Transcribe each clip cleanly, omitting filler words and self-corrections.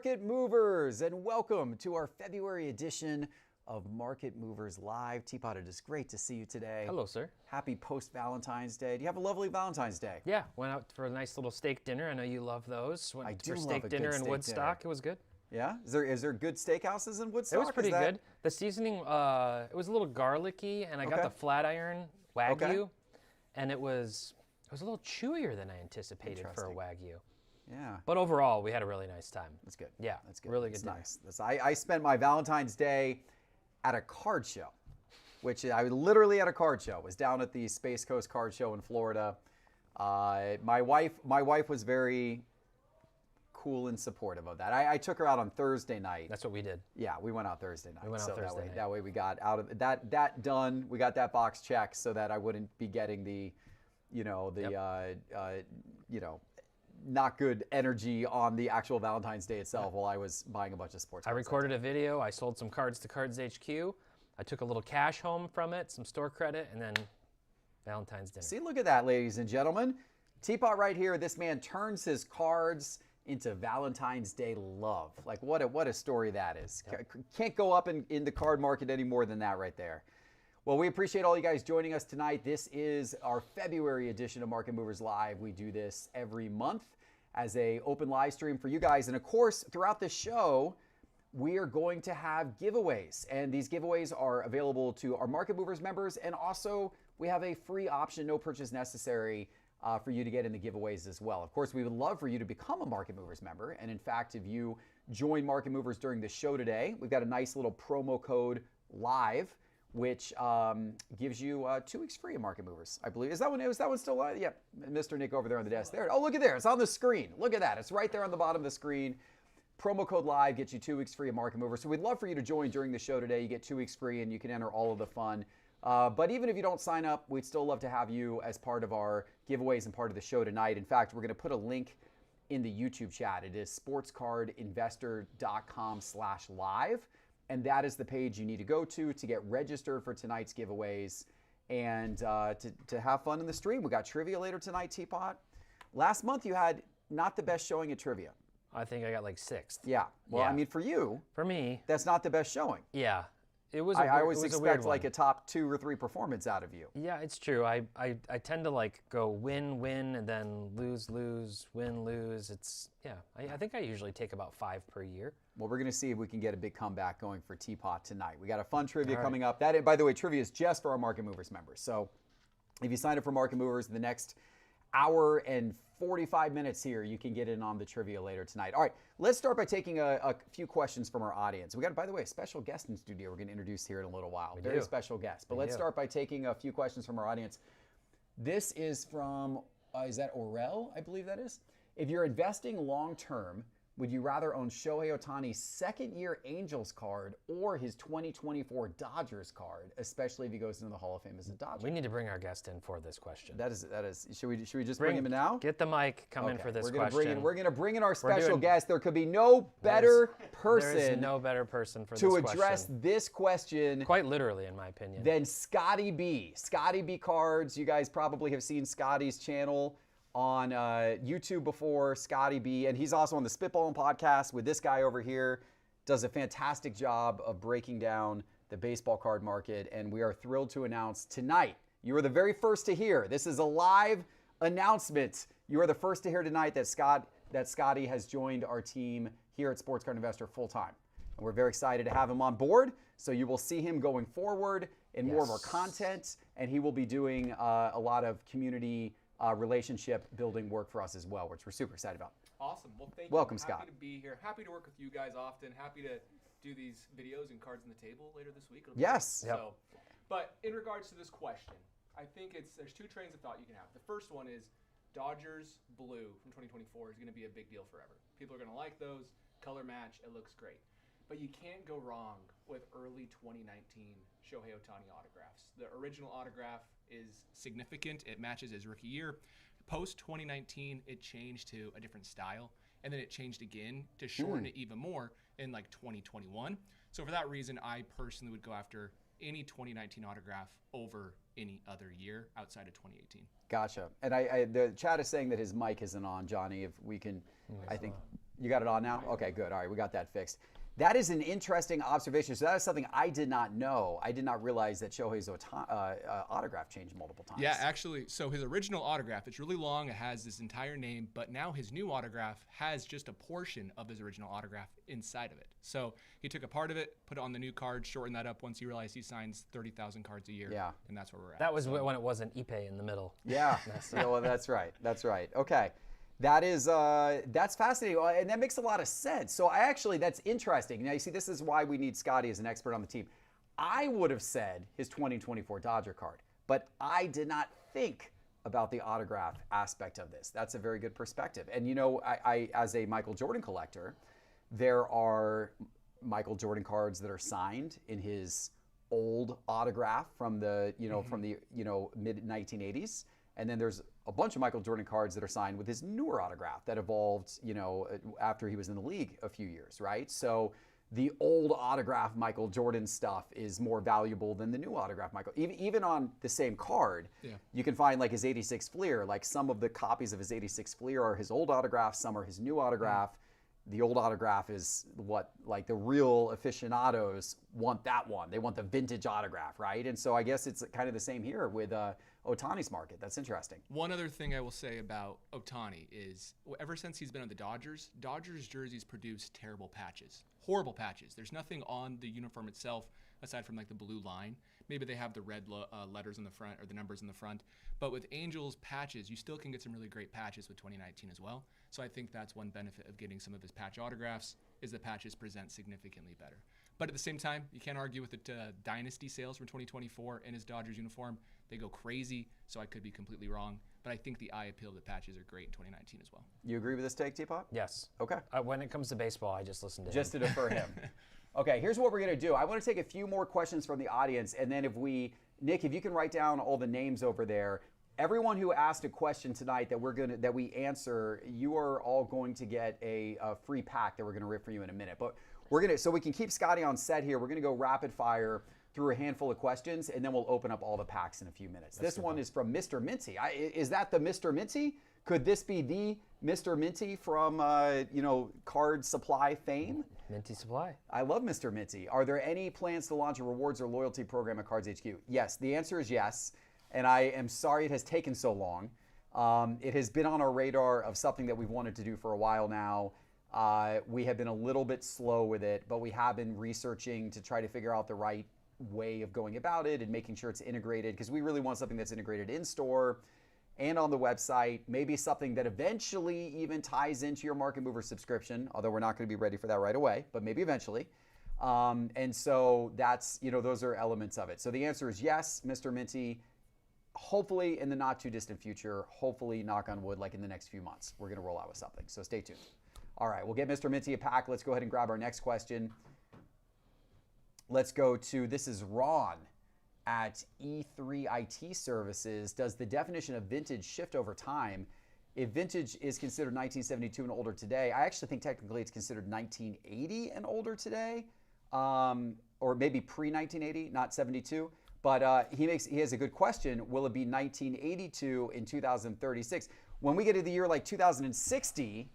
Market Movers, and welcome to our February edition of Market Movers Live. TPott, it is great to see you today. Hello, sir. Happy post-Valentine's Day. Do you have a lovely Valentine's Day? Yeah, went out for a nice little steak dinner. I know you love those. I Went do for love steak a dinner good in steak Woodstock. dinner. It was good. Yeah? Is there good steakhouses in Woodstock? It was pretty good. The seasoning, it was a little garlicky, and I got the flat iron Wagyu, and it was a little chewier than I anticipated for a Wagyu. Yeah. But overall, we had a really nice time. That's good. Yeah, that's good. Really good dinner. Nice. I spent my Valentine's Day at a card show, which I was literally at a card show. Was down at the Space Coast Card Show in Florida. My wife was very cool and supportive of that. I took her out on Thursday night. That's what we did. Yeah, we went out Thursday night. We went out Thursday night. That way we got out of that done. We got that box checked so that I wouldn't be getting the, not good energy on the actual Valentine's Day itself while I was buying a bunch of sports cards. I recorded a video. I sold some cards to Cards HQ. I took a little cash home from it, some store credit, and then Valentine's dinner. See, look at that, ladies and gentlemen. TPott right here. This man turns his cards into Valentine's Day love. Like what a story that is. Yep. Can't go up in the card market any more than that right there. Well, we appreciate all you guys joining us tonight. This is our February edition of Market Movers Live. We do this every month as a open live stream for you guys. And of course, throughout the show, we are going to have giveaways. And these giveaways are available to our Market Movers members. And also, we have a free option, no purchase necessary, for you to get in the giveaways as well. Of course, we would love for you to become a Market Movers member. And in fact, if you join Market Movers during the show today, we've got a nice little promo code LIVE, which gives you 2 weeks free of Market Movers, I believe. Is that one still live? Yep, Mr. Nick over there on the desk there. Oh, look at there. It's on the screen. Look at that. It's right there on the bottom of the screen. Promo code LIVE gets you 2 weeks free of Market Movers. So we'd love for you to join during the show today. You get 2 weeks free, and you can enter all of the fun. But even if you don't sign up, we'd still love to have you as part of our giveaways and part of the show tonight. In fact, we're going to put a link in the YouTube chat. It is sportscardinvestor.com/live. And that is the page you need to go to get registered for tonight's giveaways and to have fun in the stream. We got trivia later tonight, TPott. Last month you had not the best showing at trivia. I think I got like 6th. Yeah. Well, yeah. I mean, for you, me, that's not the best showing. Yeah. It was. I always expect like a top 2 or 3 performance out of you. Yeah, it's true. I tend to like go win, and then lose, win, lose. It's I think I usually take about 5 per year. Well, we're going to see if we can get a big comeback going for TPott tonight. We got a fun trivia coming up. That, by the way, trivia is just for our Market Movers members. So if you sign up for Market Movers in the next hour and 45 minutes here, you can get in on the trivia later tonight. All right, let's start by taking a few questions from our audience. We got, by the way, a special guest in studio we're going to introduce here in a little while. Very special guest. But let's start by taking a few questions from our audience. This is from, is that Orel? I believe that is. If you're investing long-term, would you rather own Shohei Ohtani's second-year Angels card or his 2024 Dodgers card, especially if he goes into the Hall of Fame as a Dodger? We need to bring our guest in for this question. That is. Should we just bring him in now? Get the mic. Come in for this question. We're going to bring in our special guest. There could be no better person. There is no better person for to address this question. Quite literally, in my opinion. Than Scotty B. Scotty B Cards. You guys probably have seen Scotty's channel on YouTube before, Scotty B, and he's also on the Spitballing podcast with this guy over here. Does a fantastic job of breaking down the baseball card market, and we are thrilled to announce tonight, you are the very first to hear. This is a live announcement. You are the first to hear tonight that Scotty has joined our team here at Sports Card Investor full time. And we're very excited to have him on board, so you will see him going forward in more of our content, and he will be doing a lot of community relationship building work for us as well, which we're super excited about. Awesome. Well, thank you. Welcome, Scott. Happy to be here. Happy to work with you guys often. Happy to do these videos and cards on the table later this week. Yes. So, but in regards to this question, I think there's 2 trains of thought you can have. The first one is Dodgers blue from 2024 is going to be a big deal forever. People are going to like those. Color match. It looks great. But you can't go wrong with early 2019 Shohei Ohtani autographs. The original autograph is significant. It matches his rookie year. Post 2019, it changed to a different style, and then it changed again to shorten it even more in like 2021. So for that reason, I personally would go after any 2019 autograph over any other year outside of 2018. Gotcha. And the chat is saying that his mic isn't on, Johnny. If we can, I think. You got it on now? Okay, good. All right, we got that fixed. That is an interesting observation. So that is something I did not know. I did not realize that Shohei's autograph changed multiple times. Yeah, actually, so his original autograph, it's really long. It has this entire name, but now his new autograph has just a portion of his original autograph inside of it. So he took a part of it, put it on the new card, shortened that up once he realized he signs 30,000 cards a year. Yeah. And that's where we're at. That was when it wasn't Ipe in the middle. Yeah, well, that's right. That's right. Okay. That's fascinating, and that makes a lot of sense. So that's interesting. Now you see, this is why we need Scotty as an expert on the team. I would have said his 2024 Dodger card, but I did not think about the autograph aspect of this. That's a very good perspective. And I as a Michael Jordan collector, there are Michael Jordan cards that are signed in his old autograph from the mid 1980s. And then there's a bunch of Michael Jordan cards that are signed with his newer autograph that evolved, after he was in the league a few years, right? So the old autograph Michael Jordan stuff is more valuable than the new autograph Michael. Even on the same card, you can find like his 86 Fleer. Like some of the copies of his 86 Fleer are his old autograph, some are his new autograph. The old autograph is what, like, the real aficionados want that one. They want the vintage autograph, right? And so I guess it's kind of the same here with Ohtani's market. That's interesting. One other thing I will say about Ohtani is ever since he's been on the Dodgers jerseys produce terrible patches, horrible patches. There's nothing on the uniform itself aside from like the blue line. Maybe they have the red letters on the front or the numbers in the front. But with Angels patches, you still can get some really great patches with 2019 as well. So I think that's one benefit of getting some of his patch autographs is the patches present significantly better. But at the same time, you can't argue with the dynasty sales from 2024 in his Dodgers uniform. They go crazy, so I could be completely wrong. But I think the eye appeal of the patches are great in 2019 as well. You agree with this take, TPott? Yes. Okay. When it comes to baseball, I just listen to him. Just to defer him. Okay, here's what we're going to do. I want to take a few more questions from the audience, and then Nick, if you can write down all the names over there. Everyone who asked a question tonight that we answer, you are all going to get a free pack that we're going to rip for you in a minute. But so we can keep Scotty on set here. We're going to go rapid fire through a handful of questions, and then we'll open up all the packs in a few minutes. This one is from Mr. Minty. Is that the Mr. Minty? Could this be the Mr. Minty from card supply fame? Minty Supply. I love Mr. Minty. Are there any plans to launch a rewards or loyalty program at Cards HQ? Yes, the answer is yes. And I am sorry it has taken so long. It has been on our radar of something that we've wanted to do for a while now. We have been a little bit slow with it, but we have been researching to try to figure out the right way of going about it and making sure it's integrated, because we really want something that's integrated in store and on the website, maybe something that eventually even ties into your Market Mover subscription, although we're not going to be ready for that right away, but maybe eventually. And so that's, those are elements of it. So the answer is yes, Mr. Minty. Hopefully in the not too distant future, hopefully, knock on wood, like in the next few months, we're going to roll out with something. So stay tuned. All right, we'll get Mr. Minty a pack. Let's go ahead and grab our next question. Let's go to, this is Ron at E3 IT Services. Does the definition of vintage shift over time? If vintage is considered 1972 and older today, I actually think technically it's considered 1980 and older today, or maybe pre-1980, not 72. But he has a good question. Will it be 1982 in 2036? When we get to the year like 2060,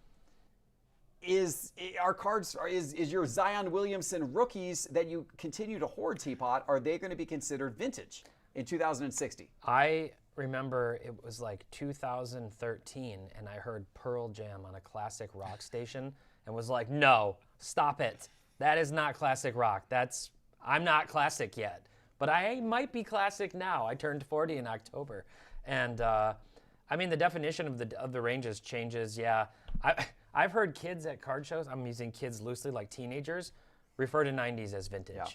is your Zion Williamson rookies that you continue to hoard, TPott, are they going to be considered vintage in 2060? I remember it was like 2013, and I heard Pearl Jam on a classic rock station and was like, no, stop it. That is not classic rock. I'm not classic yet. But I might be classic now. I turned 40 in October. And the definition of the ranges changes, yeah. I've heard kids at card shows, I'm using kids loosely, like teenagers, refer to 90s as vintage. Yeah.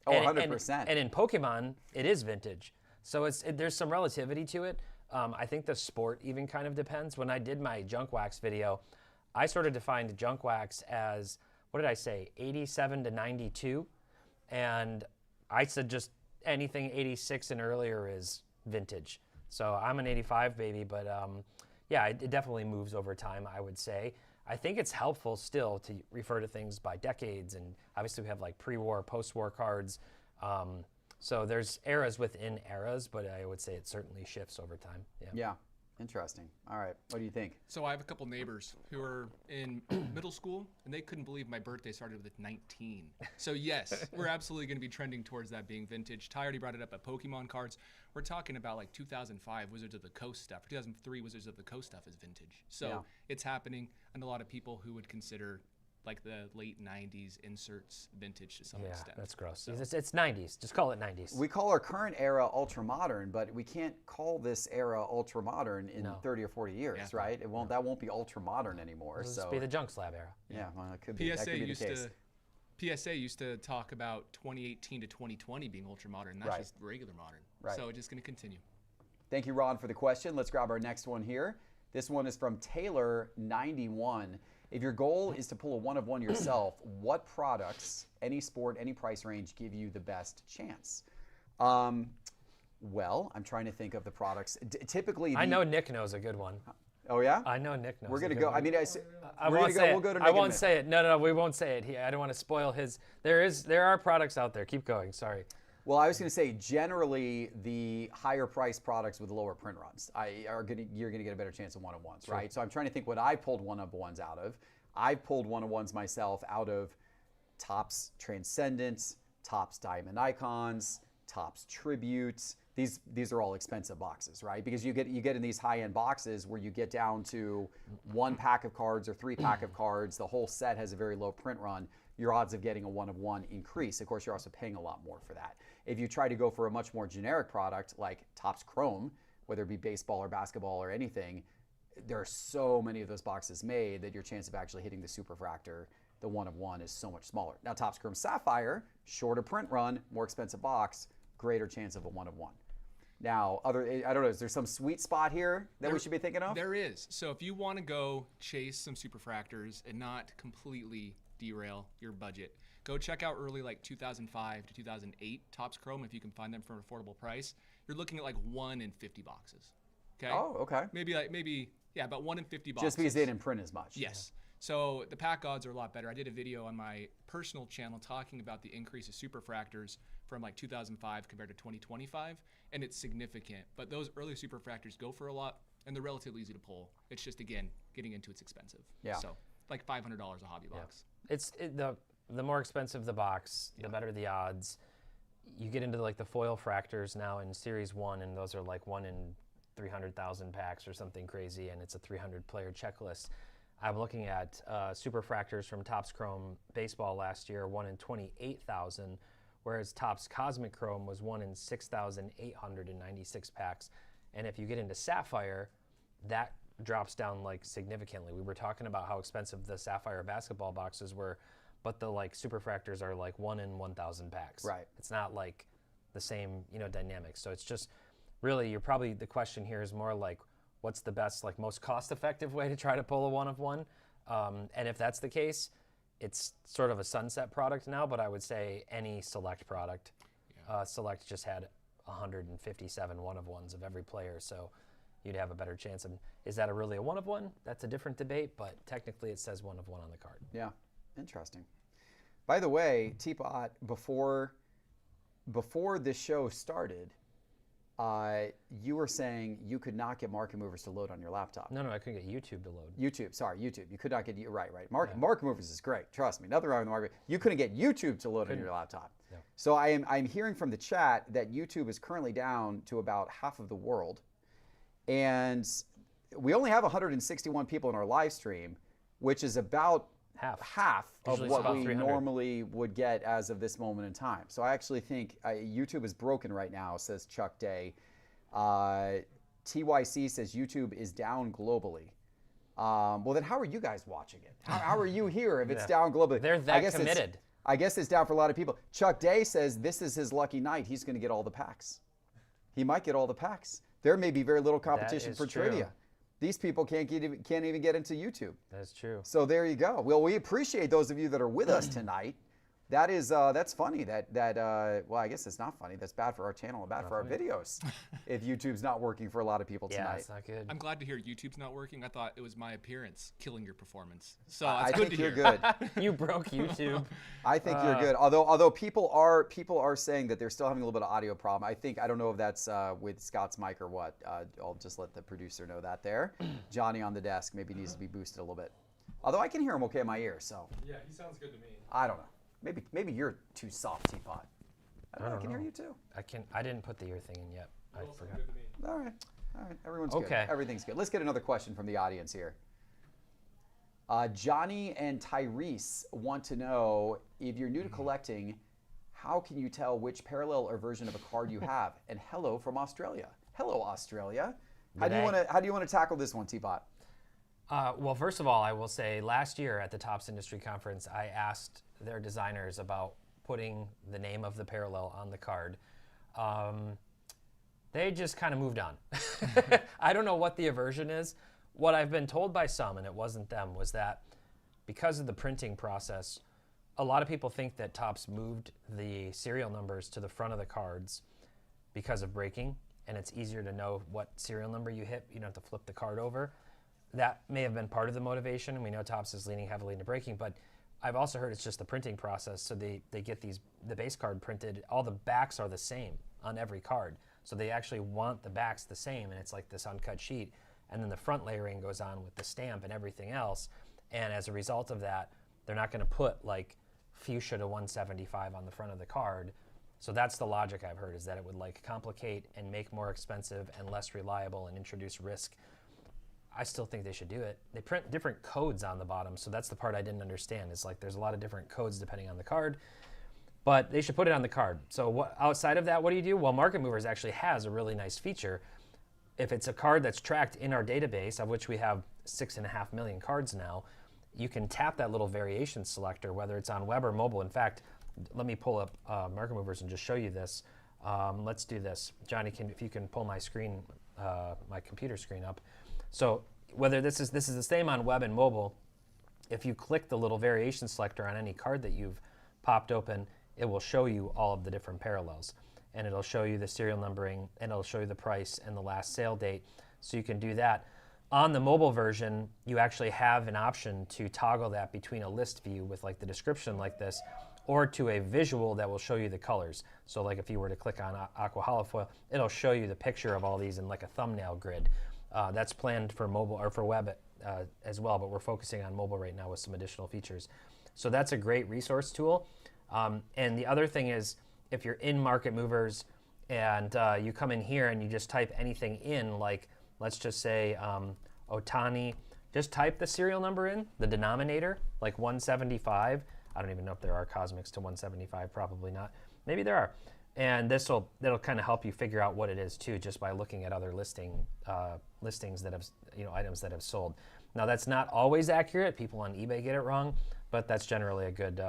Oh, 100%. And in Pokemon, it is vintage. So there's some relativity to it. I think the sport even kind of depends. When I did my junk wax video, I sort of defined junk wax as, what did I say, 87 to 92. And I said just anything 86 and earlier is vintage. So I'm an 85 baby, but yeah, it definitely moves over time, I would say. I think it's helpful still to refer to things by decades, and obviously we have like pre-war, post-war cards. So there's eras within eras, but I would say it certainly shifts over time. Yeah. Interesting. All right. What do you think? So I have a couple neighbors who are in middle school, and they couldn't believe my birthday started with 19. So yes, we're absolutely going to be trending towards that being vintage. Ty already brought it up at Pokemon cards. We're talking about like 2005 Wizards of the Coast stuff. 2003 Wizards of the Coast stuff is vintage. So it's happening, and a lot of people who would consider like the late 90s inserts vintage to some extent. That's gross. So. It's 90s. Just call it 90s. We call our current era ultra modern, but we can't call this era ultra modern in 30 or 40 years, right? It won't. That won't be ultra modern anymore. It'll so just be the junk slab era. Yeah, well, that could be. That could be the case. PSA used to talk about 2018 to 2020 being ultra modern. And that's just regular modern. Right. So it's just going to continue. Thank you, Ron, for the question. Let's grab our next one here. This one is from Taylor91. If your goal is to pull a one-of-one yourself, what products, any sport, any price range, give you the best chance? Well, I'm trying to think of the products. Typically, I know Nick knows a good one. Oh yeah? I know Nick knows. We're gonna a good go. one. I mean, I won't say it. We'll go to Nick. I won't say it. No, we won't say it. I don't want to spoil his. There are products out there. Keep going. Sorry. Well, I was going to say, generally, the higher priced products with lower print runs, you're going to get a better chance of one-of-ones, right? So I'm trying to think what I pulled one-of-ones out of. I pulled one-of-ones myself out of Topps Transcendence, Topps Diamond Icons, Topps Tributes. These are all expensive boxes, right? Because you get in these high-end boxes where you get down to 1 pack of cards or 3 pack of cards. The whole set has a very low print run. Your odds of getting a one-of-one increase. Of course, you're also paying a lot more for that. If you try to go for a much more generic product like Topps Chrome, whether it be baseball or basketball or anything, there are so many of those boxes made that your chance of actually hitting the superfractor, the one-of-one, is so much smaller. Now, Topps Chrome Sapphire, shorter print run, more expensive box, greater chance of a one-of-one. Now, I don't know, is there some sweet spot here that we should be thinking of? There is. So if you want to go chase some superfractors and not completely derail your budget, go check out early like 2005 to 2008 Topps Chrome if you can find them for an affordable price. You're looking at like 1 in 50 boxes. Okay. Oh, okay. Maybe about 1 in 50 boxes. Just because they didn't print as much. Yes. So the pack odds are a lot better. I did a video on my personal channel talking about the increase of superfractors from like 2005 compared to 2025, and it's significant. But those early superfractors go for a lot, and they're relatively easy to pull. It's just, again, getting into it's expensive. Yeah. So like $500 a hobby box. The more expensive the box, the better the odds. You get into like the foil fractors now in Series 1, and those are like 1 in 300,000 packs or something crazy, and it's a 300-player checklist. I'm looking at superfractors from Topps Chrome Baseball last year, 1 in 28,000, whereas Topps Cosmic Chrome was 1 in 6,896 packs. And if you get into Sapphire, that drops down like significantly. We were talking about how expensive the Sapphire basketball boxes were, but the like superfractors are like 1 in 1,000 packs. Right. It's not like the same, dynamics. So it's just really, the question here is more like, what's the best, like most cost-effective way to try to pull a one-of-one? And if that's the case, it's sort of a sunset product now, but I would say any Select product. Yeah. Select just had 157 one-of-ones of every player, so you'd have a better chance. And is that really a one-of-one? That's a different debate, but technically it says one-of-one on the card. Yeah, interesting. By the way, TPott, before this show started, you were saying you could not get market movers to load on your laptop. No, I couldn't get YouTube to load. YouTube. You could not get, right. Market movers is great. Trust me, nothing wrong with market. You couldn't get YouTube to load on your laptop. No. So I'm hearing from the chat that YouTube is currently down to about half of the world. And we only have 161 people in our live stream, which is about half of what we normally would get as of this moment in time. So I actually think YouTube is broken right now, says Chuck Day. TYC says YouTube is down globally. Well, then how are you guys watching it? How are you here if it's down globally? They're that committed. I guess it's down for a lot of people. Chuck Day says this is his lucky night. He's going to get all the packs. He might get all the packs. There may be very little competition for trivia. These people can't even get into YouTube. That's true. So there you go. Well, we appreciate those of you that are with us tonight. That's funny. Well, I guess it's not funny. That's bad for our channel and bad for our videos. If YouTube's not working for a lot of people tonight. Yeah, it's not good. I'm glad to hear YouTube's not working. I thought it was my appearance killing your performance. So I it's good think to you're hear. good. You broke YouTube. I think you're good. Although people are saying that they're still having a little bit of audio problem. I don't know if that's with Scott's mic or what. I'll just let the producer know that there. Johnny on the desk maybe needs to be boosted a little bit. Although I can hear him okay in my ear, so. Yeah, he sounds good to me. I don't know. Maybe you're too soft, TPott. I can hear you too. I didn't put the ear thing in yet. I forgot. Good to me. All right. Everyone's Okay. good. Everything's good. Let's get another question from the audience here. Johnny and Tyrese want to know, if you're new to collecting, how can you tell which parallel or version of a card you have? And hello from Australia. Hello, Australia. How do you want to tackle this one, TPott? Well, first of all, I will say last year at the Topps Industry Conference, I asked their designers about putting the name of the parallel on the card. They just kind of moved on. I don't know what the aversion is. What I've been told by some, and it wasn't them, was that because of the printing process, a lot of people think that Topps moved the serial numbers to the front of the cards because of breaking, and it's easier to know what serial number you hit. You don't have to flip the card over. That may have been part of the motivation, and we know Topps is leaning heavily into breaking, but I've also heard it's just the printing process. So they get the base card printed, all the backs are the same on every card. So they actually want the backs the same, and it's like this uncut sheet. And then the front layering goes on with the stamp and everything else. And as a result of that, they're not going to put like fuchsia to 175 on the front of the card. So that's the logic I've heard, is that it would like complicate and make more expensive and less reliable and introduce risk. I still think they should do it. They print different codes on the bottom, so that's the part I didn't understand. It's like there's a lot of different codes depending on the card, but they should put it on the card. So outside of that, what do you do? Well, Market Movers actually has a really nice feature. If it's a card that's tracked in our database, of which we have 6.5 million cards now, you can tap that little variation selector, whether it's on web or mobile. In fact, let me pull up Market Movers and just show you this. Let's do this. Johnny, if you can pull my screen, my computer screen up. So whether this is the same on web and mobile, if you click the little variation selector on any card that you've popped open, it will show you all of the different parallels. And it'll show you the serial numbering, and it'll show you the price and the last sale date. So you can do that. On the mobile version, you actually have an option to toggle that between a list view with like the description like this, or to a visual that will show you the colors. So like if you were to click on Aqua Holofoil, it'll show you the picture of all these in like a thumbnail grid. That's planned for mobile or for web as well, but we're focusing on mobile right now with some additional features. So that's a great resource tool. And the other thing is, if you're in Market Movers and you come in here and you just type anything in, like let's just say Ohtani, just type the serial number in, the denominator, like 175. I don't even know if there are cosmics to 175, probably not. Maybe there are. And that'll kind of help you figure out what it is too, just by looking at other listings that have, items that have sold. Now that's not always accurate. People on eBay get it wrong, but that's generally a good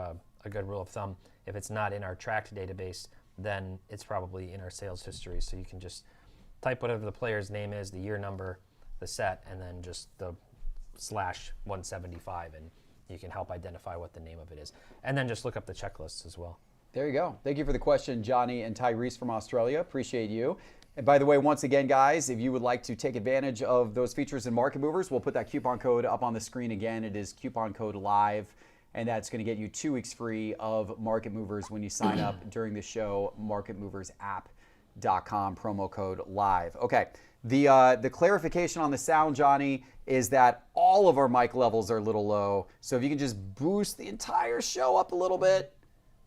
rule of thumb. If it's not in our tracked database, then it's probably in our sales history. So you can just type whatever the player's name is, the year number, the set, and then just the /175, and you can help identify what the name of it is. And then just look up the checklists as well. There you go. Thank you for the question, Johnny and Tyrese from Australia. Appreciate you. And by the way, once again, guys, if you would like to take advantage of those features in Market Movers, we'll put that coupon code up on the screen again. It is coupon code LIVE, and that's going to get you 2 weeks free of Market Movers when you sign up during the show, marketmoversapp.com, promo code LIVE. Okay, the clarification on the sound, Johnny, is that all of our mic levels are a little low. So if you can just boost the entire show up a little bit,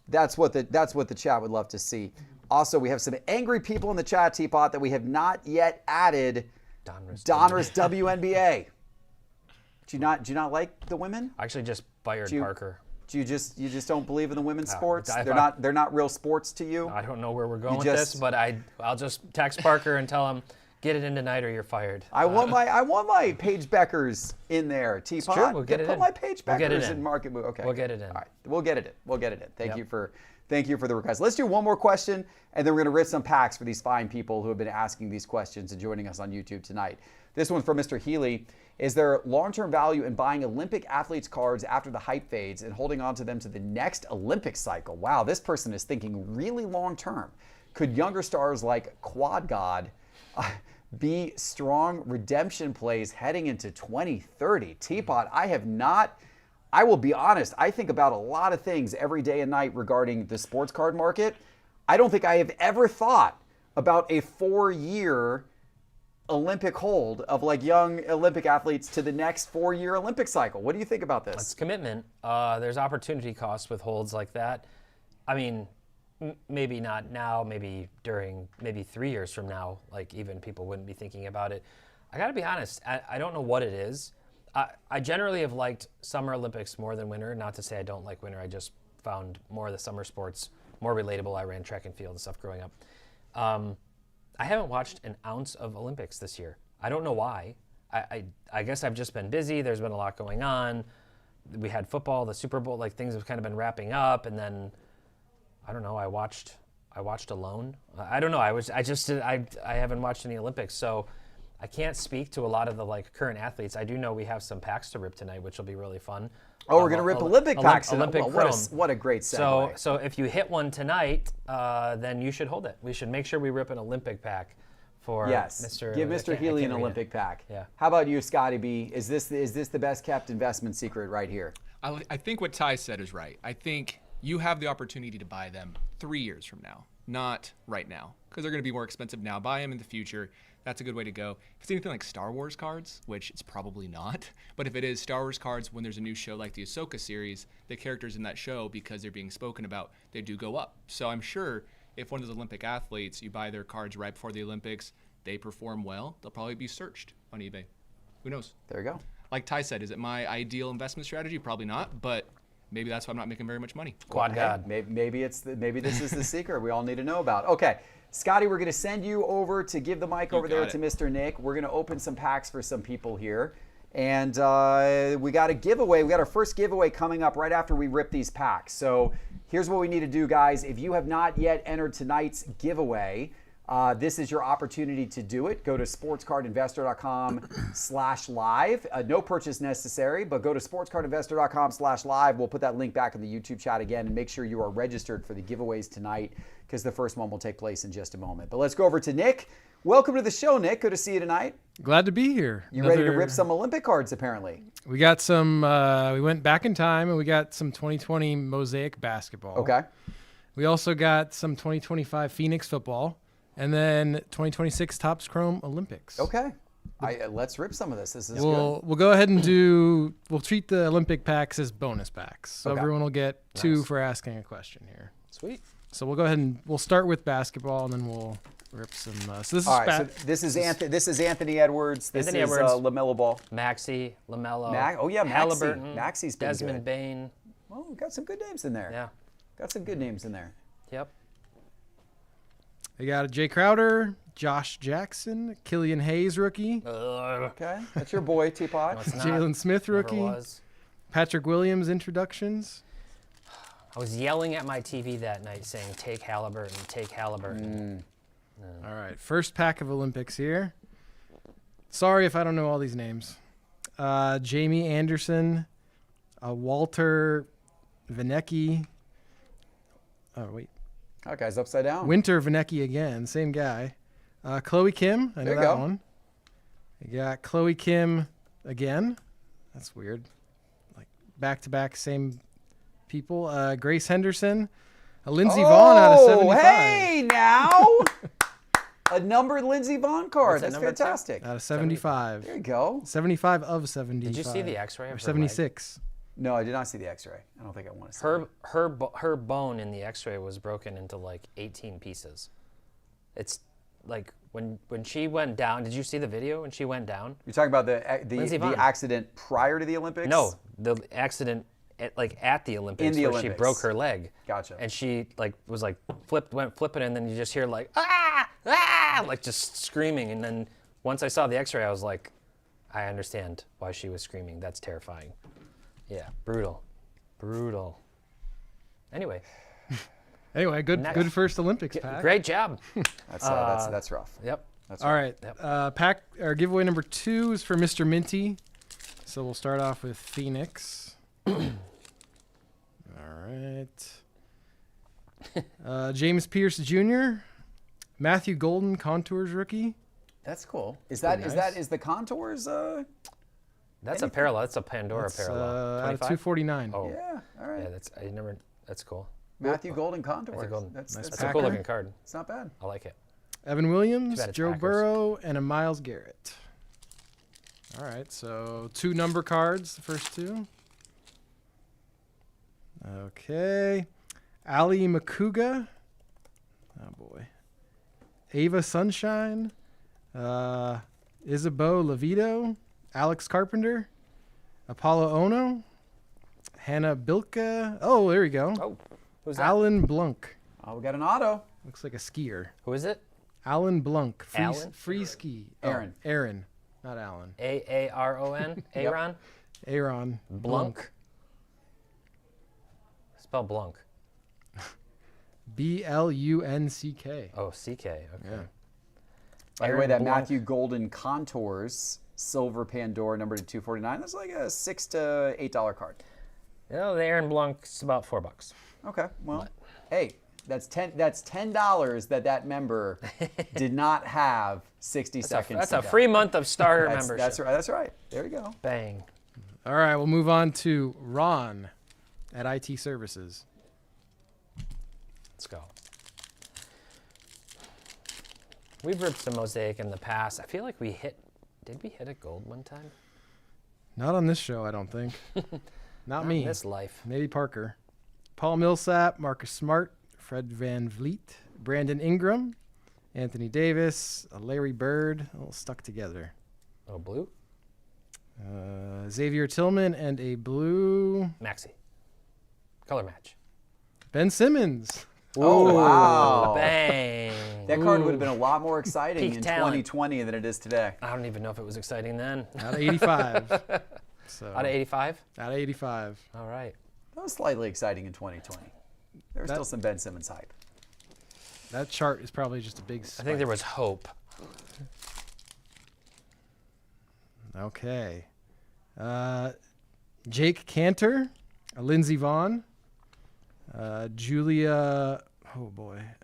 that's what the chat would love to see. Also, we have some angry people in the chat, TPott, that we have not yet added. Donruss WNBA. Do you not like the women? I actually just fired Parker. You just don't believe in the women's sports? They're not real sports to you? I don't know where we're going with this, but I'll just text Parker and tell him, get it in tonight or you're fired. I want my Paige Beckers in there. TPott. True, we'll get it in. Put my Paige Beckers in Market Move. Okay. We'll get it in. All right. We'll get it in. Thank you for the request. Let's do one more question, and then we're going to rip some packs for these fine people who have been asking these questions and joining us on YouTube tonight. This one from Mr. Healy. Is there long-term value in buying Olympic athletes cards after the hype fades and holding on to them to the next Olympic cycle? Wow, this person is thinking really long-term. Could younger stars like Quad God be strong redemption plays heading into 2030? Teapot, I will be honest, I think about a lot of things every day and night regarding the sports card market. I don't think I have ever thought about a 4-year Olympic hold of like young Olympic athletes to the next 4-year Olympic cycle. What do you think about this? It's commitment. There's opportunity costs with holds like that. I mean, maybe not now, maybe 3 years from now, like even people wouldn't be thinking about it. I gotta be honest, I don't know what it is. I generally have liked Summer Olympics more than winter. Not to say I don't like winter, I just found more of the summer sports more relatable. I ran track and field and stuff growing up. I haven't watched an ounce of Olympics this year. I don't know why. I guess I've just been busy. There's been a lot going on. We had football, the Super Bowl, like things have kind of been wrapping up, and then I don't know. I watched alone. I don't know. I haven't watched any Olympics, so I can't speak to a lot of the like current athletes. I do know we have some packs to rip tonight, which will be really fun. Oh, we're gonna rip Olympic packs tonight. Olympic What a great segue. So if you hit one tonight, then you should hold it. We should make sure we rip an Olympic pack for Mr. Give Mr. Healy an Olympic pack. Yeah. How about you, Scotty B? Is this the best kept investment secret right here? I think what Ty said is right. I think you have the opportunity to buy them 3 years from now, not right now, because they're going to be more expensive now. Buy them in the future. That's a good way to go. If it's anything like Star Wars cards, which it's probably not, but if it is Star Wars cards, when there's a new show like the Ahsoka series, the characters in that show, because they're being spoken about, they do go up. So I'm sure if one of those Olympic athletes, you buy their cards right before the Olympics, they perform well, they'll probably be searched on eBay. Who knows? There you go. Like Ty said, is it my ideal investment strategy? Probably not, but maybe that's why I'm not making very much money. Quad God. Maybe this is the secret we all need to know about. Okay, Scotty, we're going to send you over to give the mic over there to Mr. Nick. We're going to open some packs for some people here. And we got a giveaway. We got our first giveaway coming up right after we rip these packs. So here's what we need to do, guys. If you have not yet entered tonight's giveaway, this is your opportunity to do it. Go to sportscardinvestor.com/live. No purchase necessary, but go to sportscardinvestor.com/live. We'll put that link back in the YouTube chat again, and make sure you are registered for the giveaways tonight, because the first one will take place in just a moment. But let's go over to Nick. Welcome to the show, Nick. Good to see you tonight. Glad to be here. You ready to rip some Olympic cards, apparently? We got some, we went back in time, and we got some 2020 Mosaic basketball. Okay. We also got some 2025 Phoenix football, and then 2026 Topps Chrome Olympics. Okay. Let's rip some of this. This is good. We'll go ahead and we'll treat the Olympic packs as bonus packs. So everyone will get two for asking a question here. Sweet. So we'll go ahead and we'll start with basketball, and then we'll rip some. So this is so this is Anthony Edwards. This is LaMelo Ball. Maxey, LaMelo. Halliburton. Maxey's been Desmond good. Bain. Well, we got some good names in there. Yeah. Got some good names in there. Yep. We got a Jay Crowder, Josh Jackson, Killian Hayes rookie. Okay, that's your boy, Teapot. Jalen Smith rookie. Patrick Williams introductions. I was yelling at my TV that night saying, take Halliburton, take Halliburton. All right, first pack of Olympics here. Sorry if I don't know all these names. Jamie Anderson, Walter Vinecki. Oh, wait. That guy's upside down. Winter Vinecki again, same guy. Chloe Kim, I know that one. You got Chloe Kim again. That's weird. Like back-to-back, same people. Grace Henderson. Lindsey Vaughn out of 75. Hey, now. A numbered Lindsey Vaughn card. That's fantastic. Out of 75. There you go. 75 of 75. Did you see the X-ray of her 76. leg? No, I did not see the X-ray. I don't think I want to see it. Her bone in the X-ray was broken into like 18 pieces. It's like when she went down. Did you see the video when she went down? You're talking about the accident prior to the Olympics? No, the accident at the Olympics where she broke her leg. Gotcha. And she went flipping, and then you just hear like like just screaming. And then once I saw the X-ray, I was like, I understand why she was screaming. That's terrifying. Yeah, brutal. Anyway, good first Olympics pack. Great job. That's rough. Yep. That's All right. Yep. Pack or giveaway number 2 is for Mr. Minty. So we'll start off with Phoenix. All right. James Pierce Jr., Matthew Golden, Contours rookie. That's cool. Is Pretty that nice. the contours? That's a parallel. That's a Pandora That's, parallel. out of 249. Oh, Yeah. All right. yeah. That's cool. Matthew Golden contours. Matthew Golden. That's Nice That's Packer. a cool looking card. it's not bad. I like it. Evan Williams, Too bad it's Joe Packers. Burrow, and a Myles Garrett. All right, so 2 number cards, the first 2. Okay. Ali Makuga. Oh, boy. Ava Sunshine. Isabeau Levito. Alex Carpenter. Apollo Ono. Hannah Bilka. Oh, there we go. Oh, who's that? Alan Blunk. Oh, we got an auto. Looks like a skier. Who is it? Alan Blunk. Alan? Free ski. Aaron. Oh, Aaron. Not Alan. Aaron. Aaron. Aaron. Blunk. Spell Blunk. Blunck. Oh, CK. Okay. Yeah. By the Aaron way, that Blanc. Matthew Golden contours silver Pandora numbered to 249. That's like a $6 to $8 card. You know, the Aaron Blanc's about $4. Okay. Well, hey, that's $10 that member did not have 60 seconds. That's to a go. free month of starter That's, membership. that's right. That's right. There you go. Bang. All right, we'll move on to Ron at IT Services. Let's go. We've ripped some Mosaic in the past. I feel like did we hit a gold one time? Not on this show, I don't think. Not me. In this life. Maybe Parker. Paul Millsap, Marcus Smart, Fred Van Vliet, Brandon Ingram, Anthony Davis, Larry Bird, all stuck together. Oh, blue? Xavier Tillman, and a blue Maxi. Color match. Ben Simmons. Oh, wow. Bang. That card would have been a lot more exciting Peak in talent. 2020 than it is today. I don't even know if it was exciting then. Out of 85. So, Out of 85? out of 85. All right. That was slightly exciting in 2020. There was still some Ben Simmons hype. That chart is probably just a big I spike. think there was hope. Okay. Jake Cantor, Lindsey Vaughn, Julia,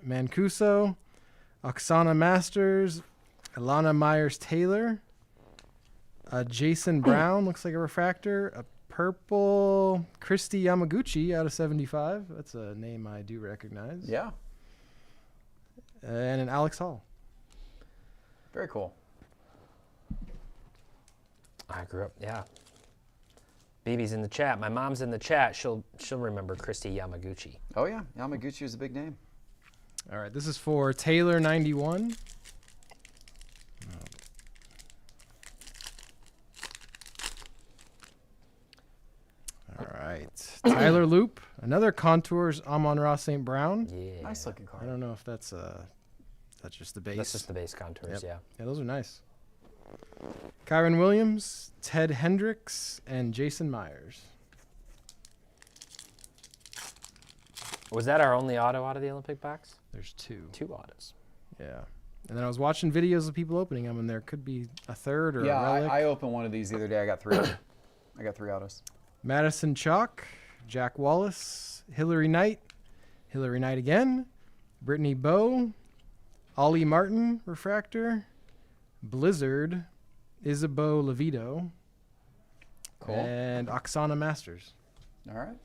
Mancuso, Oksana Masters, Ilana Myers-Taylor, Jason Brown, looks like a refractor, a purple Christy Yamaguchi out of 75. That's a name I do recognize. Yeah. And an Alex Hall. Very cool. I grew up, yeah. BB's in the chat. My mom's in the chat. She'll remember Christy Yamaguchi. Oh, yeah. Yamaguchi is a big name. All right, this is for Taylor 91. All right, Tyler Loop, another Contours Amon-Ra St. Brown. Yeah. Nice looking I card. don't know if that's just the base. That's just the base contours, Yep. yeah. Yeah, those are nice. Kyron Williams, Ted Hendricks, and Jason Myers. Was that our only auto out of the Olympic box? There's 2. 2 autos. Yeah. And then I was watching videos of people opening them, and there could be a third or Yeah, a relic. I opened one of these the other day. I got 3. I got 3 autos. Madison Chalk, Jack Wallace, Hillary Knight again, Brittany Bowe, Ollie Martin, Refractor, Blizzard, Isabeau Levito, Cool. and Oksana Masters. All right.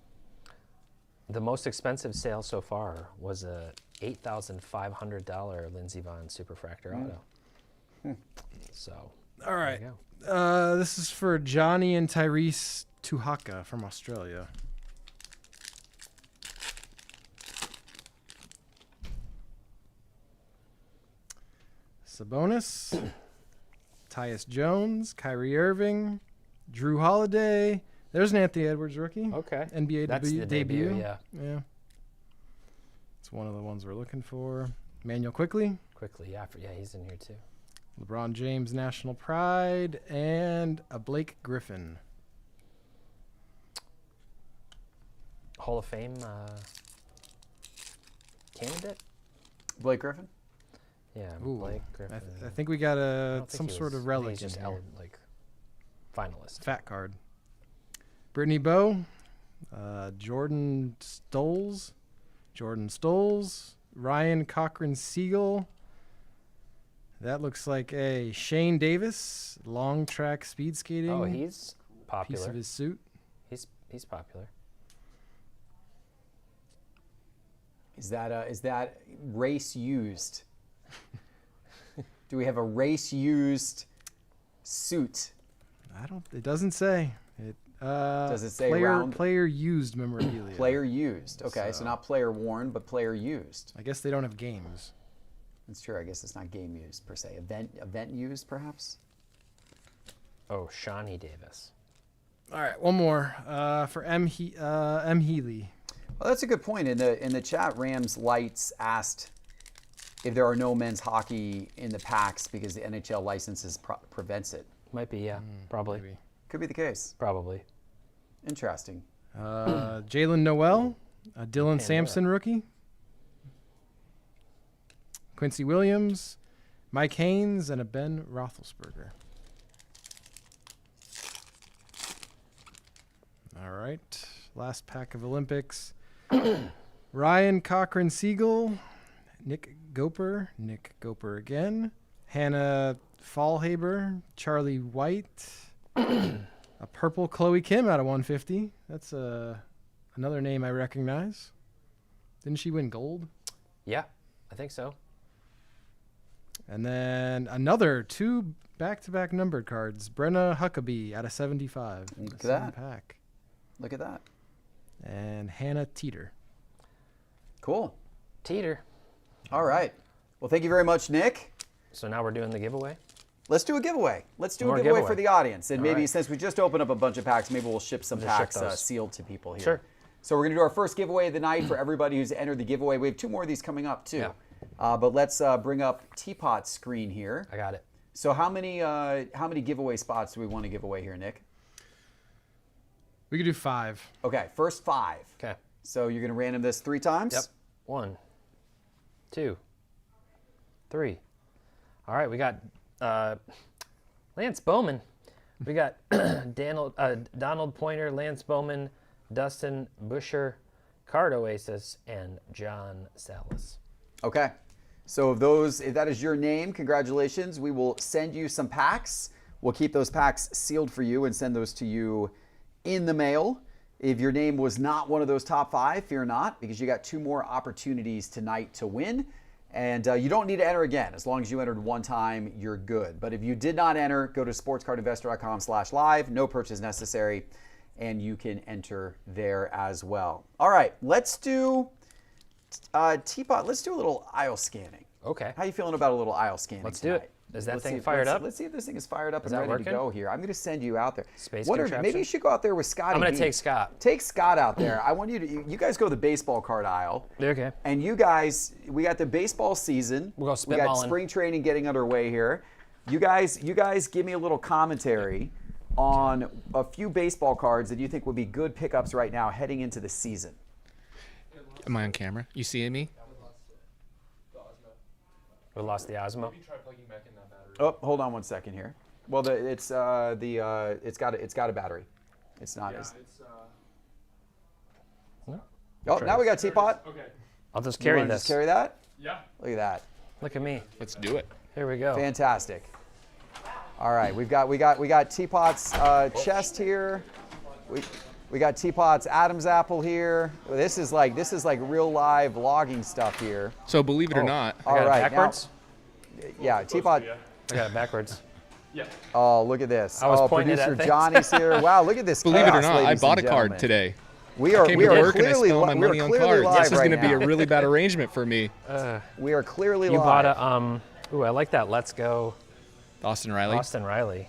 The most expensive sale so far was a $8,500 Lindsey Vonn Superfractor auto. So, All right. there you go. This is for Johnny and Tyrese Tuhaka from Australia. Sabonis, Tyus Jones, Kyrie Irving, Drew Holiday. There's an Anthony Edwards rookie. Okay. NBA That's the debut, yeah. Yeah. It's one of the ones we're looking for. Manuel Quickly, Quickly, yeah. Yeah, he's in here too. LeBron James National Pride, and a Blake Griffin. Hall of Fame candidate? Blake Griffin? Yeah, Ooh, Blake Griffin. I think we got I don't think some he sort was- of I think relic he's just in here. finalist. Fat card. Brittany Bowe, Jordan Stoles, Ryan Cochran Siegel. That looks like a Shane Davis, long track speed skating. Oh, he's piece popular. of his suit. He's popular. Is that race used? Do we have a race used suit? It doesn't say. Does it say player used memorabilia? Player used. Okay, so not player worn, but player used. I guess they don't have games. That's true. I guess it's not game used per se. Event used, perhaps. Oh, Shawnee Davis. All right, one more for M. Healy. Well, that's a good point. In the chat, Rams Lights asked if there are no men's hockey in the packs because the NHL licenses prevents it. Might be, yeah. Probably. Maybe. Could be the case. Probably. Interesting. Jalen Noel, a Dylan Sampson rookie. Quincy Williams, Mike Haynes, and a Ben Roethlisberger. All right, last pack of Olympics. Ryan Cochran Siegel, Nick Goper again, Hannah Fallhaber, Charlie White, a purple Chloe Kim out of 150. That's another name I recognize. Didn't she win gold? Yeah, I think so. And then another 2 back-to-back numbered cards. Brenna Huckabee out of 75. Look at Same that. pack. Look at that. And Hannah Teeter. Cool. Teeter. All right. Well, thank you very much, Nick. So now we're doing the giveaway? Let's do a giveaway. Let's do More a giveaway giveaway. for the audience. And All maybe right. since we just opened up a bunch of packs, maybe we'll ship some We'll just ship packs those. sealed to people here. Sure. So we're going to do our first giveaway of the night for everybody who's entered the giveaway. We have 2 more of these coming up, too. Yeah. But let's bring up Teapott's screen here. I got it. So how many giveaway spots do we want to give away here, Nick? We could do 5. Okay, first 5. Okay. So you're going to random this 3 times? Yep. 1, 2, 3. All right, we got Lance Bowman. We got Donald Pointer, Lance Bowman, Dustin Busher, Card Oasis, and John Salas. Okay. So if that is your name, congratulations. We will send you some packs. We'll keep those packs sealed for you and send those to you in the mail. If your name was not one of those top 5, fear not, because you got 2 more opportunities tonight to win. And you don't need to enter again. As long as you entered one time, you're good. But if you did not enter, go to sportscardinvestor.com/live. No purchase necessary. And you can enter there as well. All right, let's do Teapot. Let's do a little aisle scanning. Okay. How you feeling about a little aisle scanning Let's do tonight? it. Is that Let's thing see- fired let's- up? Let's see if this thing is fired up Is and that ready to working? go here. I'm going to send you out there. Space Maybe contraption? you should go out there with Scotty I'm going B. to take Scott. Take Scott out there. I want you guys go to the baseball card aisle. Okay. And you guys, we got the baseball season. We'll go We got spitballing. spring training getting underway here. You guys give me a little commentary on a few baseball cards that you think would be good pickups right now heading into the season. Am I on camera? You seeing me? We lost the Osmo. Oh, hold on one second here. Well, it's got a battery. It's not. Oh, now we got Teapot. Okay. I'll just You carry wanna this. just carry that? Yeah. Look at that. Look at me. Let's do it. Here we go. Fantastic. All right, we got Teapot's chest here. We got Teapot's Adam's apple here. This is like real live vlogging stuff here. So believe it or not, I All got right, it backwards. Yeah, Teapot. I got it backwards. Yeah. Oh, look at this. I was pointing it at producer things. Johnny's here. Wow, look at this. believe it or chaos, not, I ladies bought a and card gentlemen. today. We are Came we to are work and I clearly spent all my we are money on clearly cards. live This is right going to be now. a really bad arrangement for me. We are clearly You live. bought a ooh, I like that. Let's go, Austin Riley. Austin Riley.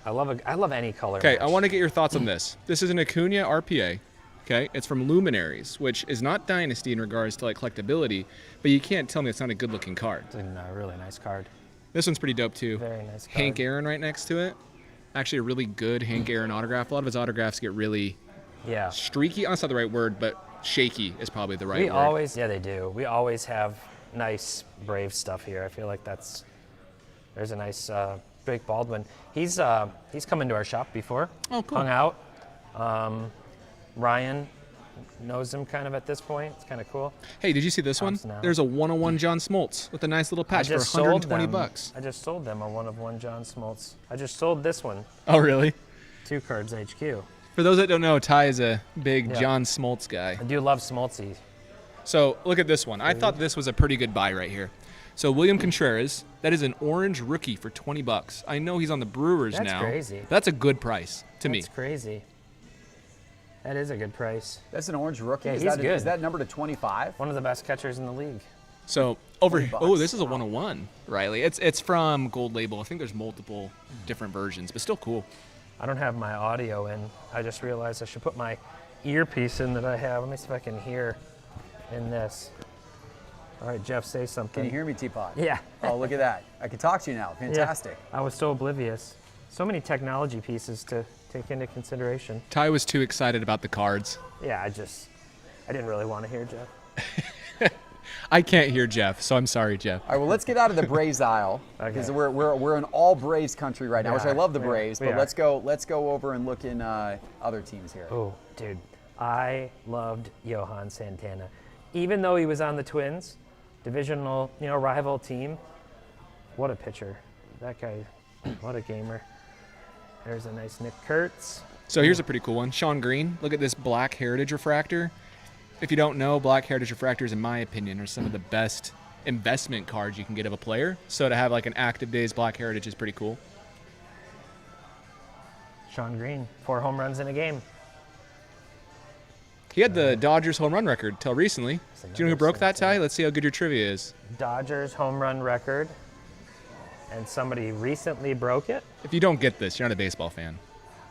I love any color. Okay, match. I want to get your thoughts on this. This is an Acuna RPA. Okay, it's from Luminaries, which is not Dynasty in regards to like collectability, but you can't tell me it's not a good-looking card. It's a really nice card. This one's pretty dope too. Very nice card. Hank Aaron right next to it. Actually, a really good Hank Aaron autograph. A lot of his autographs get really Yeah. streaky. That's not the right word, but shaky is probably the right We word. always, yeah, they do. We always have nice Brave stuff here. I feel like there's a nice Blake Baldwin. He's come into our shop before. Oh, cool. Hung out. Ryan knows him kind of at this point. It's kind of cool. Hey, did you see this one? Now. There's a 101 John Smoltz with a nice little patch for sold $120 them. bucks. I just sold them a 1/1 John Smoltz. I just sold this one. Oh, really? 2 Cards HQ. For those that don't know, Ty is a big Yeah. John Smoltz guy. I do love Smoltzy. So look at this one. I thought this was a pretty good buy right here. So William Contreras, that is an orange rookie for $20. I know he's on the Brewers That's now. crazy. That's a good price to me. That's crazy. That is a good price. That's an orange rookie. Yeah, is, he's that, good. is that number to 25? One of the best catchers in the league. So over $20. oh, this is a 101, Riley. It's from Gold Label. I think there's multiple different versions, but still cool. I don't have my audio in. I just realized I should put my earpiece in that I have. Let me see if I can hear in this. All right, Geoff, say something. Can you hear me, Teapot? Yeah. Oh, look at that. I can talk to you now. Fantastic. I was so oblivious. So many technology pieces to take into consideration. Ty was too excited about the cards. Yeah, I didn't really want to hear Geoff. I can't hear Geoff, so I'm sorry, Geoff. All right, well, let's get out of the Braves aisle because Okay. we're an all Braves country right now, which I are. love the We are. Braves. We But are. let's go over and look in other teams here. Oh, dude, I loved Johan Santana. Even though he was on the Twins, divisional, rival team. What a pitcher. That guy, what a gamer. There's a nice Nick Kurtz. So here's a pretty cool one. Sean Green, look at this Black Heritage Refractor. If you don't know, Black Heritage Refractors, in my opinion, are some of the best investment cards you can get of a player. So to have like an active days Black Heritage is pretty cool. Sean Green, 4 home runs in a game. He had the Dodgers home run record till recently. Do you know who broke that, Ty? Let's see how good your trivia is. Dodgers home run record, and somebody recently broke it. If you don't get this, you're not a baseball fan.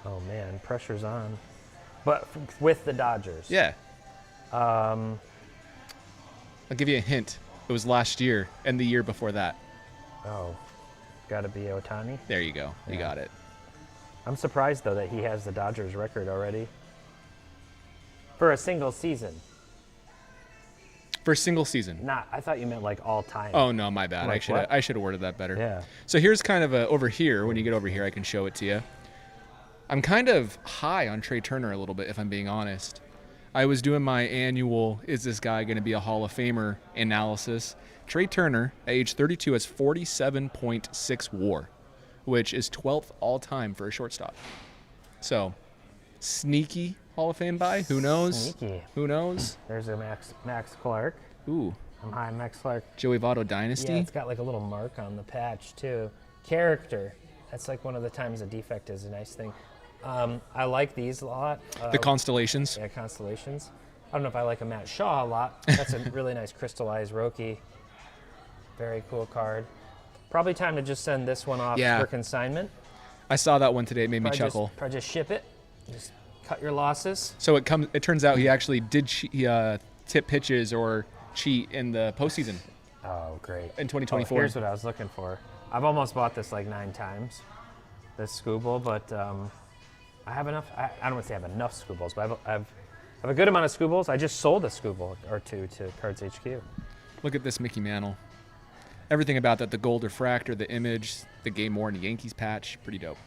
Oh man, pressure's on. But with the Dodgers. Yeah. I'll give you a hint. It was last year and the year before that. Oh, gotta be Ohtani. There you go. You Yeah. got it. I'm surprised though that he has the Dodgers record already. For a single season. For a single season. Not, I thought you meant like all time. Oh no, my bad. Like I what? should have worded that better. Yeah. So here's kind of a over here. When you get over here, I can show it to you. I'm kind of high on Trey Turner a little bit, if I'm being honest. I was doing my annual "Is this guy going to be a Hall of Famer?" analysis. Trey Turner, at age 32, has 47.6 WAR, which is 12th all time for a shortstop. So, sneaky Hall of Fame buy. Who knows? Sneaky. Who knows? There's a Max Clark. Ooh, I'm high on Max Clark. Joey Votto Dynasty. Yeah, it's got like a little mark on the patch too. Character. That's like one of the times a defect is a nice thing. I like these a lot. The Constellations. Yeah, Constellations. I don't know if I like a Matt Shaw a lot. That's a really nice crystallized Roki. Very cool card. Probably time to just send this one off Yeah. for consignment. I saw that one today. It made me chuckle. Probably just ship it. Just cut your losses. So it turns out he actually did tip pitches or cheat in the postseason Oh, great. in Oh, 2024. here's what I was looking for. I've almost bought this like 9 times, this Scooble, but I have enough. I don't want to say I have enough Scoobles, but I have a good amount of Scoobles. I just sold a Scooble or 2 to Cards HQ. Look at this Mickey Mantle. Everything about that, the gold refractor, the image, the Game Worn Yankees patch, pretty dope.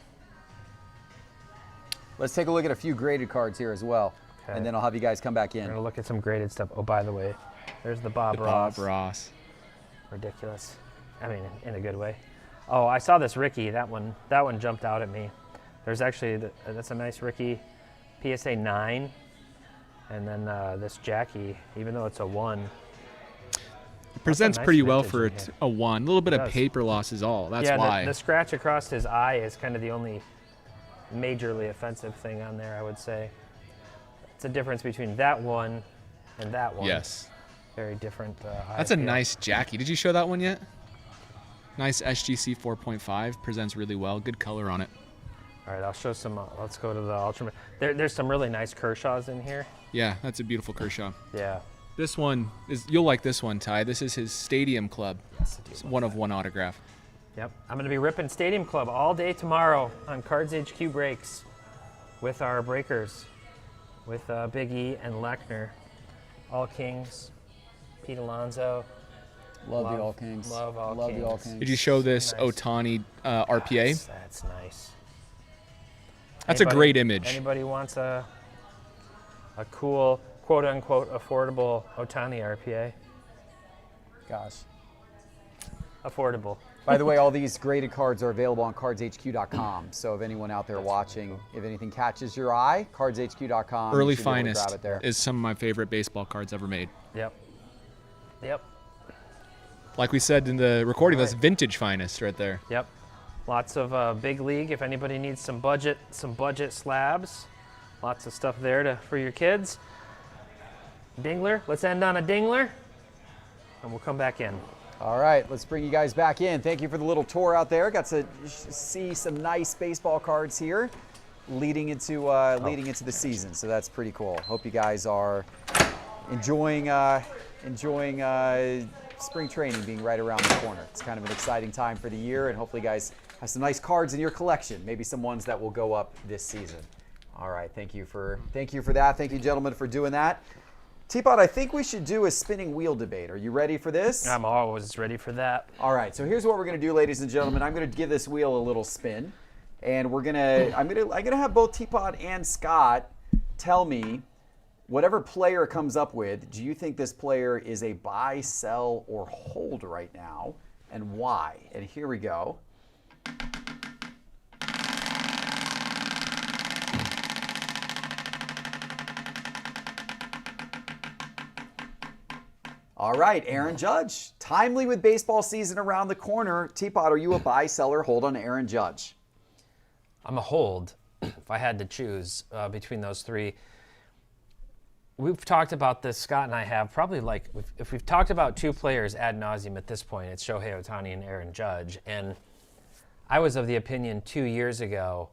Let's take a look at a few graded cards here as well, Okay. and then I'll have you guys come back We're in. gonna look at some graded stuff. Oh, by the way, there's the Bob The Ross. Bob Ross. Ridiculous. I mean, in a good way. Oh, I saw this Ricky. That one jumped out at me. There's actually that's a nice Ricky, PSA 9, and then this Jackie. Even though it's a 1, It presents nice pretty well vintage for in here. a 1. A little bit It of does. paper loss is all. That's yeah, why. the scratch across his eye is kind of the only majorly offensive thing on there, I would say. It's a difference between that one and that one. Yes. Very different. That's a eye feel. nice Jackie. Did you show that one yet? Nice SGC 4.5. Presents really well. Good color on it. All right, I'll show some. Let's go to the Ultraman. There's some really nice Kershaws in here. Yeah, that's a beautiful Kershaw. Yeah. This one you'll like this one, Ty. This is his Stadium Club. Yes, I do. It's 1/1 autograph. Yep. I'm going to be ripping Stadium Club all day tomorrow on Cards HQ breaks with our breakers, with Big E and Lechner. All Kings, Pete Alonso. Love the All Kings. Love All Love Kings. the All Kings. Did you show this Nice. Ohtani RPA? That's nice. That's a great image. Anybody wants a cool, quote unquote, affordable Ohtani RPA? Gosh. Affordable. By the way, all these graded cards are available on cardshq.com. So if anyone out there watching, if anything catches your eye, cardshq.com. Early you should be able to Finest grab it there. is some of my favorite baseball cards ever made. Yep. Yep. Like we said in the recording, that's Right. Vintage Finest right there. Yep. Lots of big league. If anybody needs some budget slabs, lots of stuff there for your kids. Dingler. Let's end on a dingler, and we'll come back in. All right, let's bring you guys back in. Thank you for the little tour out there. Got to see some nice baseball cards here leading into the season. So that's pretty cool. Hope you guys are enjoying spring training being right around the corner. It's kind of an exciting time for the year, and hopefully you guys have some nice cards in your collection. Maybe some ones that will go up this season. All right, thank you for that. Thank you, gentlemen, for doing that. TPott, I think we should do a spinning wheel debate. Are you ready for this? I'm always ready for that. All right, so here's what we're gonna do, ladies and gentlemen. I'm gonna give this wheel a little spin, and I'm gonna have both TPott and Scott tell me whatever player comes up with. Do you think this player is a buy, sell, or hold right now, and why? And here we go. All right, Aaron Judge. Timely with baseball season around the corner. TPott, are you a buy, sell, or hold on Aaron Judge? I'm a hold if I had to choose between those three. We've talked about this, Scott and I have, probably like, if we've talked about two players ad nauseum at this point, it's Shohei Ohtani and Aaron Judge. And I was of the opinion 2 years ago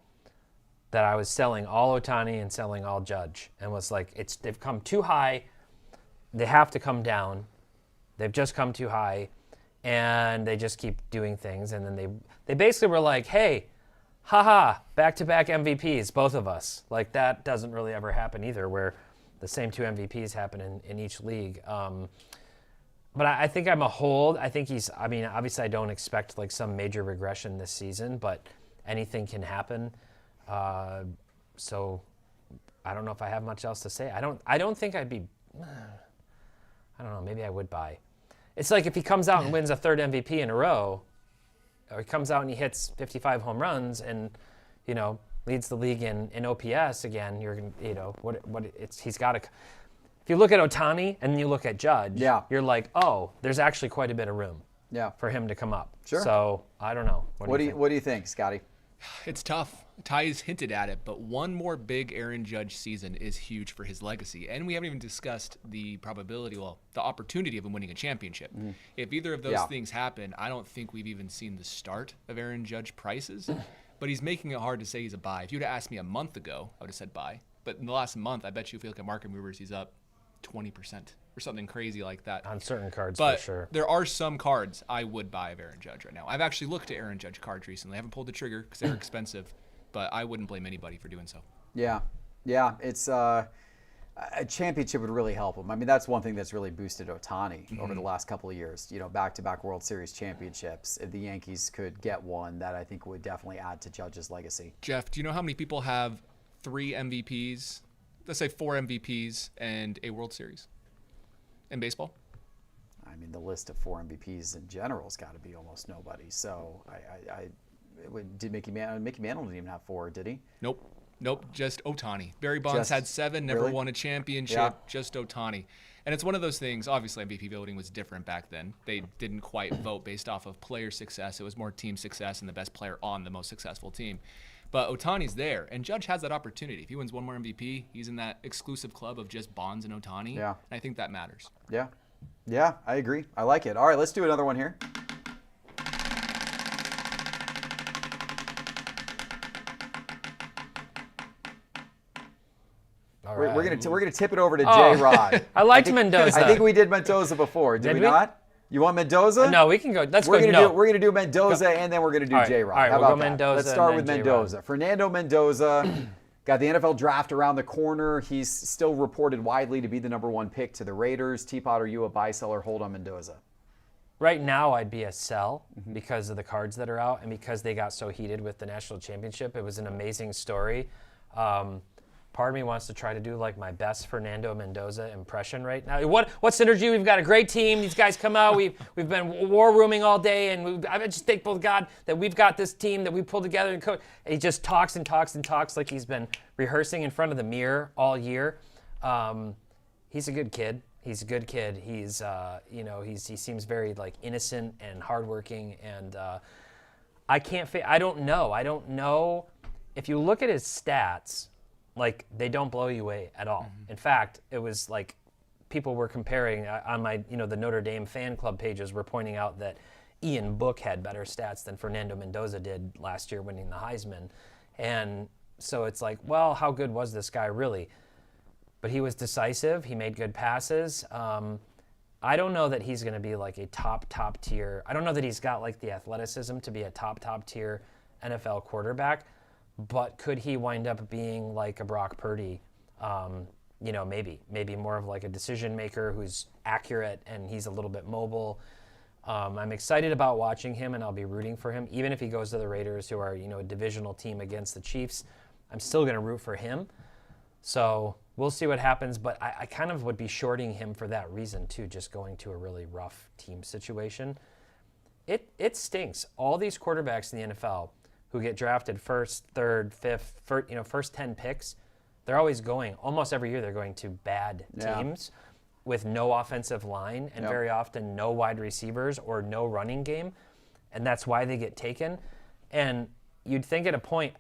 that I was selling all Ohtani and selling all Judge, and was like, they've come too high, they have to come down. They've just come too high, and they just keep doing things. And then they basically were like, hey, haha, back-to-back MVPs, both of us. Like, that doesn't really ever happen either, where the same two MVPs happen in each league. But I think I'm a hold. I think obviously I don't expect like some major regression this season, but anything can happen. So I don't know if I have much else to say. I don't think I'd be, I don't know, maybe I would buy. It's like if he comes out and wins a third MVP in a row, or he comes out and he hits 55 home runs and, leads the league in OPS again, you're going to, he's got to, if you look at Ohtani and you look at Judge, you're like, oh, there's actually quite a bit of room for him to come up. Sure. So I don't know. What do you think, Scotty? It's tough. Ty's hinted at it, but one more big Aaron Judge season is huge for his legacy. And we haven't even discussed the the opportunity of him winning a championship. If either of those things happen, I don't think we've even seen the start of Aaron Judge prices. But he's making it hard to say he's a buy. If you'd have asked me a month ago, I would have said buy. But in the last month, I bet you if you look at market movers, he's up 20% or something crazy like that. On certain cards, but for sure. There are some cards I would buy of Aaron Judge right now. I've actually looked at Aaron Judge cards recently. I haven't pulled the trigger because they're expensive, but I wouldn't blame anybody for doing so. Yeah. It's a championship would really help him. I mean, that's one thing that's really boosted Ohtani over the last couple of years. Back-to-back World Series championships. If the Yankees could get one, that I think would definitely add to Judge's legacy. Geoff, do you know how many people have 3 MVPs, let's say 4 MVPs, and a World Series in baseball? I mean, the list of 4 MVPs in general has got to be almost nobody. So did Mickey Mantle didn't even have 4, did he? Nope, just Ohtani. Barry Bonds had 7, never won a championship, just Ohtani. And it's one of those things, obviously MVP voting was different back then. They didn't quite vote based off of player success. It was more team success and the best player on the most successful team. But Ohtani's there, and Judge has that opportunity. If he wins one more MVP, he's in that exclusive club of just Bonds and Ohtani. Yeah. And I think that matters. Yeah, I agree. I like it. All right, let's do another one here. We're gonna tip it over to J Rod. I liked Mendoza. I think we did Mendoza before. Did we not? You want Mendoza? No, we can go. We're gonna do Mendoza, and then we're gonna do J Rod. All right, How we'll about go that? Mendoza. Let's start and with then Mendoza. J-Rod. Fernando Mendoza got the NFL draft around the corner. He's still reported widely to be the #1 pick to the Raiders. TPott, are you a buy, sell, or hold on Mendoza? Right now, I'd be a sell because of the cards that are out and because they got so heated with the national championship. It was an amazing story. Part of me wants to try to do like my best Fernando Mendoza impression right now. What synergy? We've got a great team. These guys come out. We've been war rooming all day, and I'm just thankful to God that we've got this team that we pulled together. And he just talks and talks and talks like he's been rehearsing in front of the mirror all year. He's a good kid. He's a good kid. He's, he seems very like innocent and hardworking. And I don't know. I don't know. If you look at his stats, like they don't blow you away at all. In fact, it was like people were comparing on my, the Notre Dame fan club pages were pointing out that Ian Book had better stats than Fernando Mendoza did last year winning the Heisman. And so it's like, well, how good was this guy really? But he was decisive. He made good passes. I don't know that he's going to be like a top tier. I don't know that he's got like the athleticism to be a top tier NFL quarterback. But could he wind up being like a Brock Purdy? Maybe more of like a decision maker who's accurate and he's a little bit mobile. I'm excited about watching him, and I'll be rooting for him. Even if he goes to the Raiders, who are a divisional team against the Chiefs, I'm still going to root for him. So we'll see what happens, but I kind of would be shorting him for that reason too, just going to a really rough team situation. It stinks. All these quarterbacks in the NFL who get drafted first, third, fifth, first 10 picks, they're always going, almost every year they're going to bad teams with no offensive line and very often no wide receivers or no running game, and that's why they get taken. And you'd think at a point,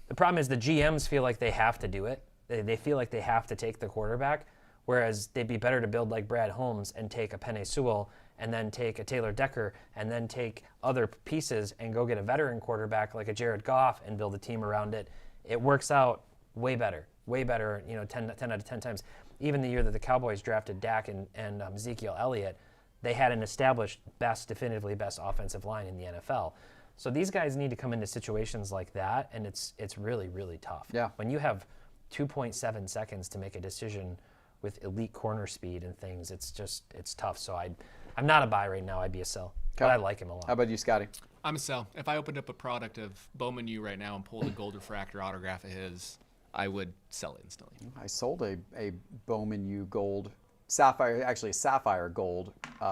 the problem is the GMs feel like they have to do it. They feel like they have to take the quarterback, whereas they'd be better to build like Brad Holmes and take a Penei Sewell and then take a Taylor Decker and then take other pieces and go get a veteran quarterback like a Jared Goff and build a team around it. It works out way better, 10 out of 10 times. Even the year that the Cowboys drafted Dak and Ezekiel Elliott, they had an established definitively best offensive line in the NFL. So these guys need to come into situations like that, and it's really, really tough. Yeah. When you have 2.7 seconds to make a decision with elite corner speed and things, it's tough. So I'm not a buy right now. I'd be a sell. But I like him a lot. How about you, Scotty? I'm a sell. If I opened up a product of Bowman U right now and pulled a gold refractor autograph of his, I would sell it instantly. I sold a Bowman U gold, sapphire gold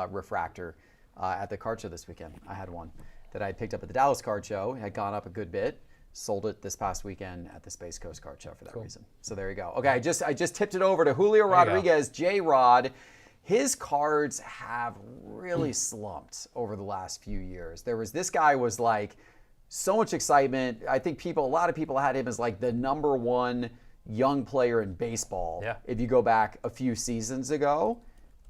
refractor at the card show this weekend. I had one that I picked up at the Dallas card show. It had gone up a good bit. Sold it this past weekend at the Space Coast Card Show for that reason. So there you go. Okay, I just tipped it over to Julio Rodriguez, J-Rod. His cards have really slumped over the last few years. This guy was like so much excitement. I think a lot of people had him as like the number one young player in baseball. Yeah. If you go back a few seasons ago.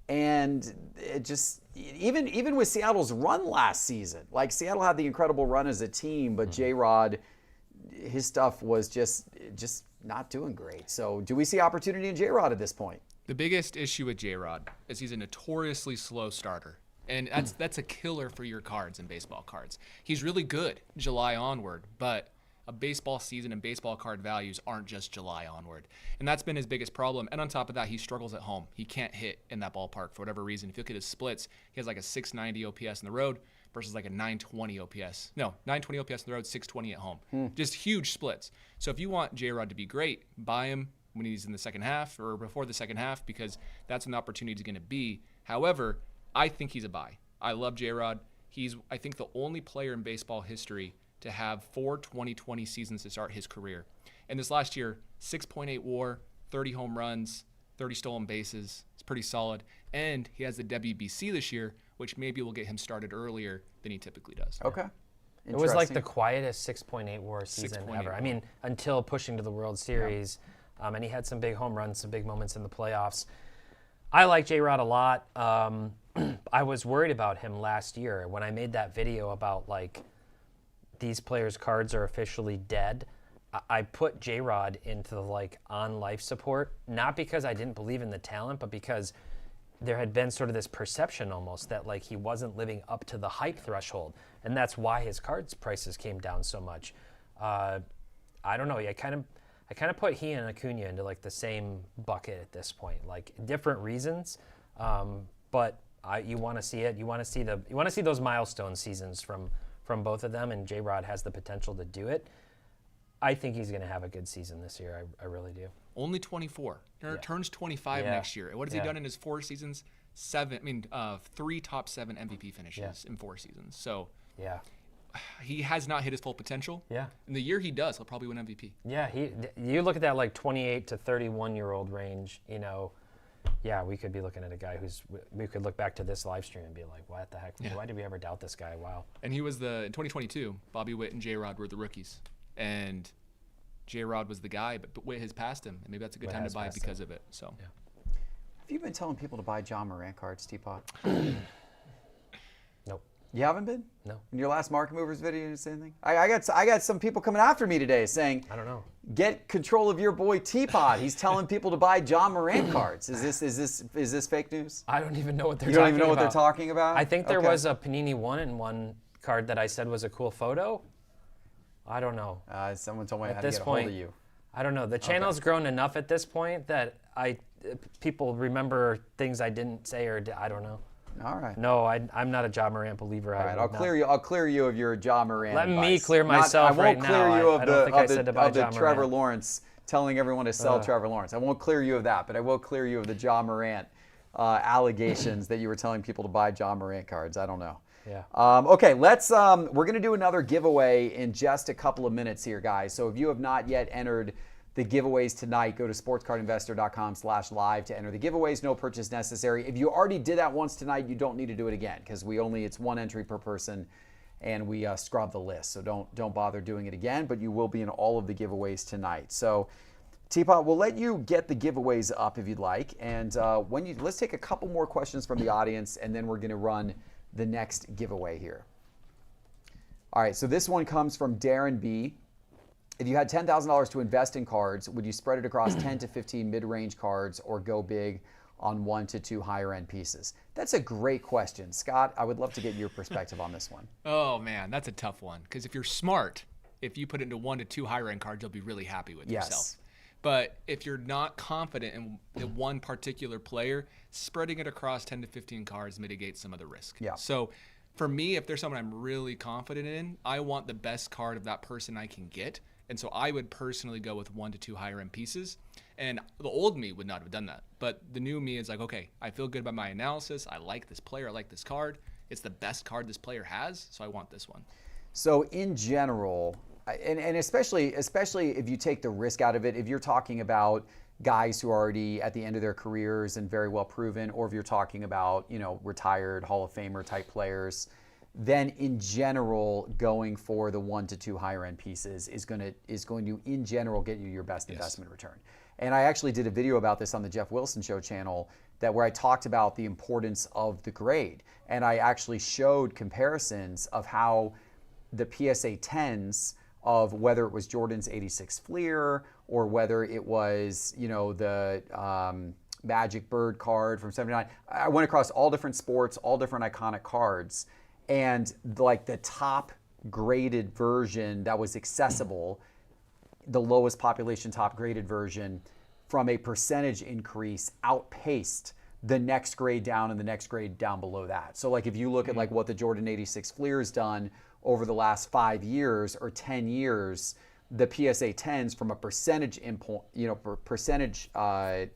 And it just, even with Seattle's run last season, like Seattle had the incredible run as a team, but J-Rod, his stuff was just not doing great. So do we see opportunity in J-Rod at this point? The biggest issue with J-Rod is he's a notoriously slow starter. And that's a killer for your cards and baseball cards. He's really good July onward, but a baseball season and baseball card values aren't just July onward. And that's been his biggest problem. And on top of that, he struggles at home. He can't hit in that ballpark for whatever reason. If you look at his splits, he has like a 690 OPS in the road versus like a 920 OPS. No, 920 OPS in the road, 620 at home. Just huge splits. So if you want J-Rod to be great, buy him when he's in the second half or before the second half, because that's when the opportunity is going to be. However, I think he's a buy. I love J-Rod. He's, I think, the only player in baseball history to have 4 2020 seasons to start his career. And this last year, 6.8 WAR, 30 home runs, 30 stolen bases. It's pretty solid. And he has the WBC this year, which maybe will get him started earlier than he typically does. Okay. It was like the quietest 6.8 WAR season ever. I mean, until pushing to the World Series. Yeah. And he had some big home runs, some big moments in the playoffs. I like J-Rod a lot. I was worried about him last year when I made that video about like these players' cards are officially dead. I put J-Rod into the like on life support, not because I didn't believe in the talent, but because there had been sort of this perception almost that like he wasn't living up to the hype threshold, and that's why his cards prices came down so much. I don't know. I kind of put he and Acuna into like the same bucket at this point, like different reasons, but You want to see it. You want to see those milestone seasons from both of them, and J-Rod has the potential to do it. I think he's going to have a good season this year. I really do. Only 24. Turns 25 next year. What has he done in his 4 seasons? 3 top 7 MVP finishes in 4 seasons. So he has not hit his full potential. Yeah. In the year he does, he'll probably win MVP. Yeah. You look at that like 28 to 31-year-old range. You know, we could be looking at a guy we could look back to this live stream and be like, what the heck? Yeah. Why did we ever doubt this guy? Wow. And he was in 2022. Bobby Witt and J-Rod were the rookies, and J-Rod was the guy, but Witt has passed him, and maybe that's a good time to buy it because of it. So. Yeah. Have you been telling people to buy John Morant cards, TPott? Nope. You haven't been? No. In your last Market Movers video, you didn't say anything? I got some people coming after me today saying, I don't know. Get control of your boy TPott. He's telling people to buy John Morant cards. Is this fake news? I don't even know what they're talking about. You don't even know what they're talking about? I think there was a Panini 1-in-1 card that I said was a cool photo. I don't know. Someone told me how to get a hold of you. I don't know. The channel's grown enough at this point that people remember things I didn't say or I don't know. All right. No, I'm not a Ja Morant believer. All right, I'll clear you of your Ja Morant. Let advice. me clear myself right now. I won't clear you of the Ja Trevor Morant. Lawrence telling everyone to sell Trevor Lawrence. I won't clear you of that, but I will clear you of the Ja Morant allegations that you were telling people to buy Ja Morant cards. I don't know. Yeah. Okay, we're going to do another giveaway in just a couple of minutes here, guys. So if you have not yet entered the giveaways tonight, go to sportscardinvestor.com/live to enter the giveaways. No purchase necessary. If you already did that once tonight, you don't need to do it again because it's 1 entry per person and we scrub the list. So don't bother doing it again, but you will be in all of the giveaways tonight. So TPott, we'll let you get the giveaways up if you'd like. And let's take a couple more questions from the audience and then we're going to run the next giveaway here. All right, so this one comes from Darren B. If you had $10,000 to invest in cards, would you spread it across 10 to 15 mid-range cards or go big on 1 to 2 higher-end pieces? That's a great question. Scott, I would love to get your perspective on this one. Oh, man, that's a tough one. Because if you're smart, if you put it into 1 to 2 higher-end cards, you'll be really happy with yourself. But if you're not confident in one particular player, spreading it across 10 to 15 cards mitigates some of the risk. Yeah. So for me, if there's someone I'm really confident in, I want the best card of that person I can get. And so I would personally go with 1 to 2 higher end pieces. And the old me would not have done that. But the new me is like, okay, I feel good about my analysis. I like this player. I like this card. It's the best card this player has. So I want this one. So in general, and especially if you take the risk out of it, if you're talking about guys who are already at the end of their careers and very well proven, or if you're talking about, retired Hall of Famer type players, then in general, going for the 1 to 2 higher end pieces is going to in general get you your best investment return. And I actually did a video about this on the Jeff Wilson Show channel where I talked about the importance of the grade. And I actually showed comparisons of how the PSA 10s of whether it was Jordan's 86 Fleer or whether it was, the Magic Bird card from 79. I went across all different sports, all different iconic cards. And like the top graded version that was accessible, the lowest population top graded version from a percentage increase outpaced the next grade down and the next grade down below that. So like if you look at like what the Jordan 86 Fleer has done over the last 5 years or 10 years, the PSA 10s from a percentage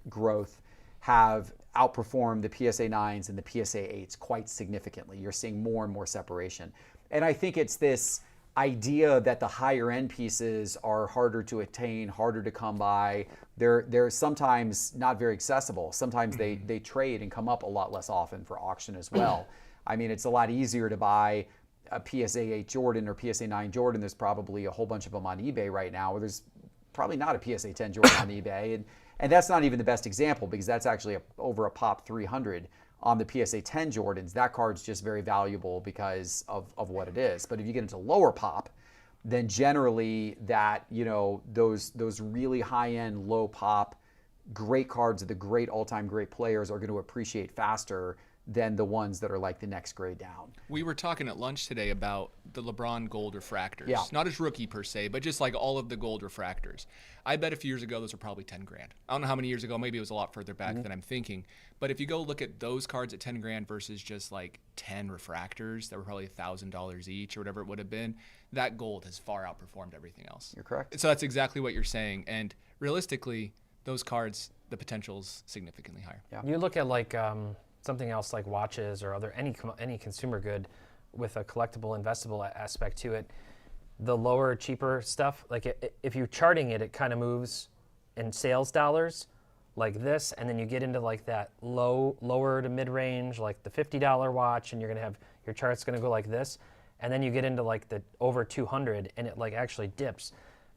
growth have outperform the PSA 9s and the PSA 8s quite significantly. You're seeing more and more separation. And I think it's this idea that the higher end pieces are harder to attain, harder to come by. They're sometimes not very accessible. Sometimes they trade and come up a lot less often for auction as well. I mean, it's a lot easier to buy a PSA 8 Jordan or PSA 9 Jordan. There's probably a whole bunch of them on eBay right now, where there's probably not a PSA 10 Jordan on eBay. And that's not even the best example because that's actually over a pop 300 on the PSA 10 Jordans. That card's just very valuable because of what it is. But if you get into lower pop, then generally that, those really high-end, low pop, great cards of the great all-time great players are going to appreciate faster than the ones that are like the next grade down. We were talking at lunch today about the LeBron gold refractors. Yeah. Not his rookie per se, but just like all of the gold refractors. I bet a few years ago those were probably 10 grand. I don't know how many years ago, maybe it was a lot further back than I'm thinking. But if you go look at those cards at 10 grand versus just like 10 refractors that were probably $1,000 each or whatever it would have been, that gold has far outperformed everything else. You're correct. So that's exactly what you're saying. And realistically, those cards, the potential's significantly higher. Yeah. You look at like something else like watches or any consumer good with a collectible, investable aspect to it. The lower, cheaper stuff, like if you're charting it, it kind of moves in sales dollars like this, and then you get into like that lower to mid-range, like the $50 watch, and you're gonna have your chart's gonna go like this, and then you get into like the over 200, and it like actually dips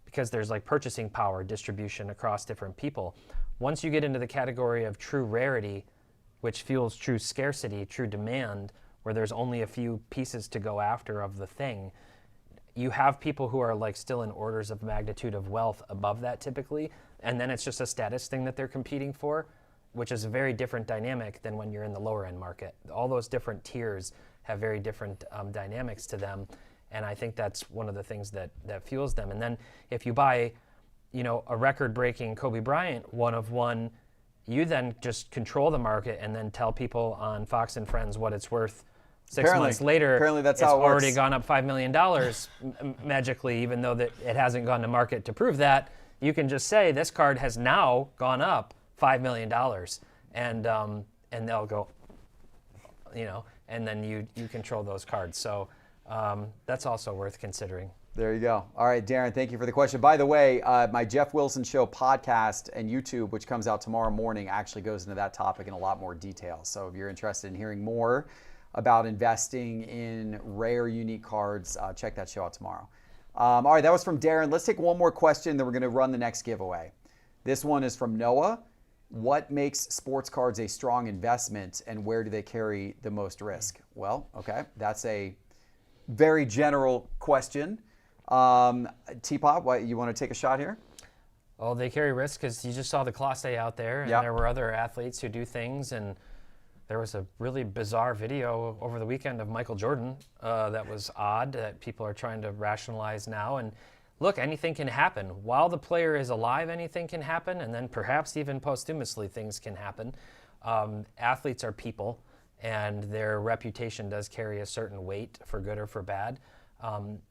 because there's like purchasing power distribution across different people. Once you get into the category of true rarity, which fuels true scarcity, true demand, where there's only a few pieces to go after of the thing, you have people who are like still in orders of magnitude of wealth above that typically, and then it's just a status thing that they're competing for, which is a very different dynamic than when you're in the lower end market. All those different tiers have very different dynamics to them, and I think that's one of the things that fuels them. And then if you buy, a record-breaking Kobe Bryant one of one, you then just control the market and then tell people on Fox and Friends what it's worth. Six months later, apparently that's it's how it works. already gone up $5 million magically, even though that it hasn't gone to market to prove that. You can just say this card has now gone up $5 million, and they'll go, and then you control those cards. So that's also worth considering. There you go. All right, Darren, thank you for the question. By the way, my Jeff Wilson Show podcast and YouTube, which comes out tomorrow morning, actually goes into that topic in a lot more detail. So if you're interested in hearing more about investing in rare, unique cards, check that show out tomorrow. All right, that was from Darren. Let's take one more question, then we're going to run the next giveaway. This one is from Noah. What makes sports cards a strong investment, and where do they carry the most risk? Well, okay, that's a very general question. TPott, what, you want to take a shot here? Well, they carry risk because you just saw the Classe out there, and Yep. there were other athletes who do things, and there was a really bizarre video over the weekend of Michael Jordan that was odd that people are trying to rationalize now. And look, anything can happen. While the player is alive, anything can happen, and then perhaps even posthumously things can happen. Athletes are people, and their reputation does carry a certain weight for good or for bad.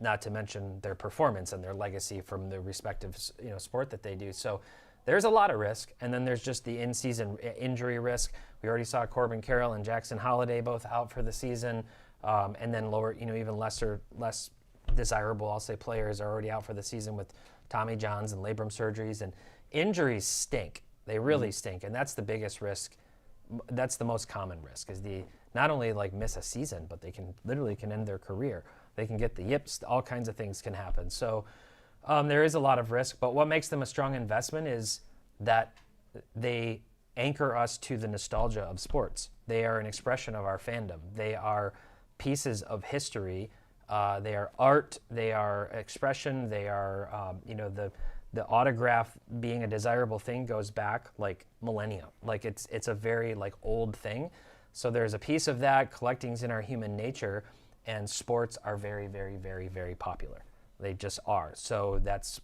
Not to mention their performance and their legacy from the respective sport that they do. So there's a lot of risk, and then there's just the in-season injury risk. We already saw Corbin Carroll and Jackson Holliday both out for the season, and then lower, even less desirable, I'll say, players are already out for the season with Tommy Johns and labrum surgeries. And injuries stink; they really stink, and that's the biggest risk. That's the most common risk, is not only like miss a season, but they can end their career. They can get the yips. All kinds of things can happen. So there is a lot of risk, but what makes them a strong investment is that they anchor us to the nostalgia of sports. They are an expression of our fandom. They are pieces of history. They are art. They are expression. They are, the autograph being a desirable thing goes back like millennia. Like it's a very like old thing. So there's a piece of that. Collecting's in our human nature, and sports are very, very, very, very popular. They just are. So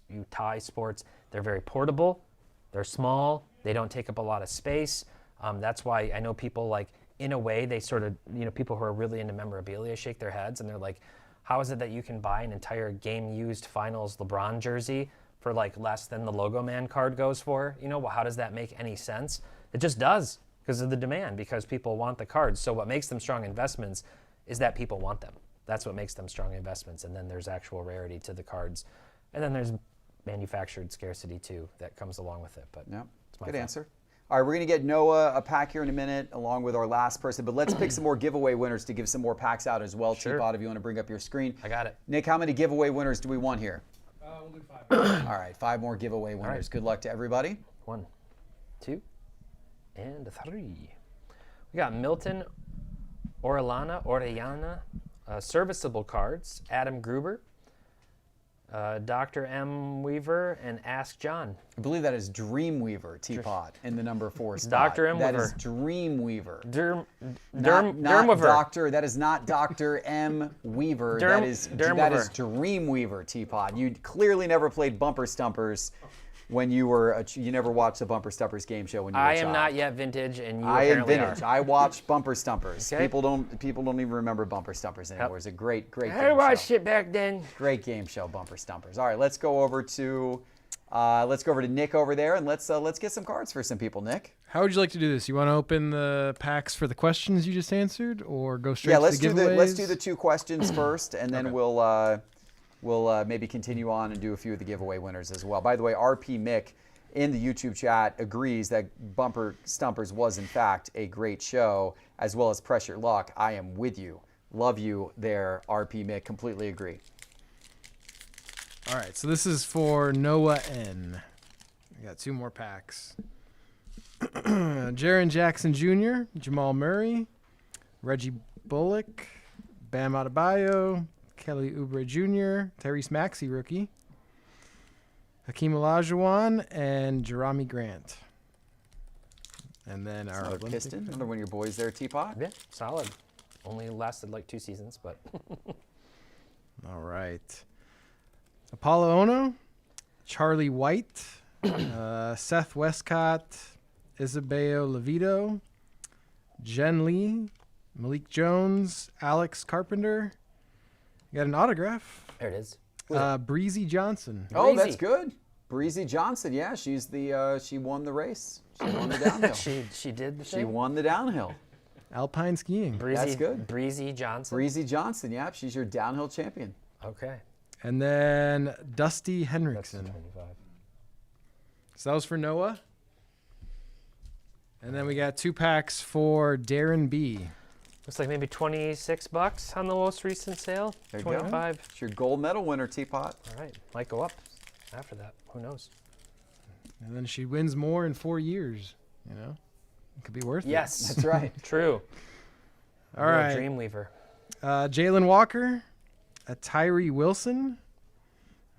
you tie sports. They're very portable. They're small. They don't take up a lot of space. That's why I know people like, in a way, they sort of, people who are really into memorabilia shake their heads and they're like, how is it that you can buy an entire game-used finals LeBron jersey for like less than the Logo Man card goes for? Well, how does that make any sense? It just does because of the demand, because people want the cards. So what makes them strong investments is that people want them. That's what makes them strong investments. And then there's actual rarity to the cards. And then there's manufactured scarcity too that comes along with it. But yeah, it's my good thought. answer. All right, we're going to get Noah a pack here in a minute along with our last person, but let's pick some more giveaway winners to give some more packs out as well. Sure. TPott, if you want to bring up your screen. I got it. Nick, how many giveaway winners do we want here? We'll do 5. All right, 5 more giveaway winners. right. Good luck to everybody. 1, 2, and 3. We got Milton Orellana, serviceable cards. Adam Gruber. Dr. M. Weaver and Ask John. I believe that is Dreamweaver, Teapot, in the number 4 spot. Dr. M. That Weaver. is Dreamweaver. Not Not Doctor. That is not Dr. M. Weaver. that is Dreamweaver, Teapot. You clearly never played Bumper Stumpers when you were. You never watched the Bumper Stumpers game show when you were a I child. am not yet vintage, and you I am apparently vintage. are. I watched Bumper Stumpers. Okay. People don't even remember Bumper Stumpers anymore. It's a great I game watched show. it back then. Great game show, Bumper Stumpers. All right, let's go over to Nick over there, and let's get some cards for some people. Nick. How would you like to do this? You want to open the packs for the questions you just answered, or go straight to let's the do giveaways? let's do the 2 questions first, and then Okay. we'll maybe continue on and do a few of the giveaway winners as well. By the way, RP Mick in the YouTube chat agrees that Bumper Stumpers was in fact a great show, as well as Pressure Luck. I am with you. Love you there, RP Mick. Completely agree. All right, so this is for Noah N. We got 2 more packs. Jaron Jackson Jr., Jamal Murray, Reggie Bullock, Bam Adebayo, Kelly Oubre Jr., Tyrese Maxey rookie, Hakeem Olajuwon, and Jerami Grant. And then our Another Olympic Piston. Another one of your boys there, Teapot. Yeah, solid. Only lasted like 2 seasons, but All right. Apollo Ono, Charlie White, Seth Westcott, Isabeo Levito, Jen Lee, Malik Jones, Alex Carpenter. You got an autograph. there it is. Breezy Johnson. Oh, Breezy. that's good. Breezy Johnson. Yeah, she's the she won the race. She won the downhill. She did the She thing. won the downhill. Alpine skiing. Breezy, That's good. Breezy Johnson. Breezy Johnson. Yeah, she's your downhill champion. Okay. And then Dusty That's Henriksen. 25. So that was for Noah. And then we got 2 packs for Darren B. Looks like maybe $26 on the most recent sale. There you go. 25. It's your gold medal winner, Teapot. All right. Might go up after that. Who knows? And then she wins more in 4 years. You know, it could be worth Yes. That's right. True. it. All Real right. Dreamweaver. Jalen Walker, a Tyree Wilson.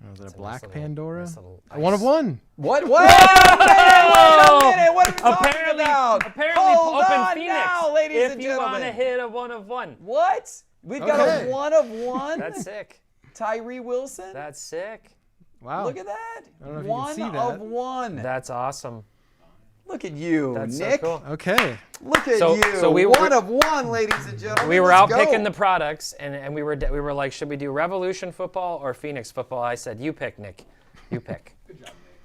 Oh, is that It's a a black nice little- Pandora? nice little A 1 of ice. 1. What? Wait a minute! What are we talking Apparently, about? apparently Hold open on Phoenix. now, ladies if and you want to gentlemen. hit a 1 of 1. What? We've got Okay. a 1 of 1. That's sick. Tyree Wilson. That's sick. Wow. Look at that. I don't know if you can 1 see of that. 1. That's awesome. Look at you, That's Nick. so cool. Okay. Look at So- you. so we 1 were- of 1, ladies and gentlemen. We were Let's out go. picking the products, and we were like, should we do Revolution football or Phoenix football? I said, you pick, Nick. You pick.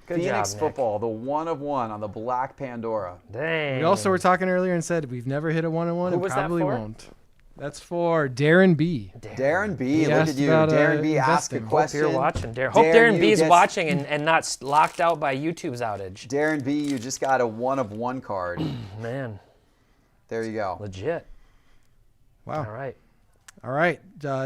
Good Phoenix job, football, the 1 of 1 on the black Pandora. Nick. Dang. We also were talking earlier and said we've never hit a 1 of 1 Who and was that probably for? won't. That's for Darren B. Darren B, He look asked at you. about, Darren B, ask a investing. Hope question. Hope you're watching, Darren. Hope Darren, Darren you B's get- watching and not locked out by YouTube's outage. Darren B, you just got a 1 of 1 card. Man, There you go. legit. Wow. All right. All right.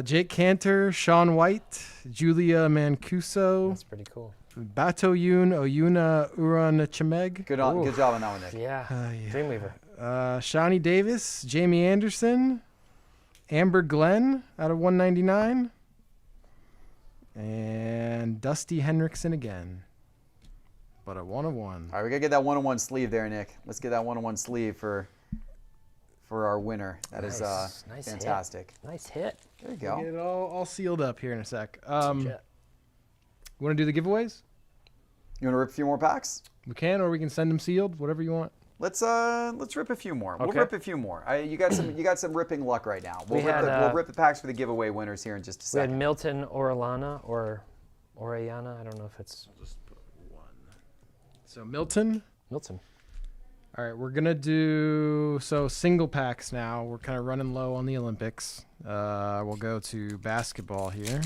Jake Cantor, Sean White, Julia Mancuso, That's pretty cool. Batoyun Oyuna Uranachemeg, Good job on that one, Nick. Yeah. Dreamweaver. Shawnee Davis, Jamie Anderson, Amber Glenn out of 199, and Dusty Henriksen again. But a 1 of 1. All right, we gotta get that 1 of 1 sleeve there, Nick. Let's get that 1 of 1 sleeve for our winner. That is Nice. Nice hit. fantastic. Nice hit. There you Get go. it all sealed up here in a sec. Legit. You want to do the giveaways? You want to rip a few more packs? We can, or we can send them sealed, whatever you want. Let's rip a few more. We'll Okay. rip a few more. You got some ripping luck right now. We'll had, rip the packs for the giveaway winners here in just a We had second. Milton Orellana or Orellana. I don't know if it's So Milton. Milton. All right, we're gonna do single packs now. We're kind of running low on the Olympics. We'll go to basketball here.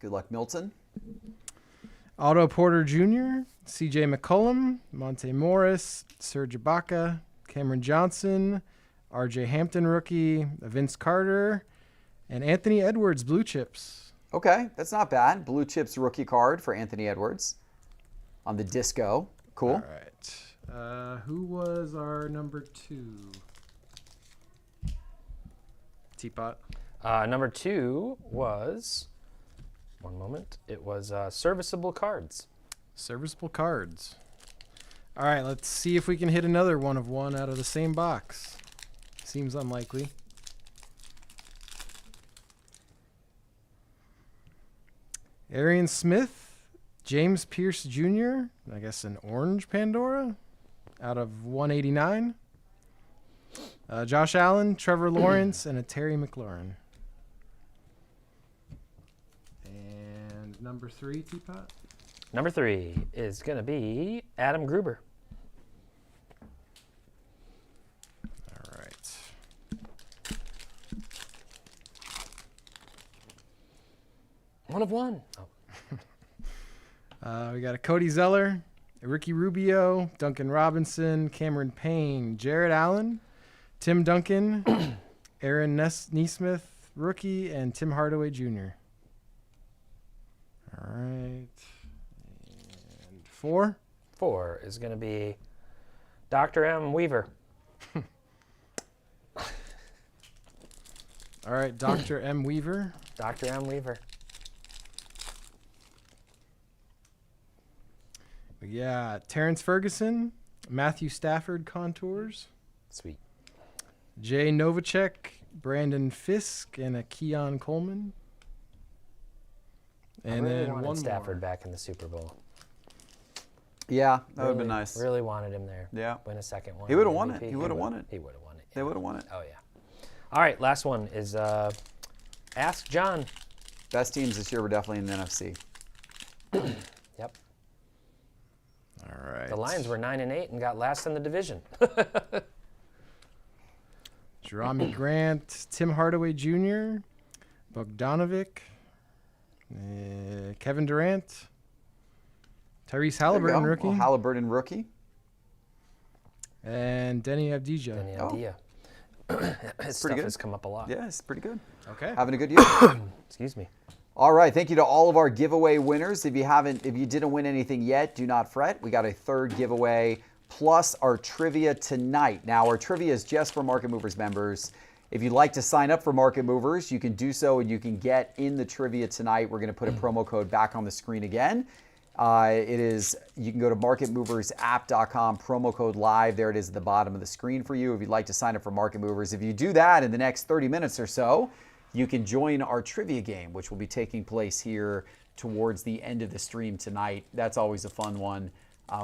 Good luck, Milton. Otto Porter Jr., C.J. McCollum, Monte Morris, Serge Ibaka, Cameron Johnson, R.J. Hampton rookie, Vince Carter, and Anthony Edwards blue chips. Okay, that's not bad. Blue chips rookie card for Anthony Edwards on the disco. Cool. All right. Who was our number 2? Teapot. Number 2 was, one moment, it was serviceable cards. Serviceable cards. All right, let's see if we can hit another 1 of 1 out of the same box. Seems unlikely. Arian Smith, James Pierce Jr., I guess an orange Pandora, out of 189. Josh Allen, Trevor Lawrence, and a Terry McLaurin. And number 3, Teapot. Number 3 is going to be Adam Gruber. All right. One of 1. Oh. We got a Cody Zeller, a Ricky Rubio, Duncan Robinson, Cameron Payne, Jared Allen, Tim Duncan, Aaron Nesmith, rookie, and Tim Hardaway Jr. All right. And 4. 4 is going to be Dr. M. Weaver. All right, Dr. M. Weaver. Dr. M. Weaver. We got Terrence Ferguson, Matthew Stafford contours, Sweet. Jay Novacek, Brandon Fisk, and a Keon Coleman. And I really then wanted one Stafford more. back in the Super Bowl. Yeah, that would have Really- been nice. Really wanted him there. Yeah. Win a second one. He would have won MVP. it. He would have won it. He would have won it. They would have won it. Oh, yeah. All right, last one is Ask John. Best teams this year were definitely in the NFC. Yep. All right. The Lions were 9-8 and got last in the division. Jerami Grant, Tim Hardaway Jr., Bogdanovic, Kevin Durant, Tyrese Halliburton, rookie, Well, Halliburton rookie. and Denny Avdija. Denny Oh. Avdija. His stuff good. has come up a lot. Yeah, it's pretty good. Okay. Having a good year. Excuse me. All right, thank you to all of our giveaway winners. If you didn't win anything yet, do not fret. We got a third giveaway plus our trivia tonight. Now, our trivia is just for Market Movers members. If you'd like to sign up for Market Movers, you can do so and you can get in the trivia tonight. We're going to put a promo code back on the screen again. You can go to marketmoversapp.com, promo code live. There it is at the bottom of the screen for you if you'd like to sign up for Market Movers. If you do that in the next 30 minutes or so, you can join our trivia game, which will be taking place here towards the end of the stream tonight. That's always a fun one.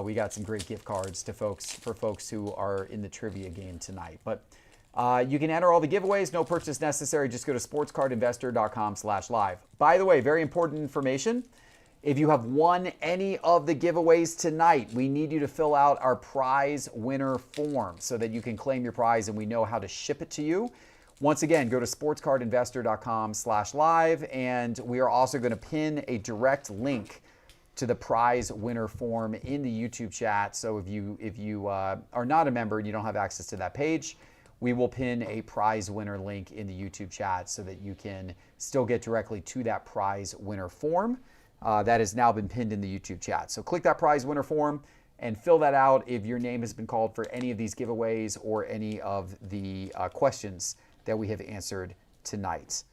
We got some great gift cards for folks who are in the trivia game tonight. But you can enter all the giveaways, no purchase necessary. Just go to sportscardinvestor.com/live. By the way, very important information. If you have won any of the giveaways tonight, we need you to fill out our prize winner form so that you can claim your prize and we know how to ship it to you. Once again, go to sportscardinvestor.com/live, and we are also going to pin a direct link to the prize winner form in the YouTube chat. So if you are not a member and you don't have access to that page, we will pin a prize winner link in the YouTube chat so that you can still get directly to that prize winner form. That has now been pinned in the YouTube chat. So click that prize winner form and fill that out if your name has been called for any of these giveaways or any of the questions that we have answered tonight.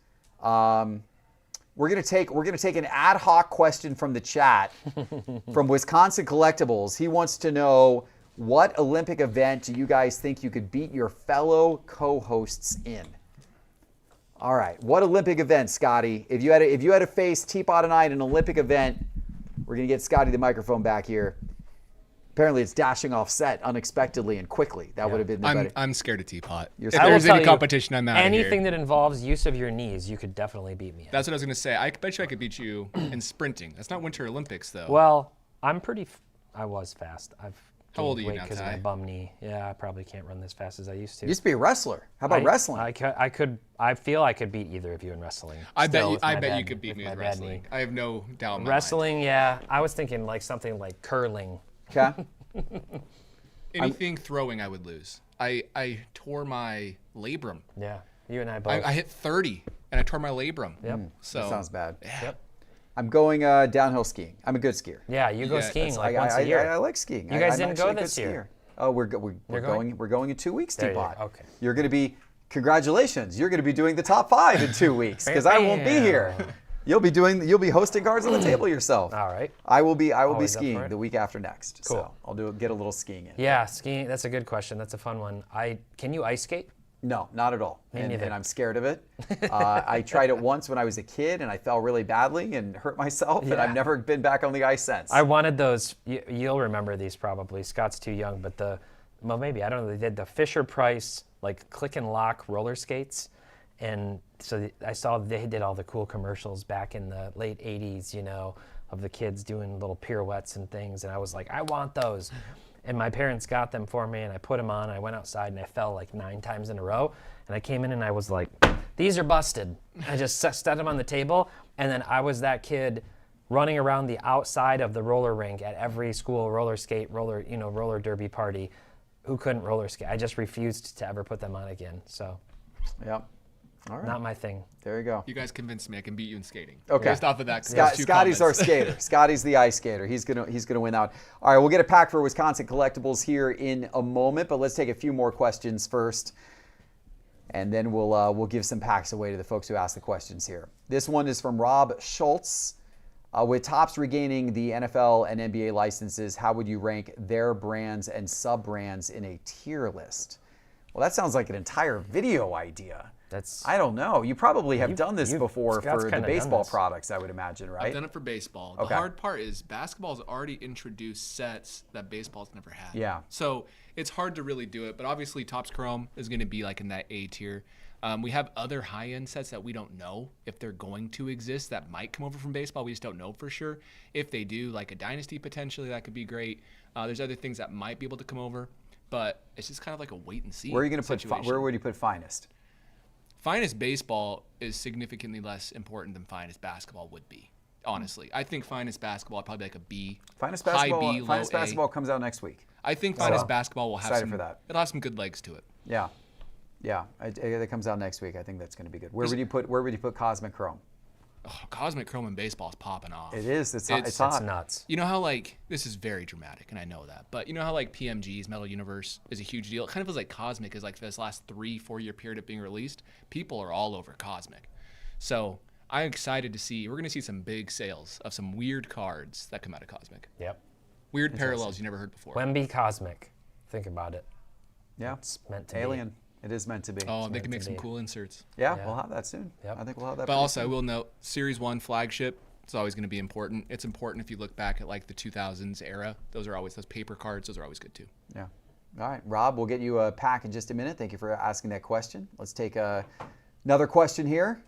We're gonna take an ad hoc question from the chat from Wisconsin Collectibles. He wants to know, what Olympic event do you guys think you could beat your fellow co-hosts in? All right, what Olympic event, Scotty? If you had to face TPott and I in an Olympic event, we're gonna get Scotty the microphone back here. Apparently, it's dashing off set unexpectedly and quickly. That would have been the better. I'm scared of Teapot. You're If scared. there's I will any tell you, competition, I'm out of here. Anything that involves use of your knees, you could definitely beat me at. That's what I was going to say. I bet you I could beat you in sprinting. That's not Winter Olympics, though. Well, I was fast. I've How old are gained you weight now, because of my Ty? bum knee. Yeah, I probably can't run as fast as I used to. You used to be a wrestler. How about wrestling? I feel I could beat either of you in wrestling. I bet still you. with I my bet you bad- could beat with me my with bad wrestling. knee. I have no doubt in my Wrestling, yeah. I was thinking like something like curling. Okay. mind. Anything throwing, I would lose. I tore my labrum. Yeah, you and I both. I hit 30 and I tore my labrum. Yep. So That sounds bad. Yep. I'm going downhill skiing. I'm a good skier. Yeah, you go Yeah, skiing that's- like once a year. I like skiing. You guys I'm didn't go actually a good this year. skier. Oh, we're going in 2 weeks, There you Teapot. go. Okay. You're going to be congratulations, you're going to be doing the top 5 in 2 weeks because I won't be here. You'll be hosting Cards on the Table yourself. All right. I will be Always up for skiing it. the week after next. Cool. So I'll get a little skiing in. Yeah, skiing. That's a good question. That's a fun one. Can you ice skate? No, not at all. Me neither. And I'm scared of it. I tried it once when I was a kid, and I fell really badly and hurt myself, and I've never been back on the ice since. I wanted those. You'll remember these probably. Scott's too young, but maybe, I don't know. They did the Fisher-Price, like click and lock roller skates. And so I saw they did all the cool commercials back in the late 80s, of the kids doing little pirouettes and things. And I was like, I want those. And my parents got them for me, and I put them on. I went outside, and I fell like 9 times in a row. And I came in, and I was like, these are busted. I just set them on the table, and then I was that kid running around the outside of the roller rink at every school roller derby party who couldn't roller skate. I just refused to ever put them on again. So, yeah. All right. Not my thing. There you go. You guys convinced me I can beat you in skating. Okay. Based off of that. Scotty's our skater. Scotty's the ice skater. He's gonna win out. All right, we'll get a pack for Wisconsin Collectibles here in a moment, but let's take a few more questions first, and then we'll give some packs away to the folks who asked the questions here. This one is from Rob Schultz. With Topps regaining the NFL and NBA licenses, how would you rank their brands and sub-brands in a tier list? Well, that sounds like an entire video idea. I don't know. You probably have done this before for the baseball products, I would imagine, right? I've done it for baseball. The hard part is basketball's already introduced sets that baseball's never had. Yeah. So it's hard to really do it, but obviously Topps Chrome is going to be like in that A tier. We have other high-end sets that we don't know if they're going to exist that might come over from baseball. We just don't know for sure. If they do, like a Dynasty potentially, that could be great. There's other things that might be able to come over, but it's just kind of like a wait and see. Where are you going to put? Where would you put Finest? Finest baseball is significantly less important than Finest basketball would be. Honestly, I think Finest basketball probably like a B. Finest high basketball. B, low Finest A. basketball comes out next week. I think Finest basketball will have excited for that. It'll have some good legs to it. Yeah, it comes out next week. I think that's going to be good. Where would you put Cosmic Chrome? Oh, Cosmic Chrome in baseball is popping off. It is. It's hot. It's nuts. You know how this is very dramatic, and I know that, but you know how PMG's Metal Universe is a huge deal. It kind of feels like Cosmic is like this last 3-4 year period of being released. People are all over Cosmic, so I'm excited to see. We're going to see some big sales of some weird cards that come out of Cosmic. Yep. Weird parallels you never heard before. Wemby Cosmic. Think about it. Yeah. It's meant to Alien. Be. It is meant to be. Oh, they can make some cool inserts. Yeah, we'll have that soon. Yep. I think we'll have that. But also, I will note, Series 1 flagship is always going to be important. It's important if you look back at the 2000s era. Those paper cards. Those are always good too. Yeah. All right, Rob, we'll get you a pack in just a minute. Thank you for asking that question. Let's take another question here.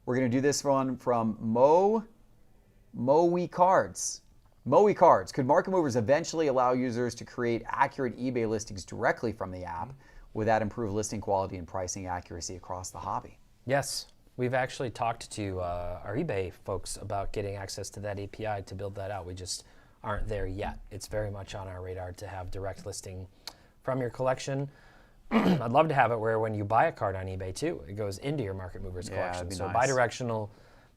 We're going to do this one from Moe Cards. Moe Cards. Could market movers eventually allow users to create accurate eBay listings directly from the app? Would that improve listing quality and pricing accuracy across the hobby? Yes. We've actually talked to our eBay folks about getting access to that API to build that out. We just aren't there yet. It's very much on our radar to have direct listing from your collection. I'd love to have it where when you buy a card on eBay too, it goes into your market movers collection. So nice. Bidirectional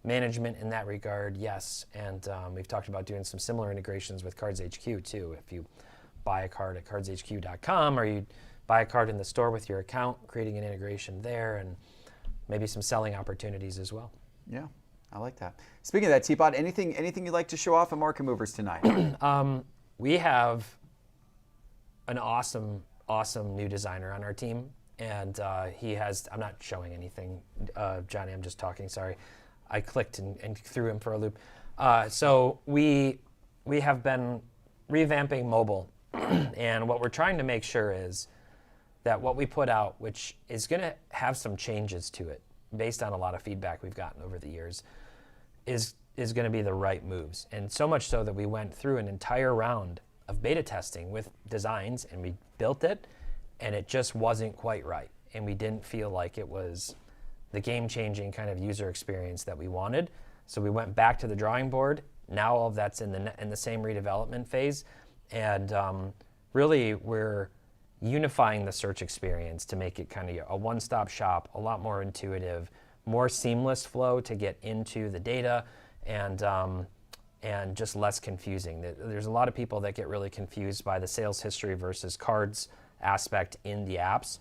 management in that regard, yes. And we've talked about doing some similar integrations with Cards HQ too. If you buy a card at cardshq.com or you buy a card in the store with your account, creating an integration there, and maybe some selling opportunities as well. Yeah, I like that. Speaking of that, TPott, anything you'd like to show off at Market Movers tonight? We have an awesome new designer on our team, and he has, I'm not showing anything, Johnny, I'm just talking, sorry. I clicked and threw him for a loop. So we have been revamping mobile, and what we're trying to make sure is that what we put out, which is going to have some changes to it based on a lot of feedback we've gotten over the years, is going to be the right moves. And so much so that we went through an entire round of beta testing with designs, and we built it, and it just wasn't quite right. And we didn't feel like it was the game-changing kind of user experience that we wanted. So we went back to the drawing board. Now all of that's in the same redevelopment phase. And really, we're unifying the search experience to make it kind of a one-stop shop, a lot more intuitive, more seamless flow to get into the data, and just less confusing. There's a lot of people that get really confused by the sales history versus cards aspect in the apps.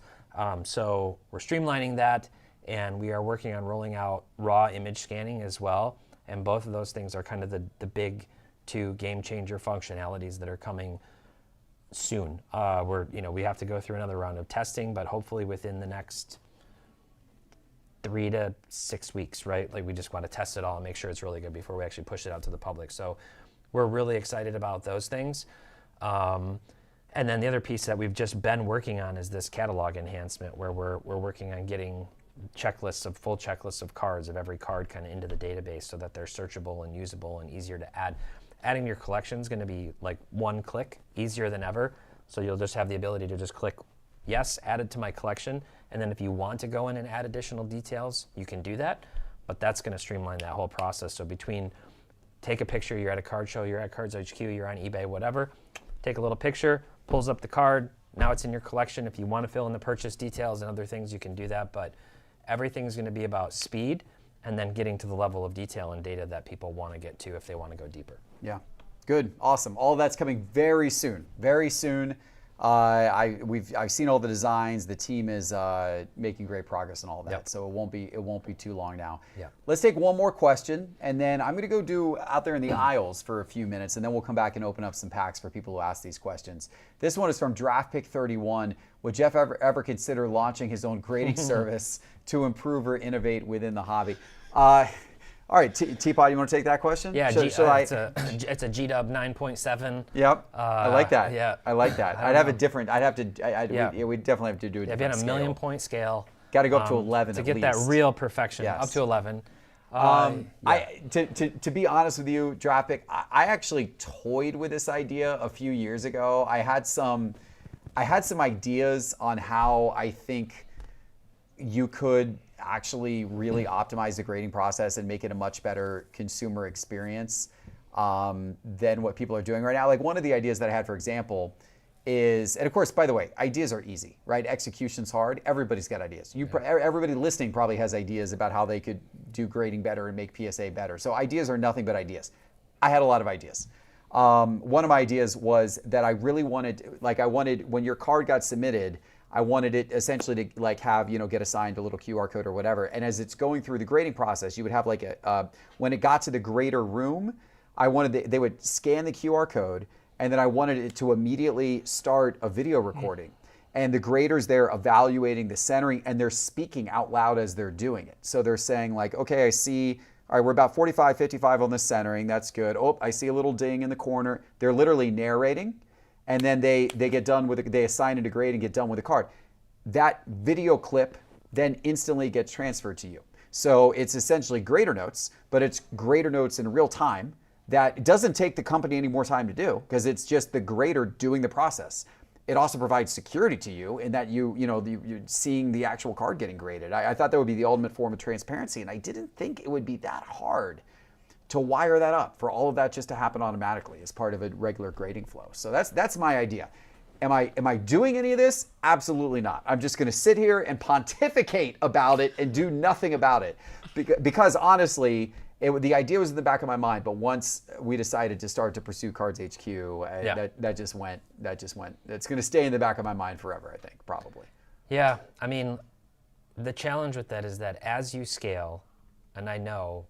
So we're streamlining that, and we are working on rolling out raw image scanning as well. And both of those things are kind of the big two game changer functionalities that are coming soon. We have to go through another round of testing, but hopefully within the next 3 to 6 weeks, right? Like we just want to test it all and make sure it's really good before we actually push it out to the public. So we're really excited about those things. And then the other piece that we've just been working on is this catalog enhancement, where we're working on getting full checklists of cards of every card kind of into the database so that they're searchable and usable and easier to add. Adding to your collection is going to be like one click, easier than ever. So you'll just have the ability to just click, yes, added to my collection. And then if you want to go in and add additional details, you can do that. But that's going to streamline that whole process. So between take a picture, you're at a card show, you're at Cards HQ, you're on eBay, whatever, take a little picture, pulls up the card, now it's in your collection. If you want to fill in the purchase details and other things, you can do that. But everything's going to be about speed and then getting to the level of detail and data that people want to get to if they want to go deeper. Yeah, good, awesome. All of that's coming very soon, very soon. I've seen all the designs. The team is making great progress on all of that. Yep. So it won't be too long now. Yeah. Let's take one more question, and then I'm going to go do out there in the aisles for a few minutes, and then we'll come back and open up some packs for people who ask these questions. This one is from Draft Pick 31. Would Geoff ever consider launching his own grading service to improve or innovate within the hobby? All right, TPott, you want to take that question? Yeah, it's a GDub 9.7. Yep, I like that. Yeah, I like that. We'd definitely have to do a different If you had a scale. million point scale, Got to go up to 11 to at get least. that real perfection. Yes. Up to 11. To be honest with you, Draft Pick, I actually toyed with this idea a few years ago. I had some ideas on how I think you could actually really optimize the grading process and make it a much better consumer experience than what people are doing right now. Like one of the ideas that I had, for example, is, and of course, by the way, ideas are easy, right? Execution's hard. Everybody's got ideas. Everybody listening probably has ideas about how they could do grading better and make PSA better. So ideas are nothing but ideas. I had a lot of ideas. One of my ideas was that I really wanted, when your card got submitted, I wanted it essentially to have, get assigned a little QR code or whatever. And as it's going through the grading process, you would have when it got to the grader room, I wanted they would scan the QR code, and then I wanted it to immediately start a video recording. And the graders there evaluating the centering, and they're speaking out loud as they're doing it. So they're saying okay, I see, all right, we're about 45, 55 on the centering. That's good. Oh, I see a little ding in the corner. They're literally narrating. And then they get done with it, they assign it a grade and get done with the card. That video clip then instantly gets transferred to you. So it's essentially grader notes, but it's grader notes in real time that doesn't take the company any more time to do because it's just the grader doing the process. It also provides security to you in that you're seeing the actual card getting graded. I thought that would be the ultimate form of transparency, and I didn't think it would be that hard to wire that up for all of that just to happen automatically as part of a regular grading flow. So that's my idea. Am I doing any of this? Absolutely not. I'm just going to sit here and pontificate about it and do nothing about it because honestly, the idea was in the back of my mind. But once we decided to start to pursue Cards HQ, that just went. It's going to stay in the back of my mind forever, I think, probably. Yeah, I mean, the challenge with that is that as you scale, and I know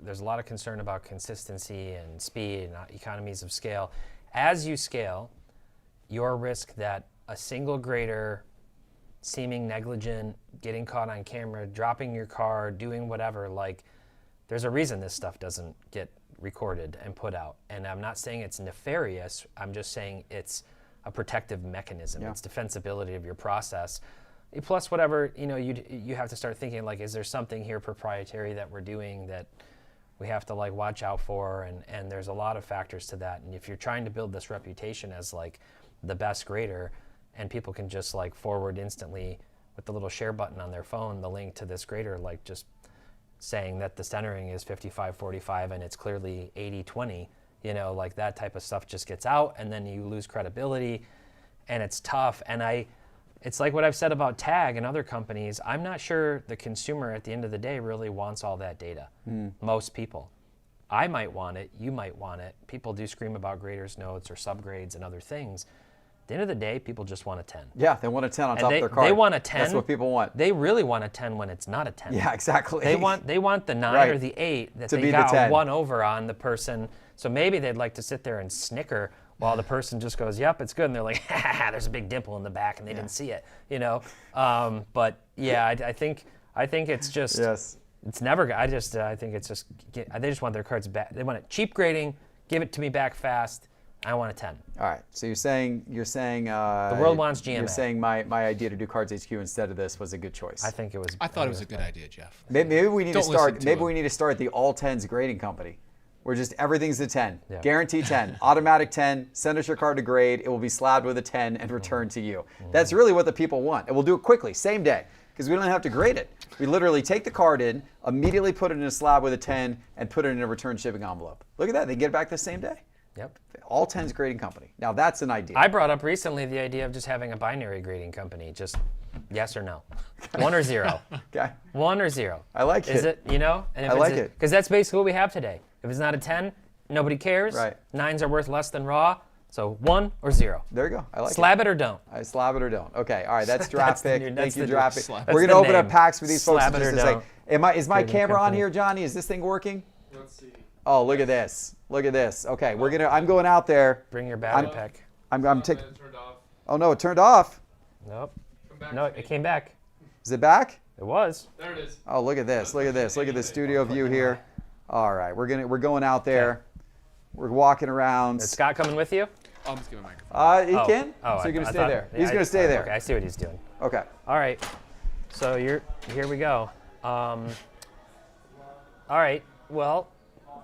there's a lot of concern about consistency and speed and economies of scale. As you scale, your risk that a single grader seeming negligent, getting caught on camera, dropping your card, doing whatever, there's a reason this stuff doesn't get recorded and put out. And I'm not saying it's nefarious, I'm just saying it's a protective mechanism. Yeah. It's defensibility of your process. Plus whatever, you have to start thinking is there something here proprietary that we're doing that we have to watch out for, and there's a lot of factors to that. And if you're trying to build this reputation as the best grader, and people can just forward instantly with the little share button on their phone the link to this grader, just saying that the centering is 55-45 and it's clearly 80-20, that type of stuff just gets out, and then you lose credibility, and it's tough. And it's like what I've said about Tag and other companies. I'm not sure the consumer at the end of the day really wants all that data. Most people. I might want it, you might want it. People do scream about graders notes or subgrades and other things. the end of the day, people just want a 10. Yeah, they want a 10 on top of their card. They want a 10. That's what people want. They really want a 10 when it's not a 10. Yeah, exactly. They want the 9 Right. or the 8 that To they be the got 10. one over on the person. So maybe they'd like to sit there and snicker while the person just goes, "Yep, it's good," and they're like, "Ha ha ha, there's a big dimple in the back," and they didn't see it, you know. But yeah, I think it's just Yes. it's never. I think it's just they just want their cards back. They want it cheap grading. Give it to me back fast. I want a 10. All right. So you're saying The world wants GMA. You're saying my idea to do Cards HQ instead of this was a good choice. I think it was. I thought it was a good idea, Jeff. Maybe we need to Don't start. listen to Maybe him. we need to start the all 10s grading company, where just everything's a 10, Yeah. guaranteed 10, automatic 10. Send us your card to grade. It will be slabbed with a 10 and returned to you. That's really what the people want, and we'll do it quickly, same day, because we don't have to grade it. We literally take the card in, immediately put it in a slab with a 10, and put it in a return shipping envelope. Look at that. They can get it back the same day. Yep. All 10s grading company. Now that's an idea. I brought up recently the idea of just having a binary grading company. Just yes or no, 1 or 0. Okay. 1 or 0. I like Is it. it, you know? And if I it's like it. Because that's basically what we have today. If it's not a 10, nobody cares. Right. 9s are worth less than raw. So 1 or 0. There you go. I like Slab it or don't. I slab it or don't. Okay. All right. That's draft That's the pick. new- Thank that's you, the draft new- pick. Slab. We're That's gonna the open up name. packs for these folks Slab it just or to say, don't. is my Grading camera on company. here, Johnny? Is this thing working? Let's see. Oh, look at this. Look at this. Okay, I'm going out there. Bring your battery I'm- pack. I'm taking. It turned off. Oh no, it turned off. Nope. Come back No, to it me. came back. Is it back? It was. There it is. Oh, look at this. Look at this. Look at the studio view here. All right, we're going out there. We're walking around. Is Scott coming with you? Oh, I'm just giving a microphone. He Oh. can. Oh, So you're gonna I stay thought- there. yeah, He's gonna stay there. Okay, I see what he's doing. Okay. All right. So here we go. All right. Well,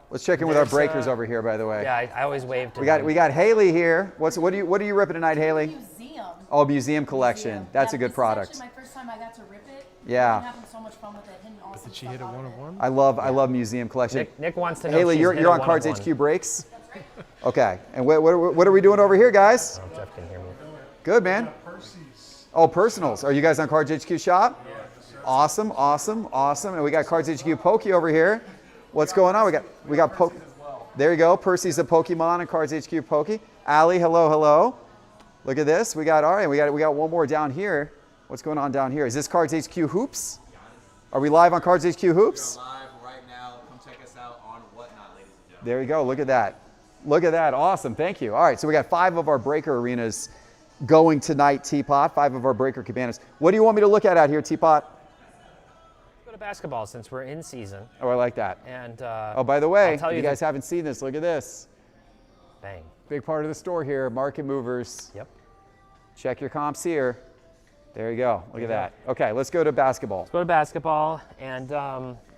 Let's check in with our There's, breakers over here, by the way. yeah, I always wave to We got them. we got Haley here. What are you ripping tonight, Haley? Museum. Oh, museum collection. Museum. That's Yeah, a good this product. is actually my first time I got to rip it. Yeah. I'm having so much fun with it. Hitting awesome Did she hit a stuff out 1 of of it. 1? I love museum collection. Nick wants to know. Haley, if she's you're hit on a Cards 1-of-1. HQ breaks. Okay. And what are we doing over here, guys? Oh, Jeff can hear me. Good, man. Oh, personals. Are you guys on Cards HQ shop? Awesome, awesome, awesome. And we got Cards HQ Pokey over here. What's going on? We got Poke. There you go. Percy's a Pokemon and Cards HQ Pokey. Allie, hello. Look at this. We got one more down here. What's going on down here? Is this Cards HQ Hoops? Are we live on Cards HQ Hoops? Live right now. Come check us out on Whatnot, ladies and gentlemen. There you go. Look at that. Look at that. Awesome. Thank you. All right. So we got 5 of our breaker arenas going tonight, TPott. 5 of our breaker cabanas. What do you want me to look at out here, TPott? Go to basketball since we're in season. Oh, I like that. And Oh, by the way, I'll tell you you guys haven't seen this. Look at this. bang. Big part of the store here. Market movers. Yep. Check your comps here. There you go. Look at that. Okay, let's go to basketball. Go to basketball, and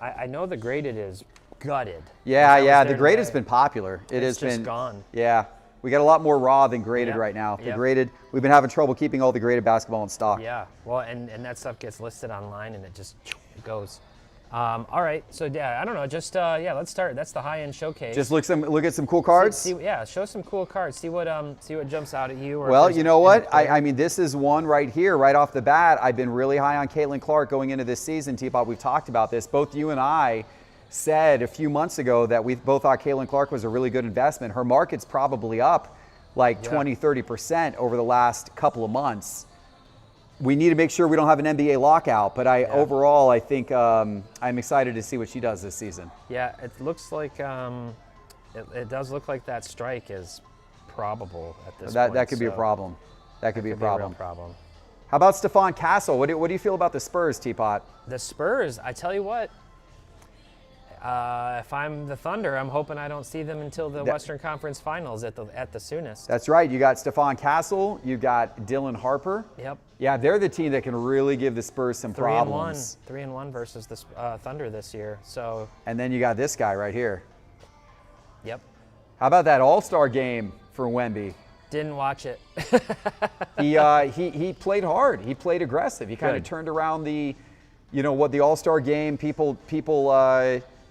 I know the graded is gutted. Yeah, I was yeah. there The grade has today. been popular. It It's has just been gone. Yeah, we got a lot more raw than graded Yep, right now. The yep. graded, we've been having trouble keeping all the graded basketball in stock. Yeah. Well, and that stuff gets listed online, and it just goes. All right. So yeah, I don't know. Just let's start. That's the high-end showcase. Just look at some cool cards. Yeah, show some cool cards. See what jumps out at you. Or if Well, there's you know any what? player. I mean, this is one right here, right off the bat. I've been really high on Caitlin Clark going into this season, T-Pop. We've talked about this. Both you and I said a few months ago that we both thought Caitlin Clark was a really good investment. Her market's probably up like 20, 30% over the last couple of months. We need to make sure we don't have an NBA lockout, but overall, I think I'm excited to see what she does this season. Yeah, it looks like it does look like that strike is probable at this point. That could be a so problem. That could be a problem. real problem. How about Stephon Castle? What do you feel about the Spurs, Teapot? The Spurs, I tell you what. If I'm the Thunder, I'm hoping I don't see them until the Western Conference Finals at the soonest. That's right. You got Stephon Castle. You got Dylan Harper. Yep. Yeah, they're the team that can really give the Spurs some problems. 3-1 versus the Thunder this year. So. And then you got this guy right here. Yep. How about that All-Star game for Wemby? Didn't watch it. He played hard. He played aggressive. He kind of Good. turned around the All-Star game. People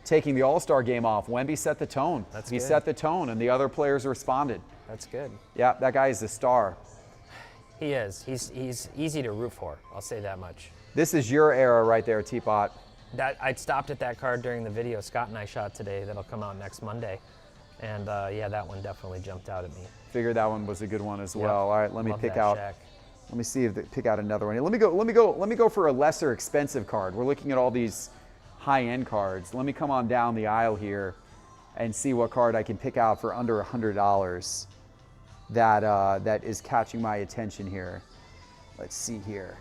taking the All-Star game off. Wemby set the tone. He good. set the tone, and the other players responded. That's good. Yeah, that guy is a star. He is. He's easy to root for. I'll say that much. This is your era right there, Teapot. I stopped at that card during the video Scott and I shot today that'll come out next Monday. And yeah, that one definitely jumped out at me. Figured that one was a good one as Yep. well. All right, let me Love pick that out. Shaq. Let me see if they pick out another one. Let me go for a lesser expensive card. We're looking at all these high-end cards. Let me come on down the aisle here and see what card I can pick out for under $100 that is catching my attention here. Let's see here.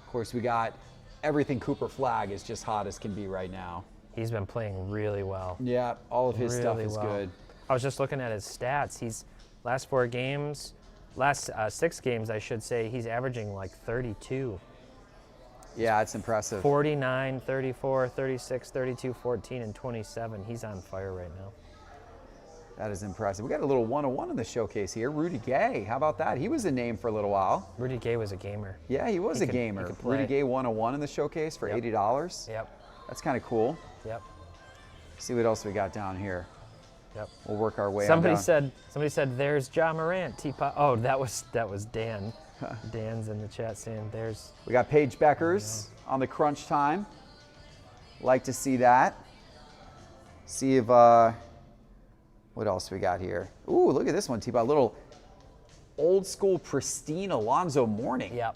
Of course, we got everything Cooper Flag is just hot as can be right now. He's been playing really well. Yeah, all of his stuff Really is well. good. I was just looking at his stats. He's last 4 games, last 6 games, I should say, he's averaging like 32. Yeah, it's impressive. 49, 34, 36, 32, 14, and 27. He's on fire right now. That is impressive. We got a little 101 in the showcase here. Rudy Gay, how about that? He was a name for a little while. Rudy Gay was a gamer. Yeah, he was He a could- gamer. he could play. Rudy Gay 101 in the showcase for Yep. $80. Yep, That's kind of cool. yep, See what else we got down here. yep. We'll work our way Somebody on down. said, "There's Ja Morant." Teapot. Oh, that was Dan. Dan's in the chat saying, "There's." We got Paige Beckers on the crunch time. Like to see that. See if, what else we got here? Ooh, look at this one, Teapot. A little old school pristine Alonzo Mourning. Yep,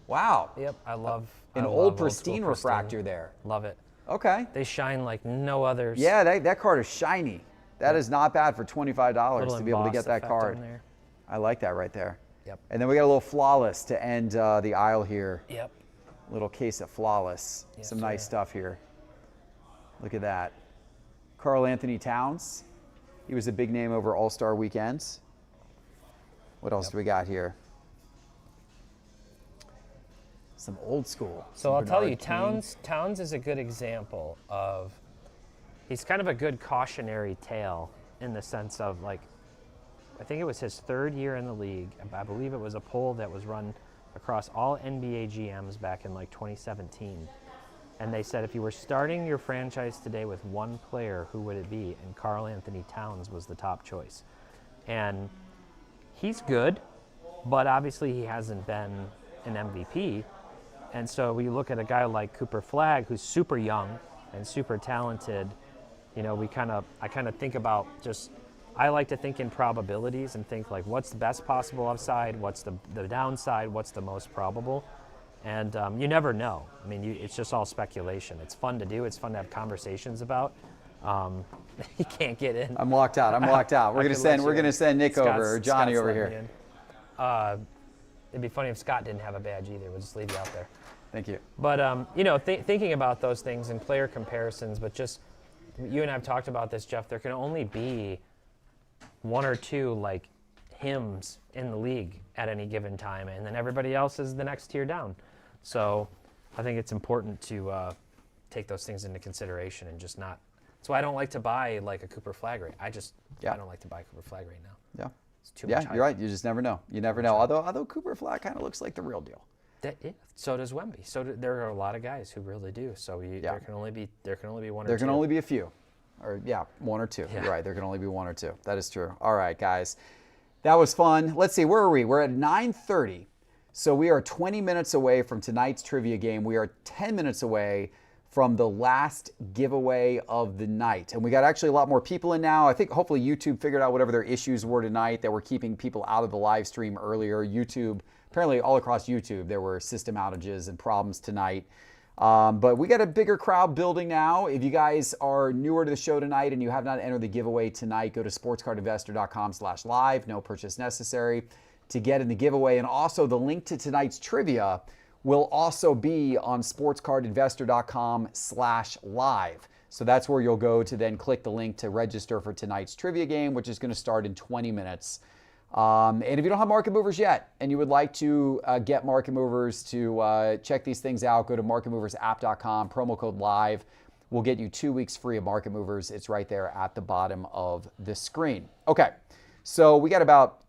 Wow. yep. I love An I love old school pristine refractor there. Love it. Okay. They shine like no others. Yeah, that card is shiny. That is not bad for $25 Little to be able to get embossed that effect on card. there. I like that right there. Yep. And then we got a little Flawless to end the aisle here. Yep. Little case of Flawless. Yes, Some nice sir. stuff here. Look at that. Karl Anthony Towns. He was a big name over All-Star weekends. What else do we got here? Some old school. So Some I'll tell you, Bernard King. Towns is a good example of. He's kind of a good cautionary tale in the sense of like, I think it was his 3rd year in the league. I believe it was a poll that was run across all NBA GMs back in like 2017. And they said if you were starting your franchise today with one player, who would it be? And Karl Anthony Towns was the top choice. And he's good, but obviously he hasn't been an MVP. And so we look at a guy like Cooper Flag, who's super young and super talented. You know, I kind of think about I like to think in probabilities and think like, what's the best possible upside? What's the downside? What's the most probable? And you never know. I mean, it's just all speculation. It's fun to do. It's fun to have conversations about. You can't get in. I'm locked out. We're gonna send Nick over or Johnny Scott's over let me here. in. It'd be funny if Scott didn't have a badge either. We'll just leave you out there. Thank you. But you know, thinking about those things and player comparisons, but just you and I have talked about this, Geoff. There can only be 1 or 2 like hymns in the league at any given time, and then everybody else is the next tier down. So I think it's important to take those things into consideration and just not. That's why I don't like to buy like a Cooper Flag right. I don't like to buy Cooper Flag right now. Yeah. It's too much Yeah, hype. you're right. You just never know. You never know. Although Cooper Flag kind of looks like the real deal. Yeah, so does Wemby. There are a lot of guys who really do. So there can only be 1 or 2. There can only be a few. Or, yeah, 1 or 2. Yeah. You're right. There can only be 1 or 2. That is true. All right, guys. That was fun. Let's see. Where are we? We're at 9:30. So we are 20 minutes away from tonight's trivia game. We are 10 minutes away from the last giveaway of the night. And we got actually a lot more people in now. I think hopefully YouTube figured out whatever their issues were tonight that were keeping people out of the live stream earlier. YouTube, apparently all across YouTube, there were system outages and problems tonight. But we got a bigger crowd building now. If you guys are newer to the show tonight and you have not entered the giveaway tonight, go to sportscardinvestor.com/live. No purchase necessary to get in the giveaway. And also the link to tonight's trivia will also be on sportscardinvestor.com/live. So that's where you'll go to then click the link to register for tonight's trivia game, which is going to start in 20 minutes. And if you don't have market movers yet and you would like to get market movers to check these things out, go to marketmoversapp.com, promo code LIVE. We'll get you 2 weeks free of market movers. It's right there at the bottom of the screen. Okay, so we got about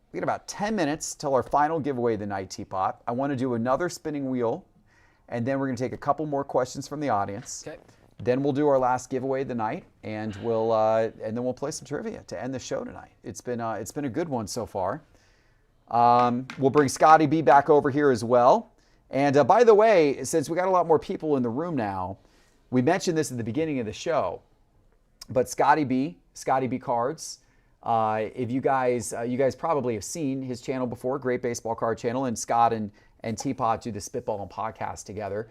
10 minutes till our final giveaway of the night, Teapot. I want to do another spinning wheel, and then we're going to take a couple more questions from the audience. Okay. Then we'll do our last giveaway of the night, and then we'll play some trivia to end the show tonight. It's been a good one so far. We'll bring Scotty B back over here as well. And by the way, since we got a lot more people in the room now, We mentioned this at the beginning of the show, but Scotty B Cards. If you guys probably have seen his channel before, Great Baseball Card Channel, and Scott and TPott do the Spitball and podcast together.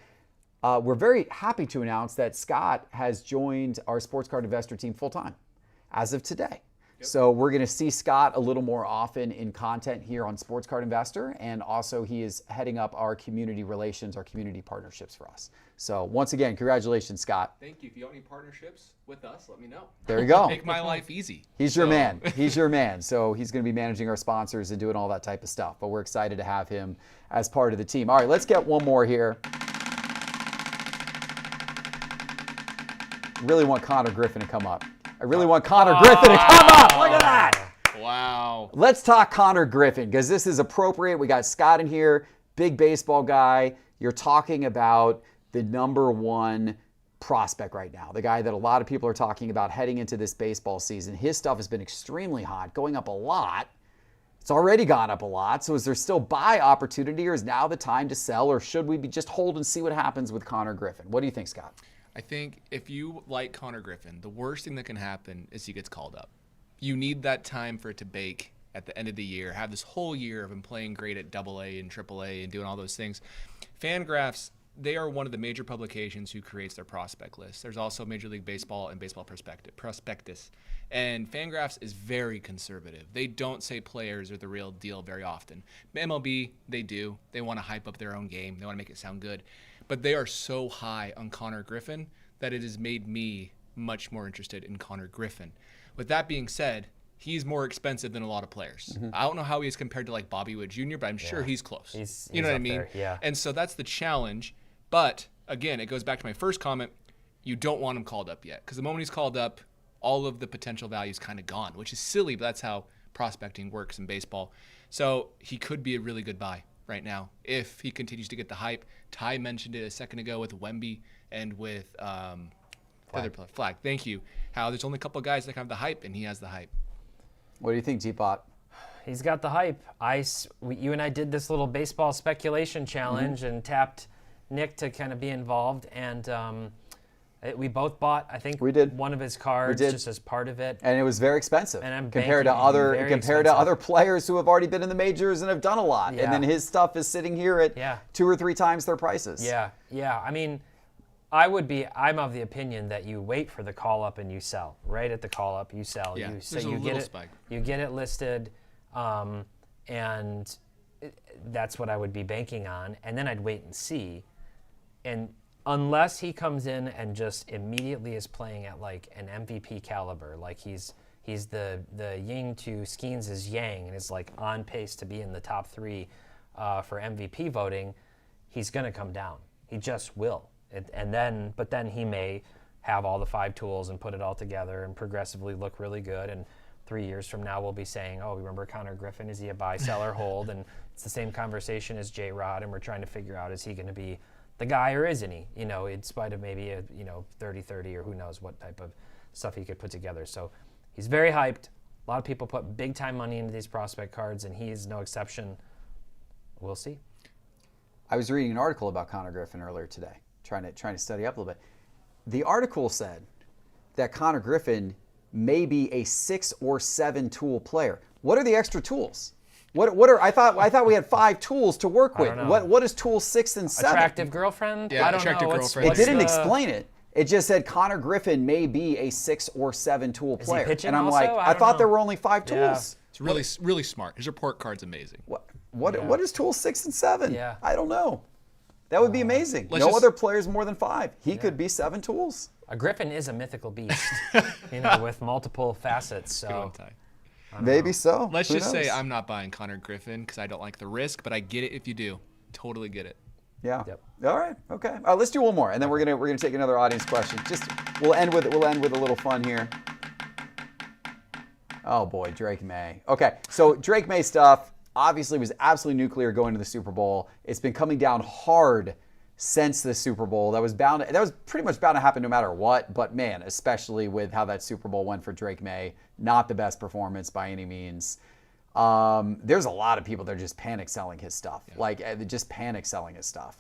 We're very happy to announce that Scott has joined our Sports Card Investor team full time as of today. So we're going to see Scott a little more often in content here on Sports Card Investor, and also he is heading up our community relations, our community partnerships for us. So once again, congratulations, Scott. Thank you. If you want any partnerships with us, let me know. There you go. Make my life easy. He's your man. He's your man. So he's going to be managing our sponsors and doing all that type of stuff. But we're excited to have him as part of the team. All right, let's get one more here. Really want Connor Griffin to come up. I really want Connor Griffin to come up. Look at that. Wow. Let's talk Connor Griffin, because this is appropriate. We got Scott in here, big baseball guy. You're talking about the number one prospect right now, the guy that a lot of people are talking about heading into this baseball season. His stuff has been extremely hot, going up a lot. It's already gone up a lot. So is there still buy opportunity, or is now the time to sell, or should we be just hold and see what happens with Connor Griffin? What do you think, Scott? I think if you like Connor Griffin, the worst thing that can happen is he gets called up. You need that time for it to bake at the end of the year. Have this whole year of him playing great at AA and AAA and doing all those things. Fangraphs, they are one of the major publications who creates their prospect list. There's also Major League Baseball and Baseball Prospectus. And Fangraphs is very conservative. They don't say players are the real deal very often. MLB, they do. They want to hype up their own game. They want to make it sound good. But they are so high on Connor Griffin that it has made me much more interested in Connor Griffin. With that being said, he's more expensive than a lot of players. I don't know how he is compared to like Bobby Wood Jr., but I'm sure he's close. You know what I mean? There, yeah. And so that's the challenge. But again, it goes back to my first comment. You don't want him called up yet, because the moment he's called up, all of the potential value is kind of gone, which is silly, but that's how prospecting works in baseball. So he could be a really good buy right now if he continues to get the hype. Ty mentioned it a second ago with Wemby and with Flag. Thank you. How there's only a couple of guys that have the hype, and he has the hype. What do you think, Teapot? He's got the hype. You and I did this little baseball speculation challenge and tapped Nick to kind of be involved, and we both bought, I think, we did. one of his cards just as part of it. And it was very expensive, and I'm compared to other players who have already been in the majors and have done a lot. Yeah. And then his stuff is sitting here at 2 or 3 times their prices. Yeah. I mean, I'm of the opinion that you wait for the call up and you sell. Right at the call up, you sell. Yeah, there's a little spike. You get it listed, and that's what I would be banking on. And then I'd wait and see. And unless he comes in and just immediately is playing at like an MVP caliber, like he's the yin to Skeens' yang and is like on pace to be in the top 3 for MVP voting, he's going to come down. He just will. But then he may have all the 5 tools and put it all together and progressively look really good. And 3 years from now, we'll be saying, oh, remember Connor Griffin? Is he a buy, sell, or hold? And it's the same conversation as J-Rod, and we're trying to figure out, is he going to be the guy or isn't he? In spite of maybe a 30-30 or who knows what type of stuff he could put together. So he's very hyped. A lot of people put big time money into these prospect cards, and he is no exception. We'll see. I was reading an article about Connor Griffin earlier today, trying to study up a little bit. The article said that Connor Griffin may be a 6 or 7 tool player. What are the extra tools? What are I thought we had 5 tools to work with. What is tool 6 and 7? Attractive girlfriend? Yeah, I don't attractive know. girlfriend. It didn't explain it. It just said Connor Griffin may be a 6 or 7 tool Is he player. pitching And I'm also? like, I I don't thought know. there were only 5 tools. It's really smart. His report card's amazing. What is tool 6 and 7? Yeah. I don't know. That would be amazing. No other players more than 5. He could be 7 tools. A Griffin is a mythical beast, with multiple facets. Good one, So Ty. Maybe so. Let's Who just say knows? I'm not buying Connor Griffin because I don't like the risk, but I get it if you do. Totally get it. Yeah. Yep. All right. Okay. Let's do one more, and then we're gonna take another audience question. We'll end with a little fun here. Oh boy, Drake May. Okay, so Drake May stuff obviously was absolutely nuclear going to the Super Bowl. It's been coming down hard since the Super Bowl. That was pretty much bound to happen no matter what. But man, especially with how that Super Bowl went for Drake May, not the best performance by any means. There's a lot of people that are just panic selling his stuff, just panic selling his stuff.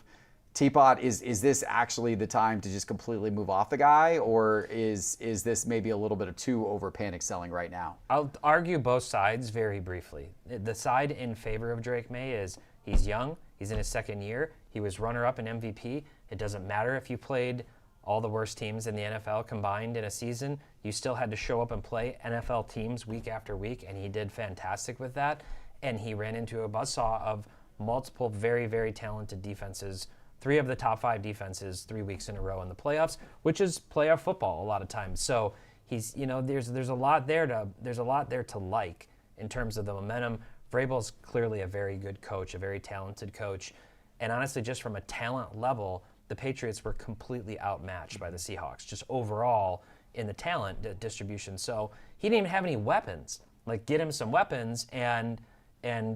Teapot, is this actually the time to just completely move off the guy, or is this maybe a little bit of too over panic selling right now? I'll argue both sides very briefly. The side in favor of Drake May is he's young, he's in his second year, he was runner-up in MVP. It doesn't matter if you played all the worst teams in the NFL combined in a season, you still had to show up and play NFL teams week after week, and he did fantastic with that. And he ran into a buzzsaw of multiple very, very talented defenses, 3 of the top 5 defenses 3 weeks in a row in the playoffs, which is playoff football a lot of times. So he's, there's a lot there to like in terms of the momentum. Vrabel's clearly a very good coach, a very talented coach, and honestly, just from a talent level, the Patriots were completely outmatched by the Seahawks, just overall in the talent distribution. So he didn't even have any weapons. Like, get him some weapons and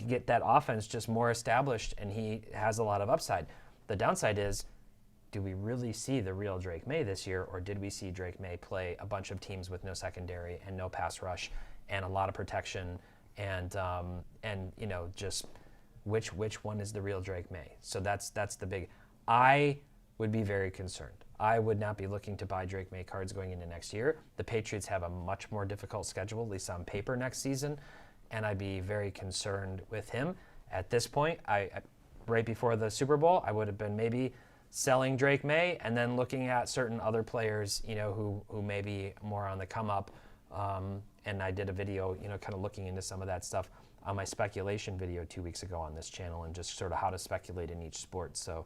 get that offense just more established, and he has a lot of upside. The downside is, do we really see the real Drake May this year, or did we see Drake May play a bunch of teams with no secondary and no pass rush and a lot of protection and just which one is the real Drake May? So that's the big. I would be very concerned. I would not be looking to buy Drake May cards going into next year. The Patriots have a much more difficult schedule, at least on paper, next season, and I'd be very concerned with him. At this point, right before the Super Bowl, I would have been maybe selling Drake May and then looking at certain other players, who may be more on the come up. And I did a video, kind of looking into some of that stuff on my speculation video 2 weeks ago on this channel, and just sort of how to speculate in each sport. So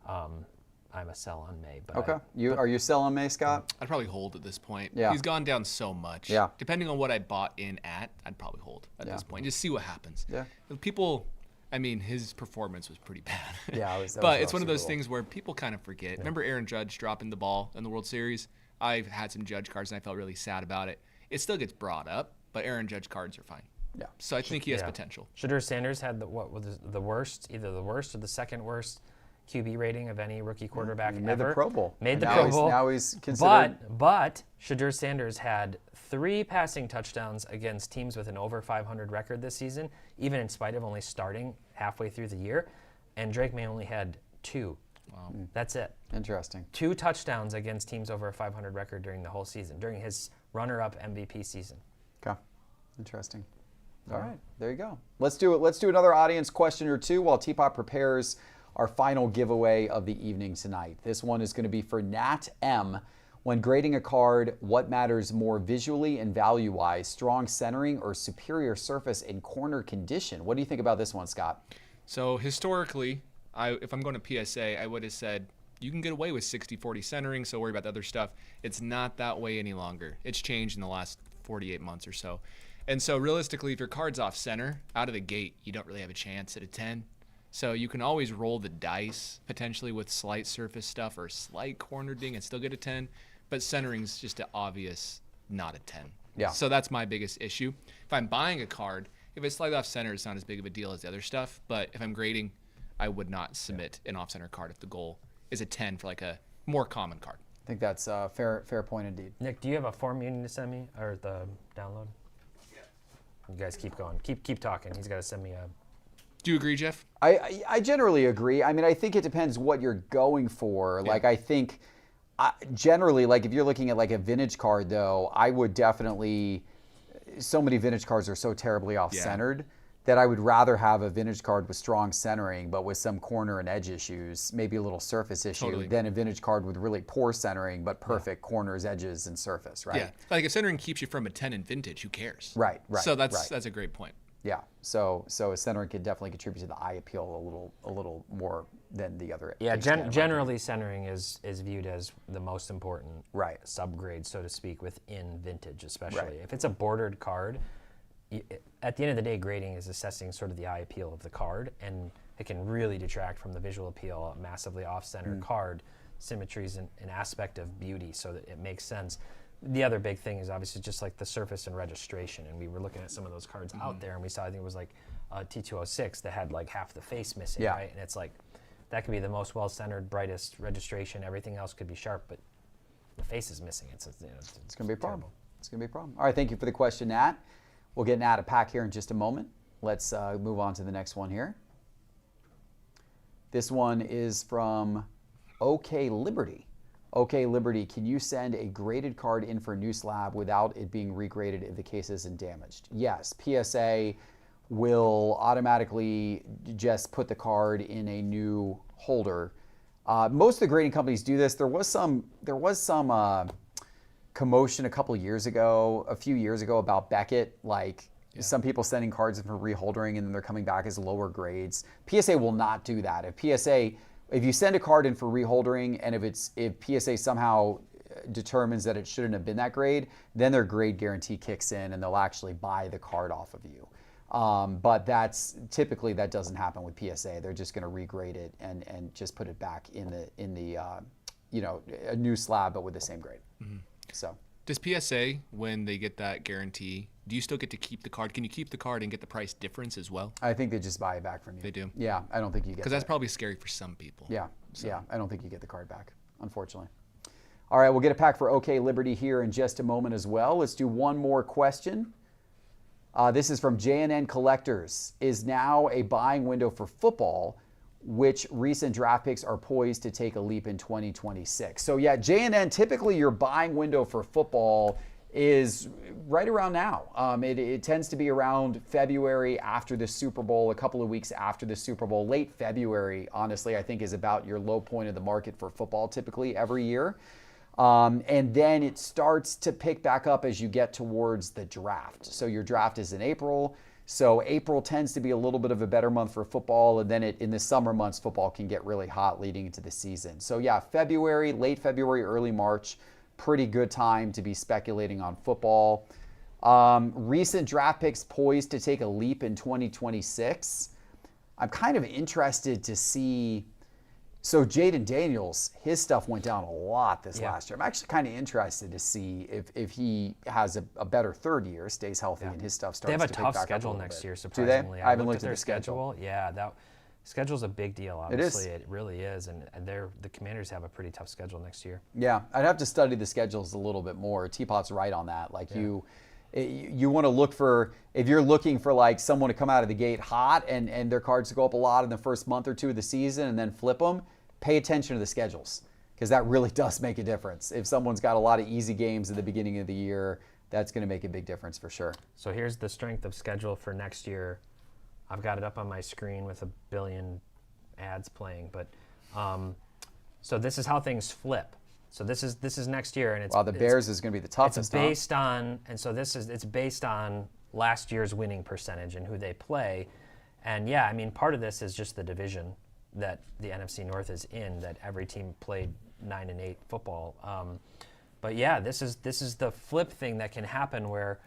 I'm a sell on May. But okay. Are you selling May, Scott? I'd probably hold at this point. Yeah. He's gone down so much. Yeah. Depending on what I bought in at, I'd probably hold at this point. Just see what happens. Yeah. People, his performance was pretty bad. Yeah, but it's one of those things where people kind of forget. Yeah. Remember Aaron Judge dropping the ball in the World Series? I've had some Judge cards, and I felt really sad about it. It still gets brought up, but Aaron Judge cards are fine. Yeah. So I think he has potential. Shadur Sanders had the worst, either the worst or the second worst QB rating of any rookie quarterback ever. Made the Pro Bowl. Made the Pro Bowl. Now he's considered. But Shadur Sanders had 3 passing touchdowns against teams with an over 500 record this season, even in spite of only starting halfway through the year. And Drake May only had 2. Wow. That's it. Interesting. 2 touchdowns against teams over a 500 record during the whole season, during his runner-up MVP season. Okay. Interesting. All right. There you go. Let's do it. Let's do another audience question or two while Teapot prepares our final giveaway of the evening tonight. This one is going to be for Nat M. When grading a card, what matters more visually and value-wise, strong centering or superior surface and corner condition? What do you think about this one, Scott? So historically, if I'm going to PSA, I would have said you can get away with 60-40 centering, so worry about the other stuff. It's not that way any longer. It's changed in the last 48 months or so. And so realistically, if your card's off center, out of the gate, you don't really have a chance at a 10. So you can always roll the dice potentially with slight surface stuff or slight corner ding and still get a 10. But centering's just an obvious not a 10. Yeah. So that's my biggest issue. If I'm buying a card, if it's slightly off center, it's not as big of a deal as the other stuff. But if I'm grading, I would not submit an off center card if the goal is a 10 for like a more common card. I think that's a fair point indeed. Nick, do you have a form you need to send me, or the download? Yeah. You guys keep going. Keep talking. He's got to send me a... Do you agree, Geoff? I generally agree. I mean, I think it depends what you're going for. Yeah. Like, I think generally, like if you're looking at like a vintage card, though, I would definitely. So many vintage cards are so terribly off-centered that I would rather have a vintage card with strong centering, but with some corner and edge issues, maybe a little surface issue, than a vintage card with really poor centering but perfect corners, edges, and surface. Right? Yeah. Like if centering keeps you from a 10 in vintage, who cares? Right. So that's a great point. Yeah, so a centering could definitely contribute to the eye appeal a little more than the other. Yeah, generally centering is viewed as the most important subgrade, so to speak, within vintage, especially. Right. If it's a bordered card, at the end of the day, grading is assessing sort of the eye appeal of the card, and it can really detract from the visual appeal. A massively off-center card, symmetry is an aspect of beauty, so that it makes sense. The other big thing is obviously just like the surface and registration, and we were looking at some of those cards out there, and we saw, I think it was like T206 that had like half the face missing, right? And it's like, that could be the most well-centered, brightest registration, everything else could be sharp, but the face is missing. It's going to be a problem. It's going to be a problem. All right, thank you for the question, Nat. We'll get Nat a pack here in just a moment. Let's move on to the next one here. This one is from OK Liberty. OK Liberty, can you send a graded card in for a new slab without it being regraded if the case isn't damaged? Yes, PSA will automatically just put the card in a new holder. Most of the grading companies do this. There was some commotion a few years ago about Beckett, some people sending cards in for reholdering and then they're coming back as lower grades. PSA will not do that. If you send a card in for reholdering and if PSA somehow determines that it shouldn't have been that grade, then their grade guarantee kicks in and they'll actually buy the card off of you. But typically that doesn't happen with PSA. They're just going to regrade it and just put it back in a new slab but with the same grade. Mm-hmm. So does PSA, when they get that guarantee, do you still get to keep the card? Can you keep the card and get the price difference as well? I think they just buy it back from you. They do? Yeah, I don't think you get because that's probably scary for some people. Yeah, I don't think you get the card back, unfortunately. All right, we'll get a pack for OK Liberty here in just a moment as well. Let's do one more question. This is from JNN Collectors. Is now a buying window for football, which recent draft picks are poised to take a leap in 2026? So yeah, JNN, typically your buying window for football is right around now. It tends to be around February after the Super Bowl, a couple of weeks after the Super Bowl. Late February, honestly, I think is about your low point of the market for football typically every year. And then it starts to pick back up as you get towards the draft. So your draft is in April. So April tends to be a little bit of a better month for football. And then in the summer months, football can get really hot leading into the season. So yeah, February, late February, early March, pretty good time to be speculating on football. Recent draft picks poised to take a leap in 2026. I'm kind of interested to see. So Jaden Daniels, his stuff went down a lot this last year. I'm actually kind of interested to see if he has a better third year, stays healthy, and his stuff starts to pick back up. They have a tough schedule next year, surprisingly. Do they? I haven't looked at their schedule. Yeah, that schedule's a big deal, obviously. It really is, and the Commanders have a pretty tough schedule next year. Yeah, I'd have to study the schedules a little bit more. TPott's right on that. You want to look for, if you're looking for someone to come out of the gate hot and their cards to go up a lot in the first month or two of the season and then flip them, pay attention to the schedules, because that really does make a difference. If someone's got a lot of easy games at the beginning of the year, that's going to make a big difference for sure. So here's the strength of schedule for next year. I've got it up on my screen with a billion ads playing, but so this is how things flip. So this is next year, and the Bears is going to be the toughest. It's based on, and so it's based on last year's winning percentage and who they play, and yeah, I mean part of this is just the division that the NFC North is in, that every team played 9-8 football. But yeah, this is the flip thing that can happen where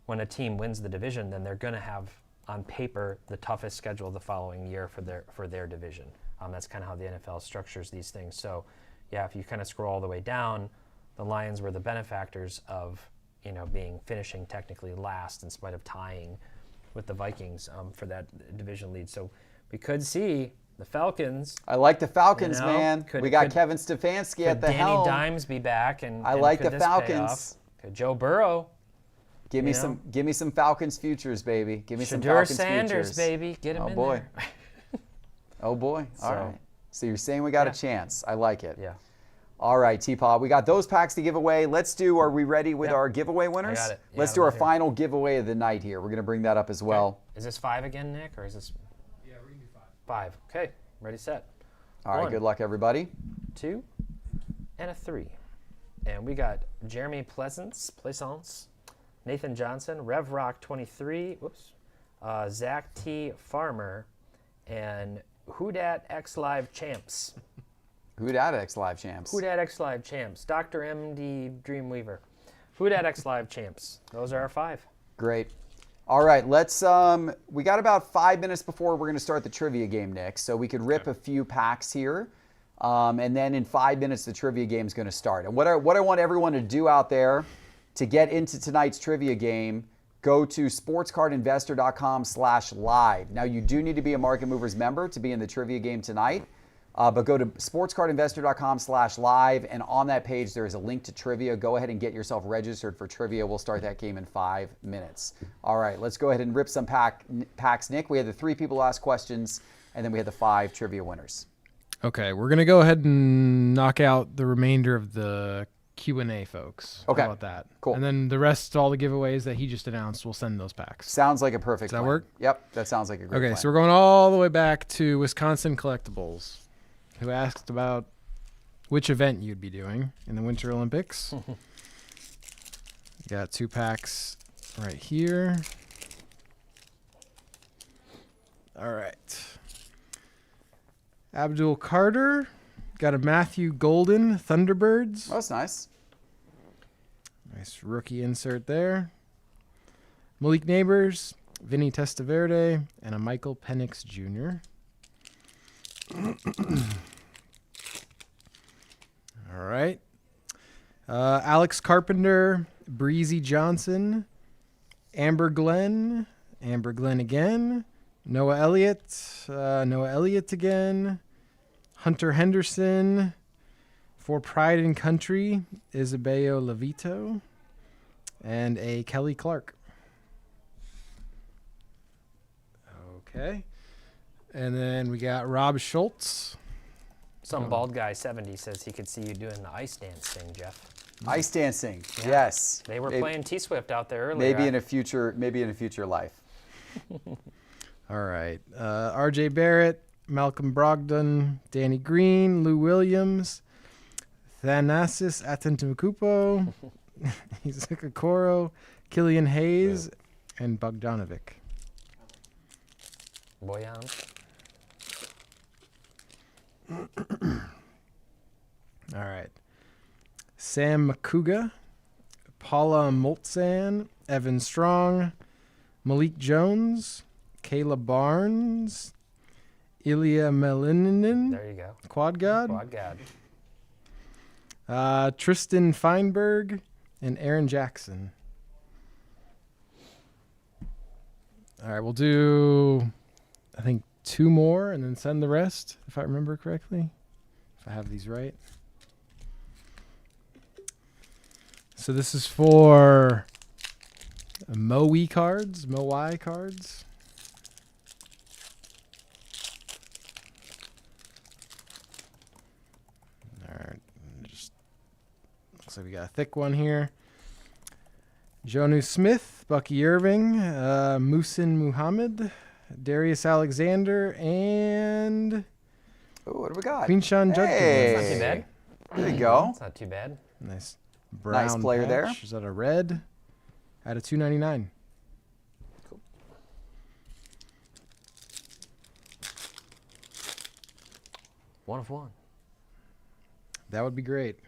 when a team wins the division, then they're going to have on paper the toughest schedule the following year for their division. That's kind of how the NFL structures these things. So yeah, if you kind of scroll all the way down, the Lions were the benefactors of finishing technically last in spite of tying with the Vikings for that division lead. So we could see the Falcons. I like the Falcons, man. We got Kevin Stefanski at the helm. Could Danny Dimes be back? I like the Falcons. Could Joe Burrow? Give me some Falcons futures, baby. Give me some Falcons Sanders, futures. Baby. Get him in there. Oh boy. All right. So you're saying we got a chance. I like it. Yeah. All right, TPott. We got those packs to give away. are we ready with our giveaway winners? I got it. Yeah, Let's do our final giveaway of the night here. We're going to bring that up as well. Okay. Is this 5 again, Nick, or is this? Yeah, we're going to do 5. 5. Okay. Ready, set. All right, 1, good luck, everybody. 2, and a 3. And we got Jeremy Plaisance, Nathan Johnson, Rev Rock 23, Zach T. Farmer, and Who Dat X Live Champs. Who Dat X Live Champs? Who Dat X Live Champs. Dr. MD Dreamweaver. Who Dat X Live Champs. Those are our 5. Great. All right, let's. We got about 5 minutes before we're going to start the trivia game, Nick. So we could rip a few packs here, and then in 5 minutes the trivia game is going to start. And what I want everyone to do out there to get into tonight's trivia game, go to sportscardinvestor.com/live. Now you do need to be a Market Movers member to be in the trivia game tonight. But go to sportscardinvestor.com/live, and on that page there is a link to trivia. Go ahead and get yourself registered for trivia. We'll start that game in 5 minutes. All right, let's go ahead and rip some packs, Nick. We had the 3 people ask questions, and then we had the 5 trivia winners. Okay, we're gonna go ahead and knock out the remainder of the Q&A, folks. Okay. How about that? Cool. And then the rest, all the giveaways that he just announced, we'll send those packs. Sounds like a perfect Does that plan. work? Yep, that sounds like a great Okay, plan. so we're going all the way back to Wisconsin Collectibles, who asked about which event you'd be doing in the Winter Olympics. Got 2 packs right here. All right. Abdul Carter. Got a Matthew Golden Thunderbirds. Oh, that's nice. Nice rookie insert there. Malik Neighbors, Vinny Testaverde, and a Michael Penix Jr. All right. Alex Carpenter, Breezy Johnson, Amber Glenn again, Noah Elliott again, Hunter Henderson, for Pride and Country, Isabello Levito, and a Kelly Clark. Okay. And then we got Rob Schultz. Some bald guy 70 says he could see you doing the ice dance thing, Jeff. Ice dancing. Yeah. Yes. They were playing T-Swift out there earlier. Maybe in a future life. All right. RJ Barrett, Malcolm Brogdon, Danny Green, Lou Williams, Thanasis Atentumukupo, Izuka Koro, Killian Hayes, and Bogdanovic. Boyan. All right. Sam Makuga, Paula Moltzan, Evan Strong, Malik Jones, Kayla Barnes, Ilya Melininen, There you go. Quad God, Quad God. Tristan Feinberg, and Aaron Jackson. All right, we'll do, I think, 2 more and then send the rest, if I remember correctly, if I have these right. So this is for Moe cards, Moai cards. All right, just looks like we got a thick one here. Jonu Smith, Bucky Irving, Musin Muhammad, Darius Alexander, and Ooh, what do we got? Queenshawn Judkins. Hey. Not too bad. There you go. That's not too bad. Nice brown player there. patch. Is that a red? At a $2.99. Cool. One of one. That would be great.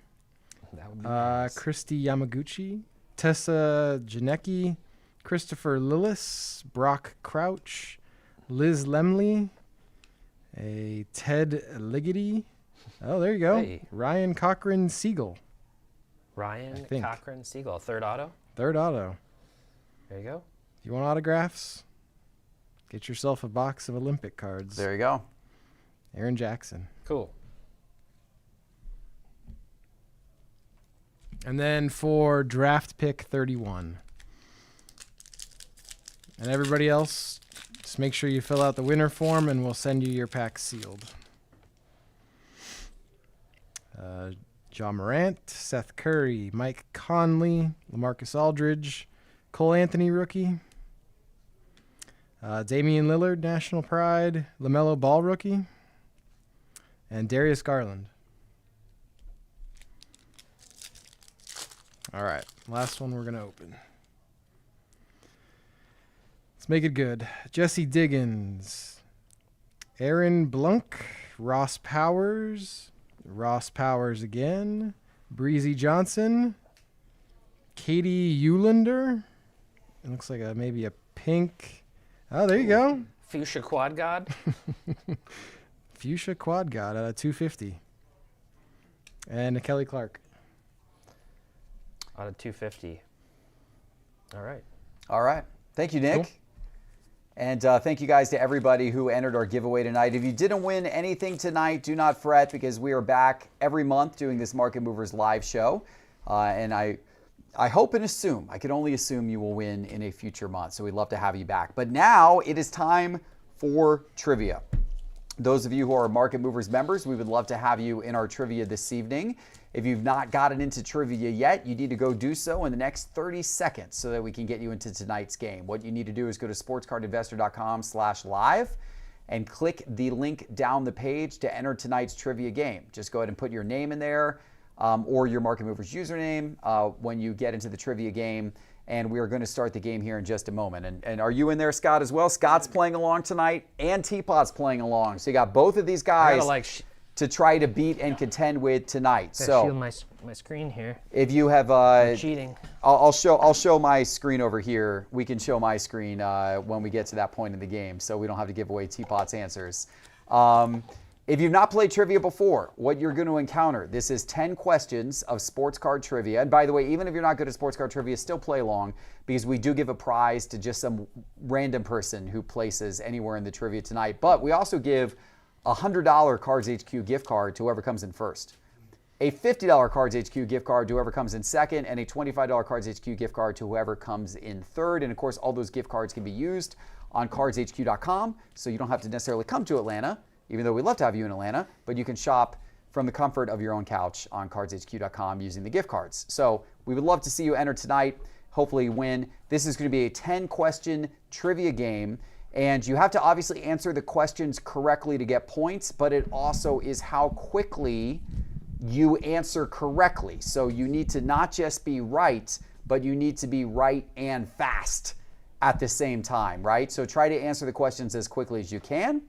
That would be nice. Christy Yamaguchi, Tessa Janecki, Christopher Lillis, Brock Crouch, Liz Lemley, a Ted Ligety. Oh, there you go. Hey. Ryan Cochran Siegel. Ryan think. Cochran Siegel, third auto. Third auto. There you go. You want autographs? Get yourself a box of Olympic cards. There you go. Aaron Jackson. Cool. And then for draft pick 31. And everybody else, just make sure you fill out the winner form and we'll send you your pack sealed. John Morant, Seth Curry, Mike Conley, LaMarcus Aldridge, Cole Anthony rookie, Damian Lillard, National Pride, LaMelo Ball rookie, and Darius Garland. All right, last one we're going to open. Let's make it good. Jesse Diggins, Aaron Blunk, Ross Powers again, Breezy Johnson, Katie Eulander. It looks like maybe a pink. Oh, there you go. Fuchsia Quad God. Fuchsia Quad God at a 250. And a Kelly Clark. Out of 250. All right. All right. Thank you, Nick. Cool. And thank you guys to everybody who entered our giveaway tonight. If you didn't win anything tonight, do not fret because we are back every month doing this Market Movers live show. And I hope and assume, I can only assume you will win in a future month. So we'd love to have you back. But now it is time for trivia. Those of you who are Market Movers members, we would love to have you in our trivia this evening. If you've not gotten into trivia yet, you need to go do so in the next 30 seconds so that we can get you into tonight's game. What you need to do is go to sportscardinvestor.com/live and click the link down the page to enter tonight's trivia game. Just go ahead and put your name in there or your Market Movers username when you get into the trivia game. And we are going to start the game here in just a moment. And are you in there, Scott, as well? Scott's playing along tonight, and Teapot's playing along. So you got both of these guys to try to beat and contend with tonight. So shield my screen here. If you have cheating, I'll show my screen over here. We can show my screen when we get to that point in the game, so we don't have to give away Teapot's answers. If you've not played trivia before, what you're going to encounter, this is 10 questions of sports card trivia. And by the way, even if you're not good at sports card trivia, still play along because we do give a prize to just some random person who places anywhere in the trivia tonight. But we also give a $100 Cards HQ gift card to whoever comes in first, a $50 Cards HQ gift card to whoever comes in second, and a $25 Cards HQ gift card to whoever comes in third. And of course, all those gift cards can be used on cardshq.com, so you don't have to necessarily come to Atlanta, even though we'd love to have you in Atlanta, but you can shop from the comfort of your own couch on cardshq.com using the gift cards. So we would love to see you enter tonight, hopefully win. This is going to be a 10-question trivia game, and you have to obviously answer the questions correctly to get points, but it also is how quickly you answer correctly. So you need to not just be right, but you need to be right and fast at the same time, right? So try to answer the questions as quickly as you can.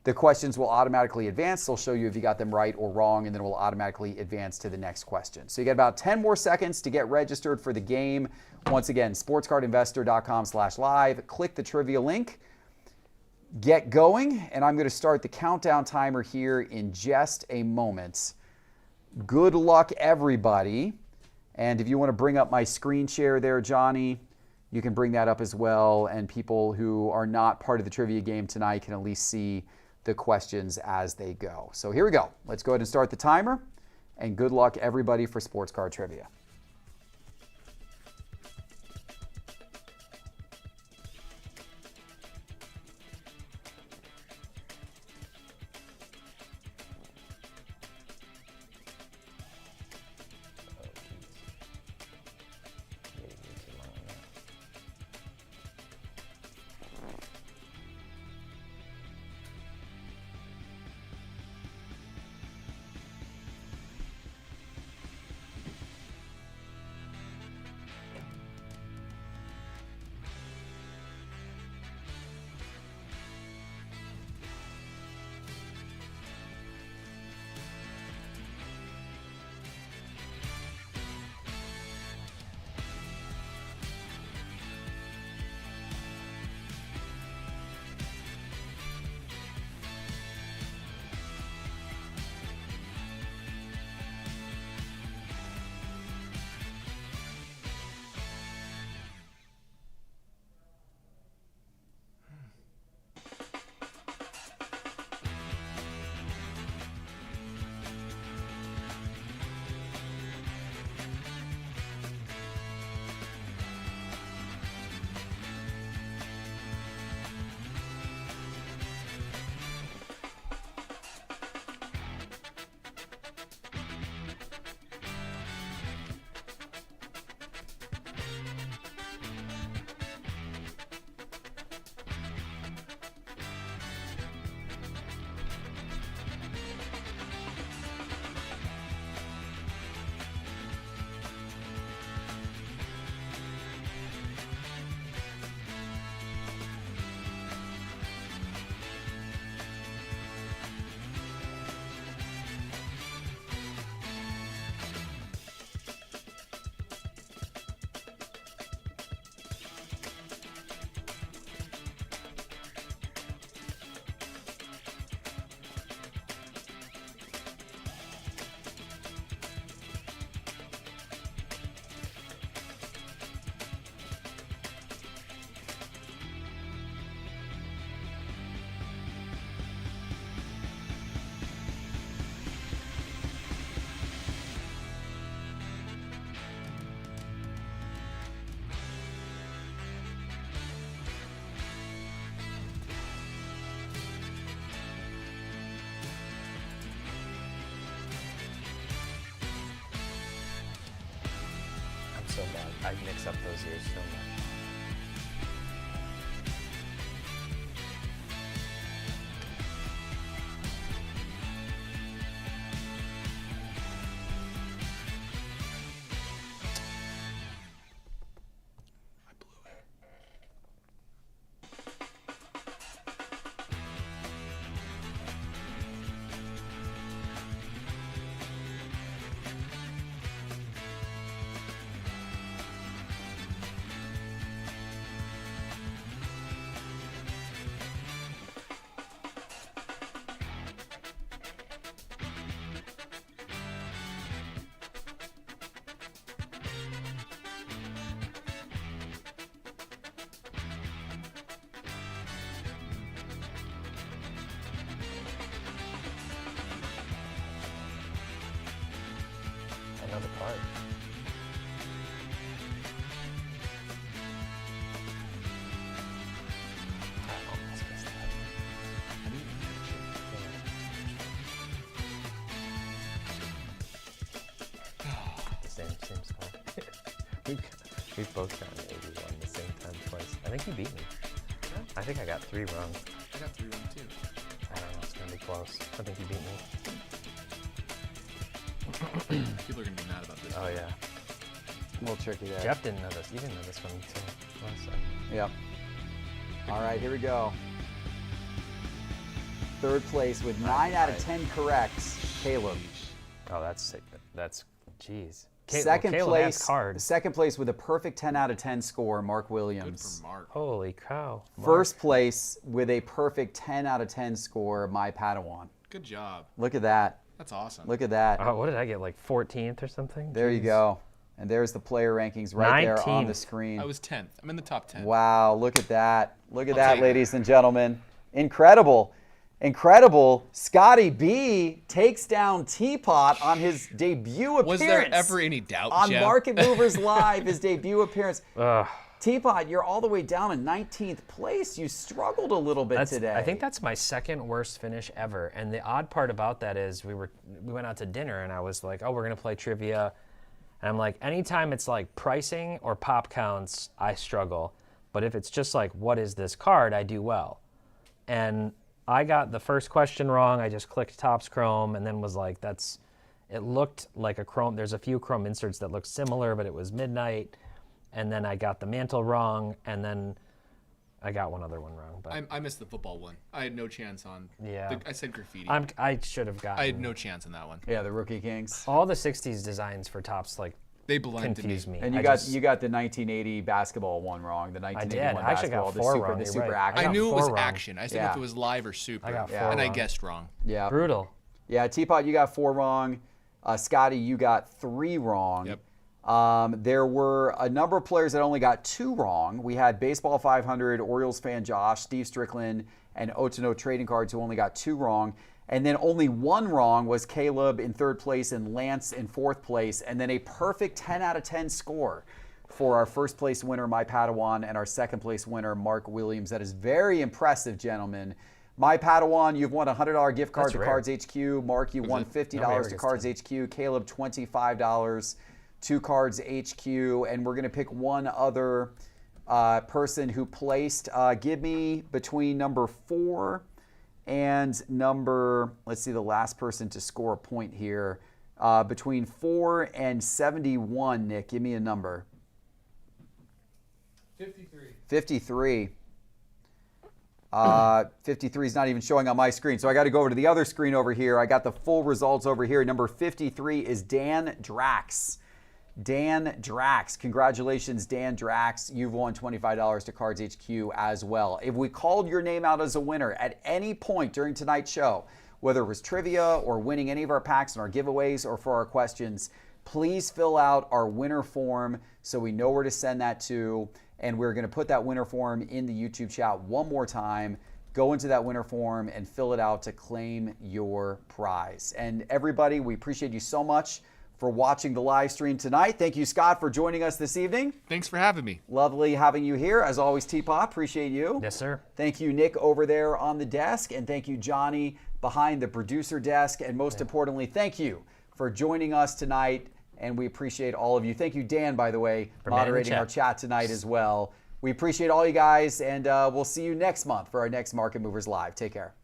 The questions will automatically advance. They'll show you if you got them right or wrong, and then it will automatically advance to the next question. So you got about 10 more seconds to get registered for the game. Once again, sportscardinvestor.com/live. Click the trivia link. Get going, and I'm going to start the countdown timer here in just a moment. Good luck, everybody. And if you want to bring up my screen share there, Johnny, you can bring that up as well. And people who are not part of the trivia game tonight can at least see the questions as they go. So here we go. Let's go ahead and start the timer. And good luck, everybody, for sports card trivia. so bad. I mix up those years so much. Another part. Same score. we both got an 81 the same time twice. I think you beat me. I think I got 3 wrong. I got 3 wrong too. I don't know. It's gonna be close. I think you beat me. People are gonna be mad about this. Oh yeah. A little tricky there. Jeff didn't know this. You didn't know this one too. Last time. Yep. All right, here we go. Third place with 9 out of 10 corrects, Caleb. Oh, that's sick. That's jeez. Second Caleb place. has cards. Second place with a perfect 10 out of 10 score, Mark Good Williams. for Mark. Holy cow. Mark. First place with a perfect 10 out of 10 score, my Padawan. Good job. Look at that. That's awesome. Look at that. Oh, what did I get? Like 14th or something? There you Jeez. go. And there's the player rankings right there on the 19th. screen. I was 10th. I'm in the top 10. Wow, look at that. Look at I'll that, take it. ladies and gentlemen. Incredible. Incredible. Scotty B takes down TPott on his debut appearance. Was there ever any doubt, on Jeff? Market Movers Live, his debut appearance. Ugh. TPott, you're all the way down in 19th place. You struggled a little bit today. I think that's my second worst finish ever. And the odd part about that is we went out to dinner and I was like, oh, we're gonna play trivia. And I'm like, anytime it's like pricing or pop counts, I struggle. But if it's just like, what is this card, I do well. And I got the first question wrong. I just clicked Topps Chrome and then was like, it looked like a Chrome. There's a few Chrome inserts that look similar, but it was midnight. And then I got the mantle wrong, and then I got one other one wrong. But I missed the football one. I had no chance on. Yeah. I said graffiti. I should have gotten. I had no chance on that one. Yeah, the Rookie Kings. All the 60s designs for Topps like They blended confused me. And you got the 1980 basketball one wrong. The 1981 I actually got basketball, 4 the wrong. You're super right. action. I knew it was 4 wrong. action. I said Yeah. if it was live or super. I got 4 And I wrong. guessed wrong. Yeah. Brutal. Yeah, Teapot, you got 4 wrong. Scotty, you got 3 wrong. Yep. There were a number of players that only got 2 wrong. We had Baseball 500, Orioles fan Josh, Steve Strickland, and Ohtani Trading Cards who only got 2 wrong. And then only 1 wrong was Caleb in 3rd place and Lance in 4th place. And then a perfect 10 out of 10 score for our 1st place winner, My Padawan, and our 2nd place winner, Mark Williams. That is very impressive, gentlemen. My Padawan, you've won a $100 gift card That's to rare. Cards HQ. Mark, you won $50 ever to gets Cards 10. HQ. Caleb, $25 to Cards HQ. And we're going to pick one other person who placed. Give me between number 4 and number, let's see, the last person to score a point here. Between 4 and 71, Nick, give me a number. 53. 53. 53 is not even showing on my screen, so I got to go over to the other screen over here. I got the full results over here. Number 53 is Dan Drax. Dan Drax. Congratulations, Dan Drax. You've won $25 to Cards HQ as well. If we called your name out as a winner at any point during tonight's show, whether it was trivia or winning any of our packs and our giveaways or for our questions, please fill out our winner form so we know where to send that to. And we're going to put that winner form in the YouTube chat one more time. Go into that winner form and fill it out to claim your prize. And everybody, we appreciate you so much for watching the live stream tonight. Thank you, Scott, for joining us this evening. Thanks for having me. Lovely having you here. As always, Teapot, appreciate you. Yes, sir. Thank you, Nick, over there on the desk. And thank you, Johnny, behind the producer desk. And most importantly, thank you for joining us tonight and we appreciate all of you. Thank you, Dan, by the way, For manning the moderating our chat. chat tonight as well. We appreciate all you guys, and we'll see you next month for our next Market Movers Live. Take care.